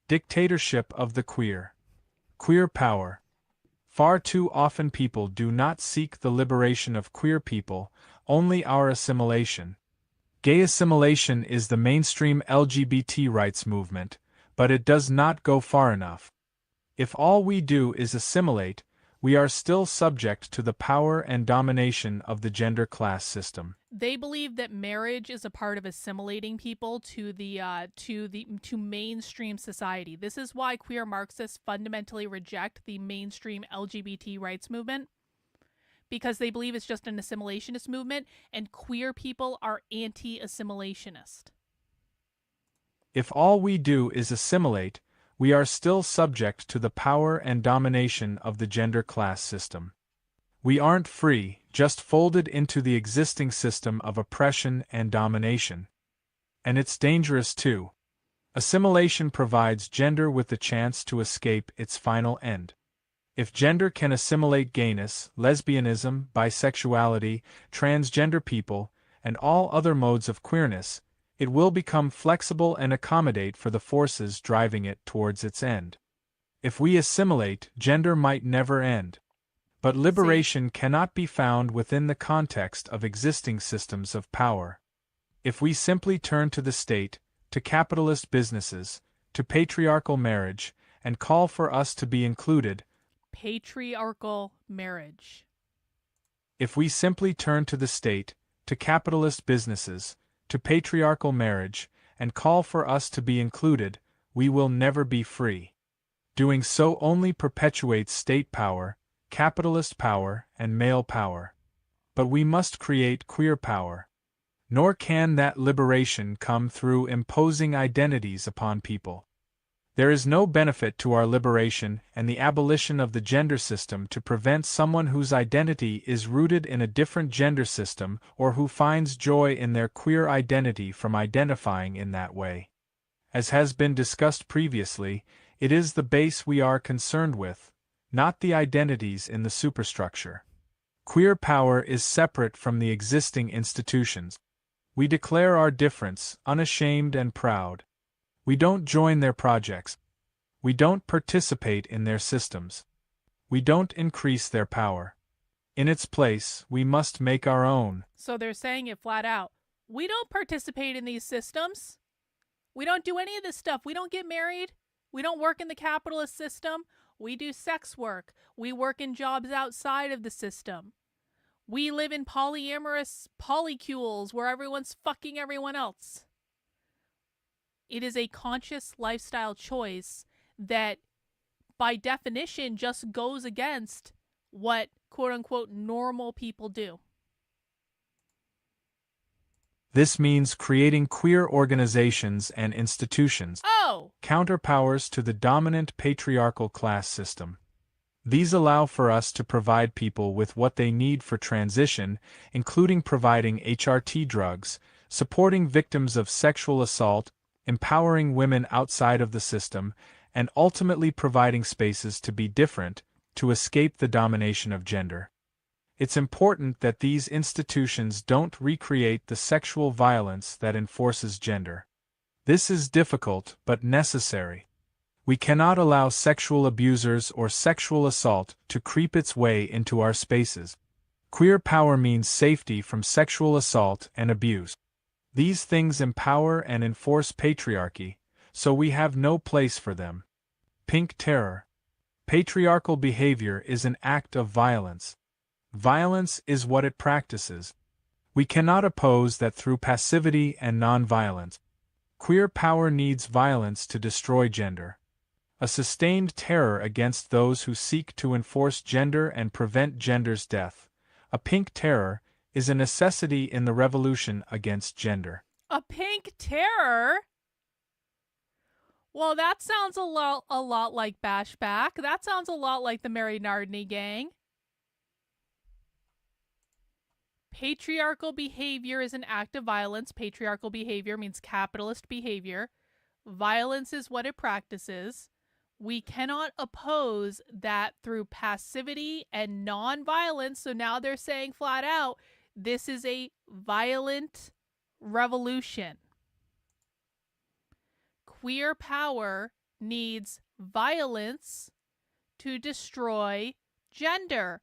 Dictatorship of the queer. Queer power. Far too often people do not seek the liberation of queer people, only our assimilation. Gay assimilation is the mainstream LGBT rights movement, but it does not go far enough. If all we do is assimilate, we are still subject to the power and domination of the gender class system. They believe that marriage is a part of assimilating people to mainstream society. This is why queer Marxists fundamentally reject the mainstream LGBT rights movement, because they believe it's just an assimilationist movement, and queer people are anti-assimilationist. If all we do is assimilate, we are still subject to the power and domination of the gender class system. We aren't free, just folded into the existing system of oppression and domination. And it's dangerous too. Assimilation provides gender with the chance to escape its final end. If gender can assimilate gayness, lesbianism, bisexuality, transgender people, and all other modes of queerness, it will become flexible and accommodate for the forces driving it towards its end. If we assimilate, gender might never end. But liberation cannot be found within the context of existing systems of power. If we simply turn to the state, to capitalist businesses, to patriarchal marriage, and call for us to be included, patriarchal marriage. If we simply turn to the state, to capitalist businesses, to patriarchal marriage, and call for us to be included, we will never be free. Doing so only perpetuates state power, capitalist power, and male power. But we must create queer power. Nor can that liberation come through imposing identities upon people. There is no benefit to our liberation and the abolition of the gender system to prevent someone whose identity is rooted in a different gender system or who finds joy in their queer identity from identifying in that way. As has been discussed previously, it is the base we are concerned with, not the identities in the superstructure. Queer power is separate from the existing institutions. We declare our difference, unashamed and proud. We don't join their projects. We don't participate in their systems. We don't increase their power. In its place, we must make our own. So they're saying it flat out. We don't participate in these systems. We don't do any of this stuff. We don't get married. We don't work in the capitalist system. We do sex work. We work in jobs outside of the system. We live in polyamorous polycules where everyone's fucking everyone else. It is a conscious lifestyle choice that, by definition, just goes against what quote-unquote normal people do. This means creating queer organizations and institutions, counterpowers to the dominant patriarchal class system. These allow for us to provide people with what they need for transition, including providing HRT drugs, supporting victims of sexual assault, empowering women outside of the system, and ultimately providing spaces to be different, to escape the domination of gender. It's important that these institutions don't recreate the sexual violence that enforces gender. This is difficult but necessary. We cannot allow sexual abusers or sexual assault to creep its way into our spaces. Queer power means safety from sexual assault and abuse. These things empower and enforce patriarchy, so we have no place for them. Pink terror. Patriarchal behavior is an act of violence. Violence is what it practices. We cannot oppose that through passivity and non-violence. Queer power needs violence to destroy gender. A sustained terror against those who seek to enforce gender and prevent gender's death. A pink terror is a necessity in the revolution against gender. A pink terror? Well, that sounds a lot like Bashback. That sounds a lot like the Mary Nardini gang. Patriarchal behavior is an act of violence. Patriarchal behavior means capitalist behavior. violence is what it practices. We cannot oppose that through passivity and non-violence. So now they're saying flat out, this is a violent revolution. Queer power needs violence to destroy gender.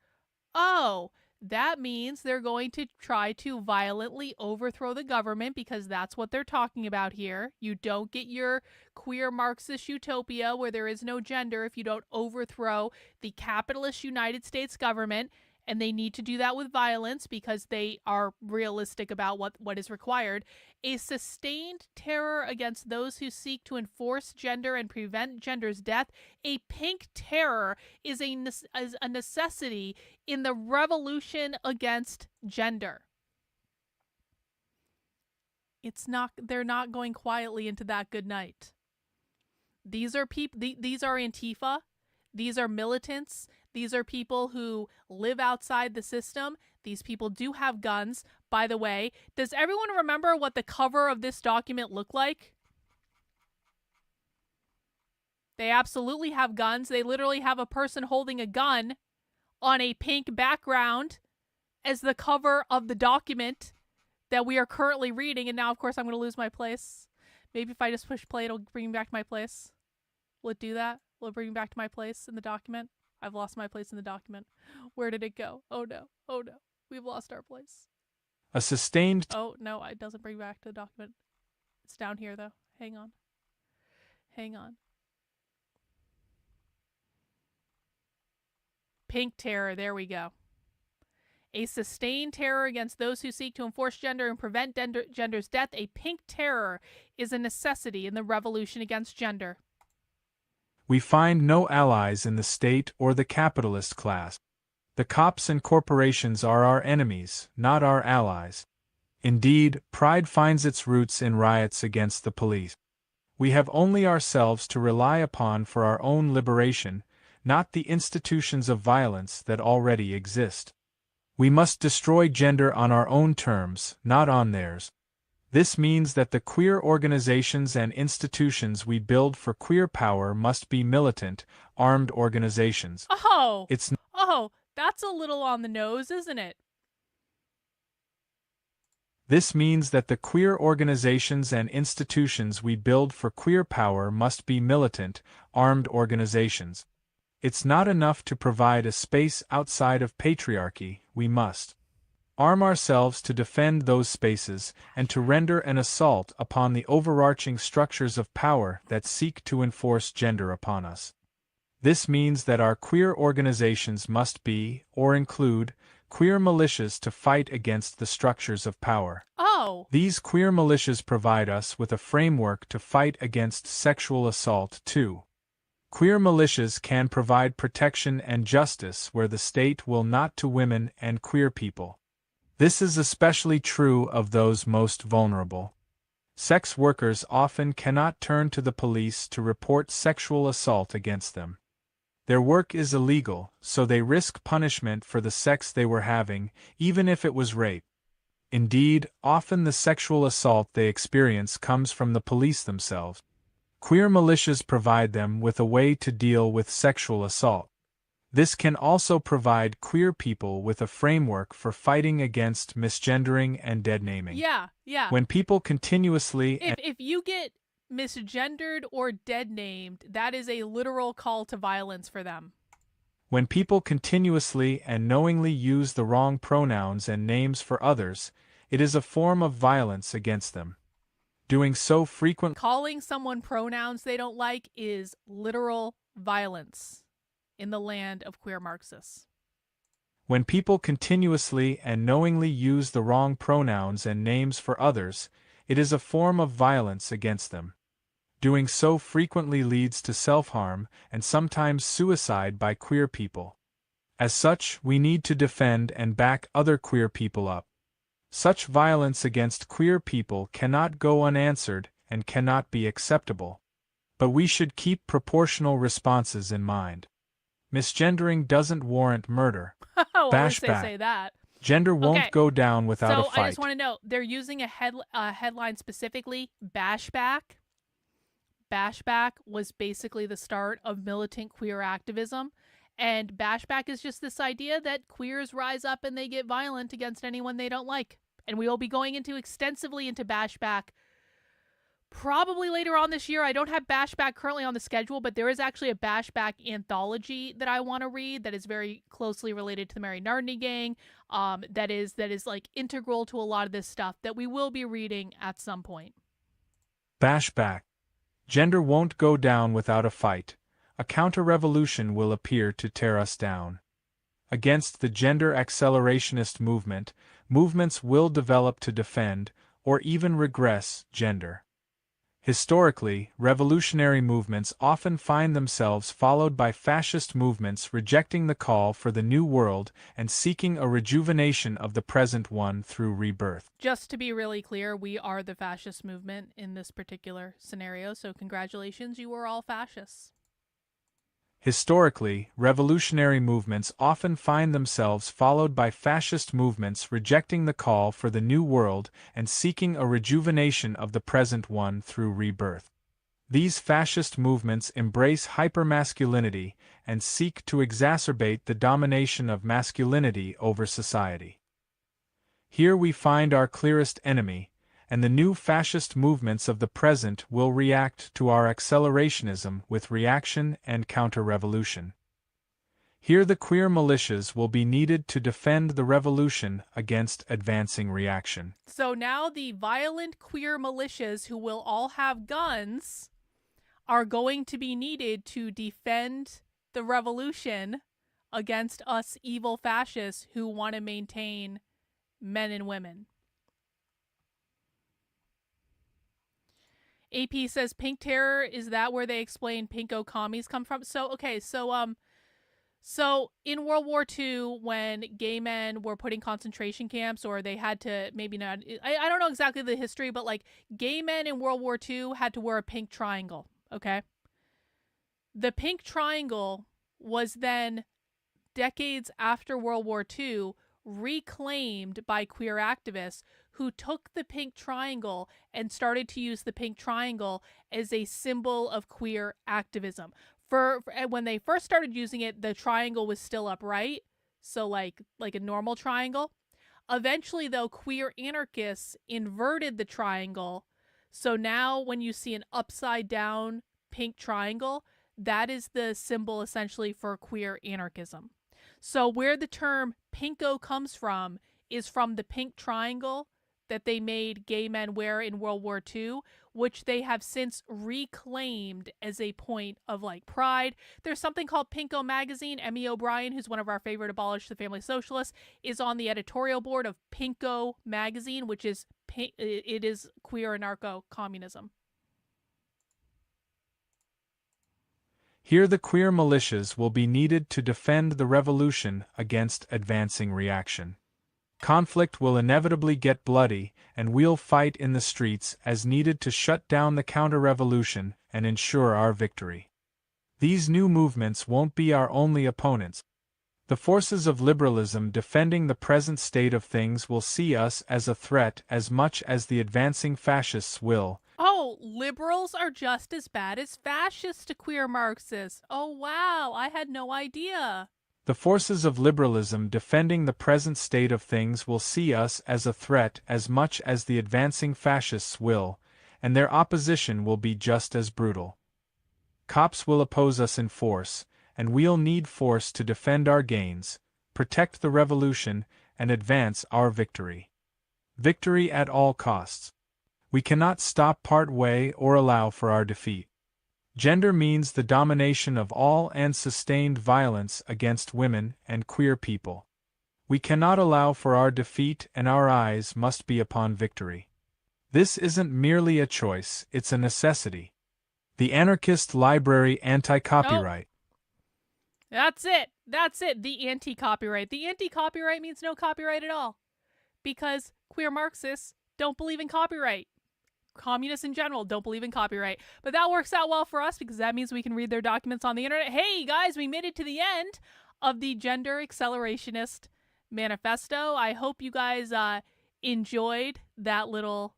Oh, that means they're going to try to violently overthrow the government, because that's what they're talking about here. You don't get your queer Marxist utopia where there is no gender if you don't overthrow the capitalist United States government. And they need to do that with violence because they are realistic about what is required. A sustained terror against those who seek to enforce gender and prevent gender's death. A pink terror is a necessity in the revolution against gender. They're not going quietly into that good night. These are these are Antifa. These are militants. These are people who live outside the system. These people do have guns. By the way, does everyone remember what the cover of this document looked like? They absolutely have guns. They literally have a person holding a gun on a pink background as the cover of the document that we are currently reading. And now, of course, I'm going to lose my place. Maybe if I just push play, it'll bring me back to my place. Will it do that? Will it bring me back to my place in the document? I've lost my place in the document. Where did it go? Oh no. Oh no. We've lost our place. A sustained... Oh no, it doesn't bring back to the document. It's down here though. Hang on. Hang on. Pink terror. There we go. A sustained terror against those who seek to enforce gender and prevent gender's death. A pink terror is a necessity in the revolution against gender. We find no allies in the state or the capitalist class. The cops and corporations are our enemies, not our allies. Indeed, pride finds its roots in riots against the police. We have only ourselves to rely upon for our own liberation, not the institutions of violence that already exist. We must destroy gender on our own terms, not on theirs. This means that the queer organizations and institutions we build for queer power must be militant, armed organizations. Oh, that's a little on the nose, isn't it? This means that the queer organizations and institutions we build for queer power must be militant, armed organizations. It's not enough to provide a space outside of patriarchy, we must arm ourselves to defend those spaces and to render an assault upon the overarching structures of power that seek to enforce gender upon us. This means that our queer organizations must be, or include, queer militias to fight against the structures of power. Oh. These queer militias provide us with a framework to fight against sexual assault too. Queer militias can provide protection and justice where the state will not to women and queer people. This is especially true of those most vulnerable. Sex workers often cannot turn to the police to report sexual assault against them. Their work is illegal, so they risk punishment for the sex they were having, even if it was rape. Indeed, often the sexual assault they experience comes from the police themselves. Queer militias provide them with a way to deal with sexual assault. This can also provide queer people with a framework for fighting against misgendering and deadnaming. Yeah. When people continuously... If you get misgendered or deadnamed, that is a literal call to violence for them. When people continuously and knowingly use the wrong pronouns and names for others, it is a form of violence against them. Doing so frequently... Calling someone pronouns they don't like is literal violence in the land of queer Marxists. When people continuously and knowingly use the wrong pronouns and names for others, it is a form of violence against them. Doing so frequently leads to self-harm and sometimes suicide by queer people. As such, we need to defend and back other queer people up. Such violence against queer people cannot go unanswered and cannot be acceptable. But we should keep proportional responses in mind. Misgendering doesn't warrant murder. Bash back. Say that. Gender won't go down without a fight. So I just want to know, they're using a headline specifically, bash back. Bashback was basically the start of militant queer activism. And Bashback is just this idea that queers rise up and they get violent against anyone they don't like. And we will be going extensively into Bashback probably later on this year. I don't have Bashback currently on the schedule, but there is actually a Bashback anthology that I want to read that is very closely related to the Mary Nardini gang. That is like integral to a lot of this stuff that we will be reading at some point. Bashback. Gender won't go down without a fight. A counter-revolution will appear to tear us down. Against the gender accelerationist movement, movements will develop to defend, or even regress, gender. Historically, revolutionary movements often find themselves followed by fascist movements rejecting the call for the new world and seeking a rejuvenation of the present one through rebirth. Just to be really clear, we are the fascist movement in this particular scenario, so congratulations, you are all fascists. Historically, revolutionary movements often find themselves followed by fascist movements rejecting the call for the new world and seeking a rejuvenation of the present one through rebirth. These fascist movements embrace hypermasculinity and seek to exacerbate the domination of masculinity over society. Here we find our clearest enemy, and the new fascist movements of the present will react to our accelerationism with reaction and counter-revolution. Here the queer militias will be needed to defend the revolution against advancing reaction. So now the violent queer militias who will all have guns are going to be needed to defend the revolution against us evil fascists who want to maintain men and women. AP says pink terror, is that where they explain pinko commies come from? So in World War II, when gay men were put in concentration camps, or they had to, maybe not, I don't know exactly the history, but like gay men in World War II had to wear a pink triangle, okay? The pink triangle was then, decades after World War II, reclaimed by queer activists who took the pink triangle and started to use the pink triangle as a symbol of queer activism. For when they first started using it, the triangle was still upright, so like a normal triangle. Eventually, though, queer anarchists inverted the triangle, so now when you see an upside down pink triangle, that is the symbol essentially for queer anarchism. So where the term pinko comes from is from the pink triangle that they made gay men wear in World War II, which they have since reclaimed as a point of like pride. There's something called Pinko Magazine. Emmy O'Brien, who's one of our favorite Abolish the Family Socialists, is on the editorial board of Pinko Magazine, which is it is queer anarcho-communism. Here the queer militias will be needed to defend the revolution against advancing reaction. Conflict will inevitably get bloody, and we'll fight in the streets as needed to shut down the counter-revolution and ensure our victory. These new movements won't be our only opponents. The forces of liberalism defending the present state of things will see us as a threat as much as the advancing fascists will. Oh, liberals are just as bad as fascists to queer Marxists. Oh, wow, I had no idea. The forces of liberalism defending the present state of things will see us as a threat as much as the advancing fascists will, and their opposition will be just as brutal. Cops will oppose us in force, and we'll need force to defend our gains, protect the revolution, and advance our victory. Victory at all costs. We cannot stop part way or allow for our defeat. Gender means the domination of all and sustained violence against women and queer people. We cannot allow for our defeat, and our eyes must be upon victory. This isn't merely a choice, it's a necessity. The Anarchist Library Anti-Copyright. That's it. The anti-copyright. The anti-copyright means no copyright at all. Because queer Marxists don't believe in copyright. Communists in general don't believe in copyright. But that works out well for us because that means we can read their documents on the internet. Hey guys, we made it to the end of the Gender Accelerationist Manifesto. I hope you guys enjoyed that little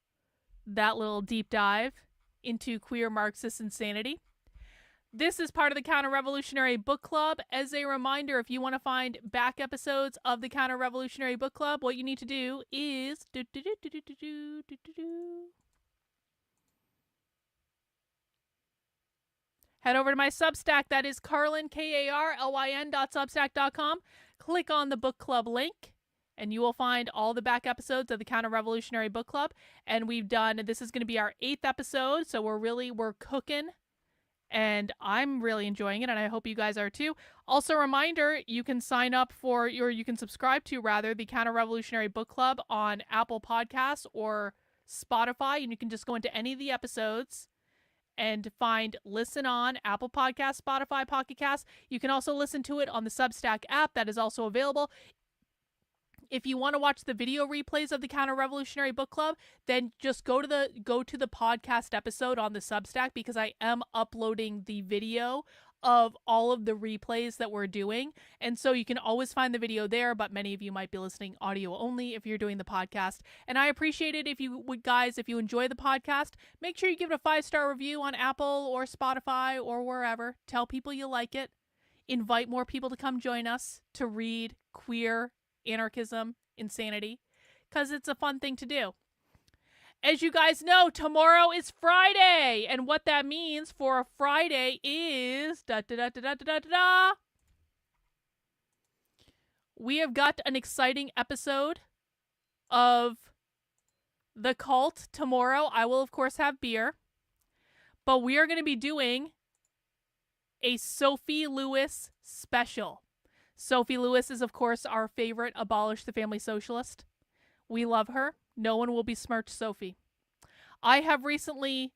deep dive into queer Marxist insanity. This is part of the Counter-Revolutionary Book Club. As a reminder, if you want to find back episodes of the Counter-Revolutionary Book Club, what you need to do is head over to my Substack. That is Carlyn, KARLYN.substack.com. Click on the book club link, and you will find all the back episodes of the Counter-Revolutionary Book Club. And this is going to be our 8th episode, so we're cooking. And I'm really enjoying it, and I hope you guys are too. Also, a reminder, you can subscribe to the Counter-Revolutionary Book Club on Apple Podcasts or Spotify, and you can just go into any of the episodes and find Listen on Apple Podcasts, Spotify, Pocket Casts. You can also listen to it on the Substack app that is also available. If you want to watch the video replays of the Counter-Revolutionary Book Club, then just go to the podcast episode on the Substack, because I am uploading the video of all of the replays that we're doing. And so you can always find the video there, but many of you might be listening audio only if you're doing the podcast. And I appreciate it if you enjoy the podcast, make sure you give it a 5-star review on Apple or Spotify or wherever. Tell people you like it. Invite more people to come join us to read queer anarchism insanity, because it's a fun thing to do. As you guys know, tomorrow is Friday, and what that means for a Friday is we have got an exciting episode of The Cult tomorrow. I will of course have beer, but we are going to be doing a Sophie Lewis special. Sophie Lewis is, of course, our favorite Abolish the Family Socialist. We love her. No one will besmirch Sophie. I have recently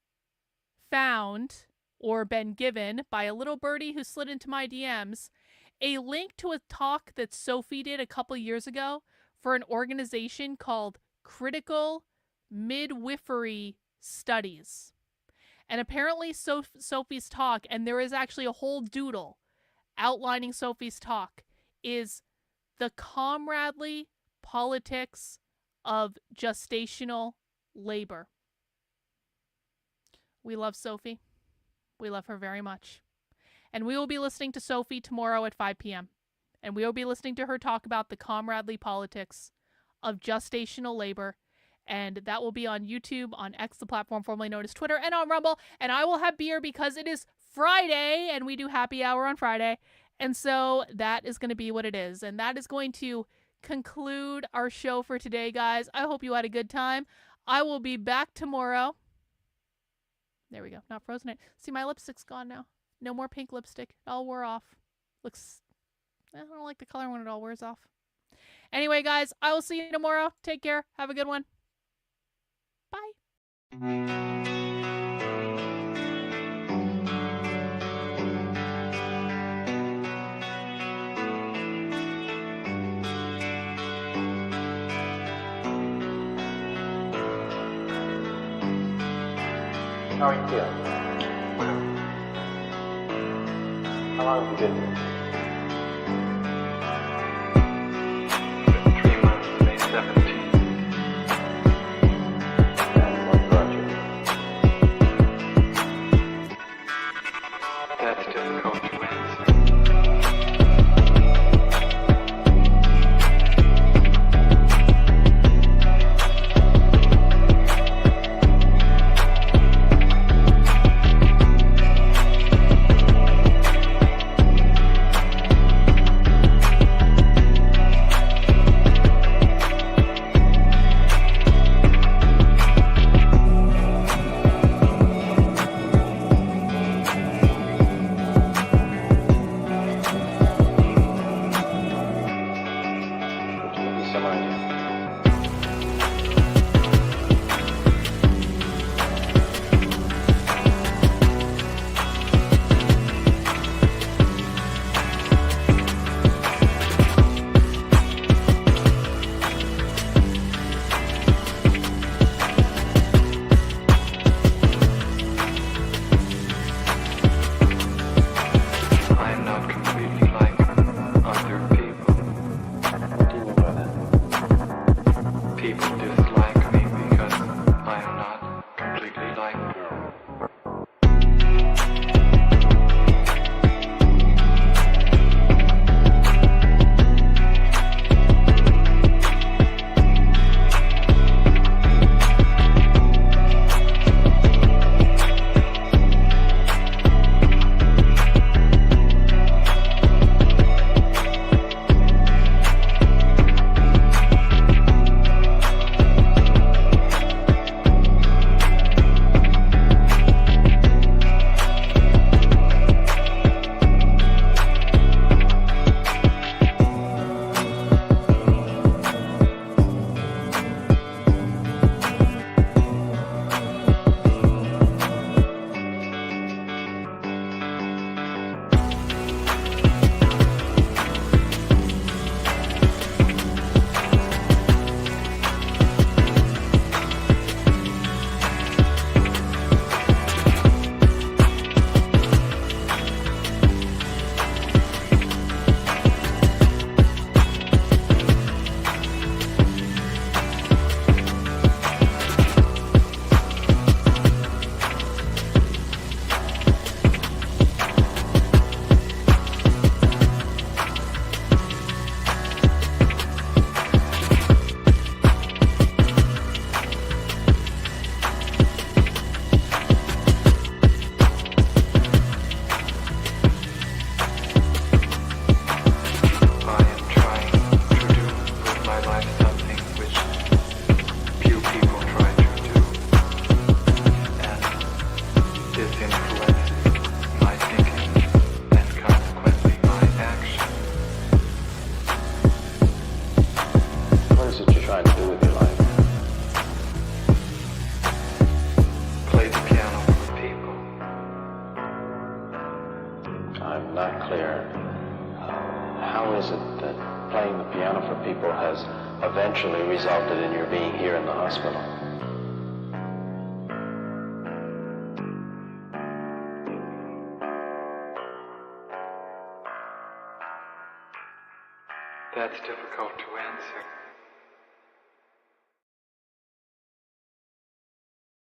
found, or been given, by a little birdie who slid into my DMs, a link to a talk that Sophie did a couple years ago for an organization called Critical Midwifery Studies. And apparently Sophie's talk, and there is actually a whole doodle outlining Sophie's talk, is the comradely politics of gestational labor. We love Sophie. We love her very much. And we will be listening to Sophie tomorrow at 5 p.m. And we will be listening to her talk about the comradely politics of gestational labor. And that will be on YouTube, on X, the platform formerly known as Twitter, and on Rumble. And I will have beer because it is Friday, and we do happy hour on Friday. And so that is going to be what it is. And that is going to conclude our show for today, guys. I hope you had a good time. I will be back tomorrow. There we go. Not frozen it. See, my lipstick's gone now. No more pink lipstick. It all wore off. Looks... I don't like the color when it all wears off. Anyway, guys, I will see you tomorrow. Take care. Have a good one. Bye. How are you feeling? How long have you been here? 3 months, May 17th. And what brought you? That's difficult to answer. people dislike me because I am not completely like them. resulted in your being here in the hospital? That's difficult to answer.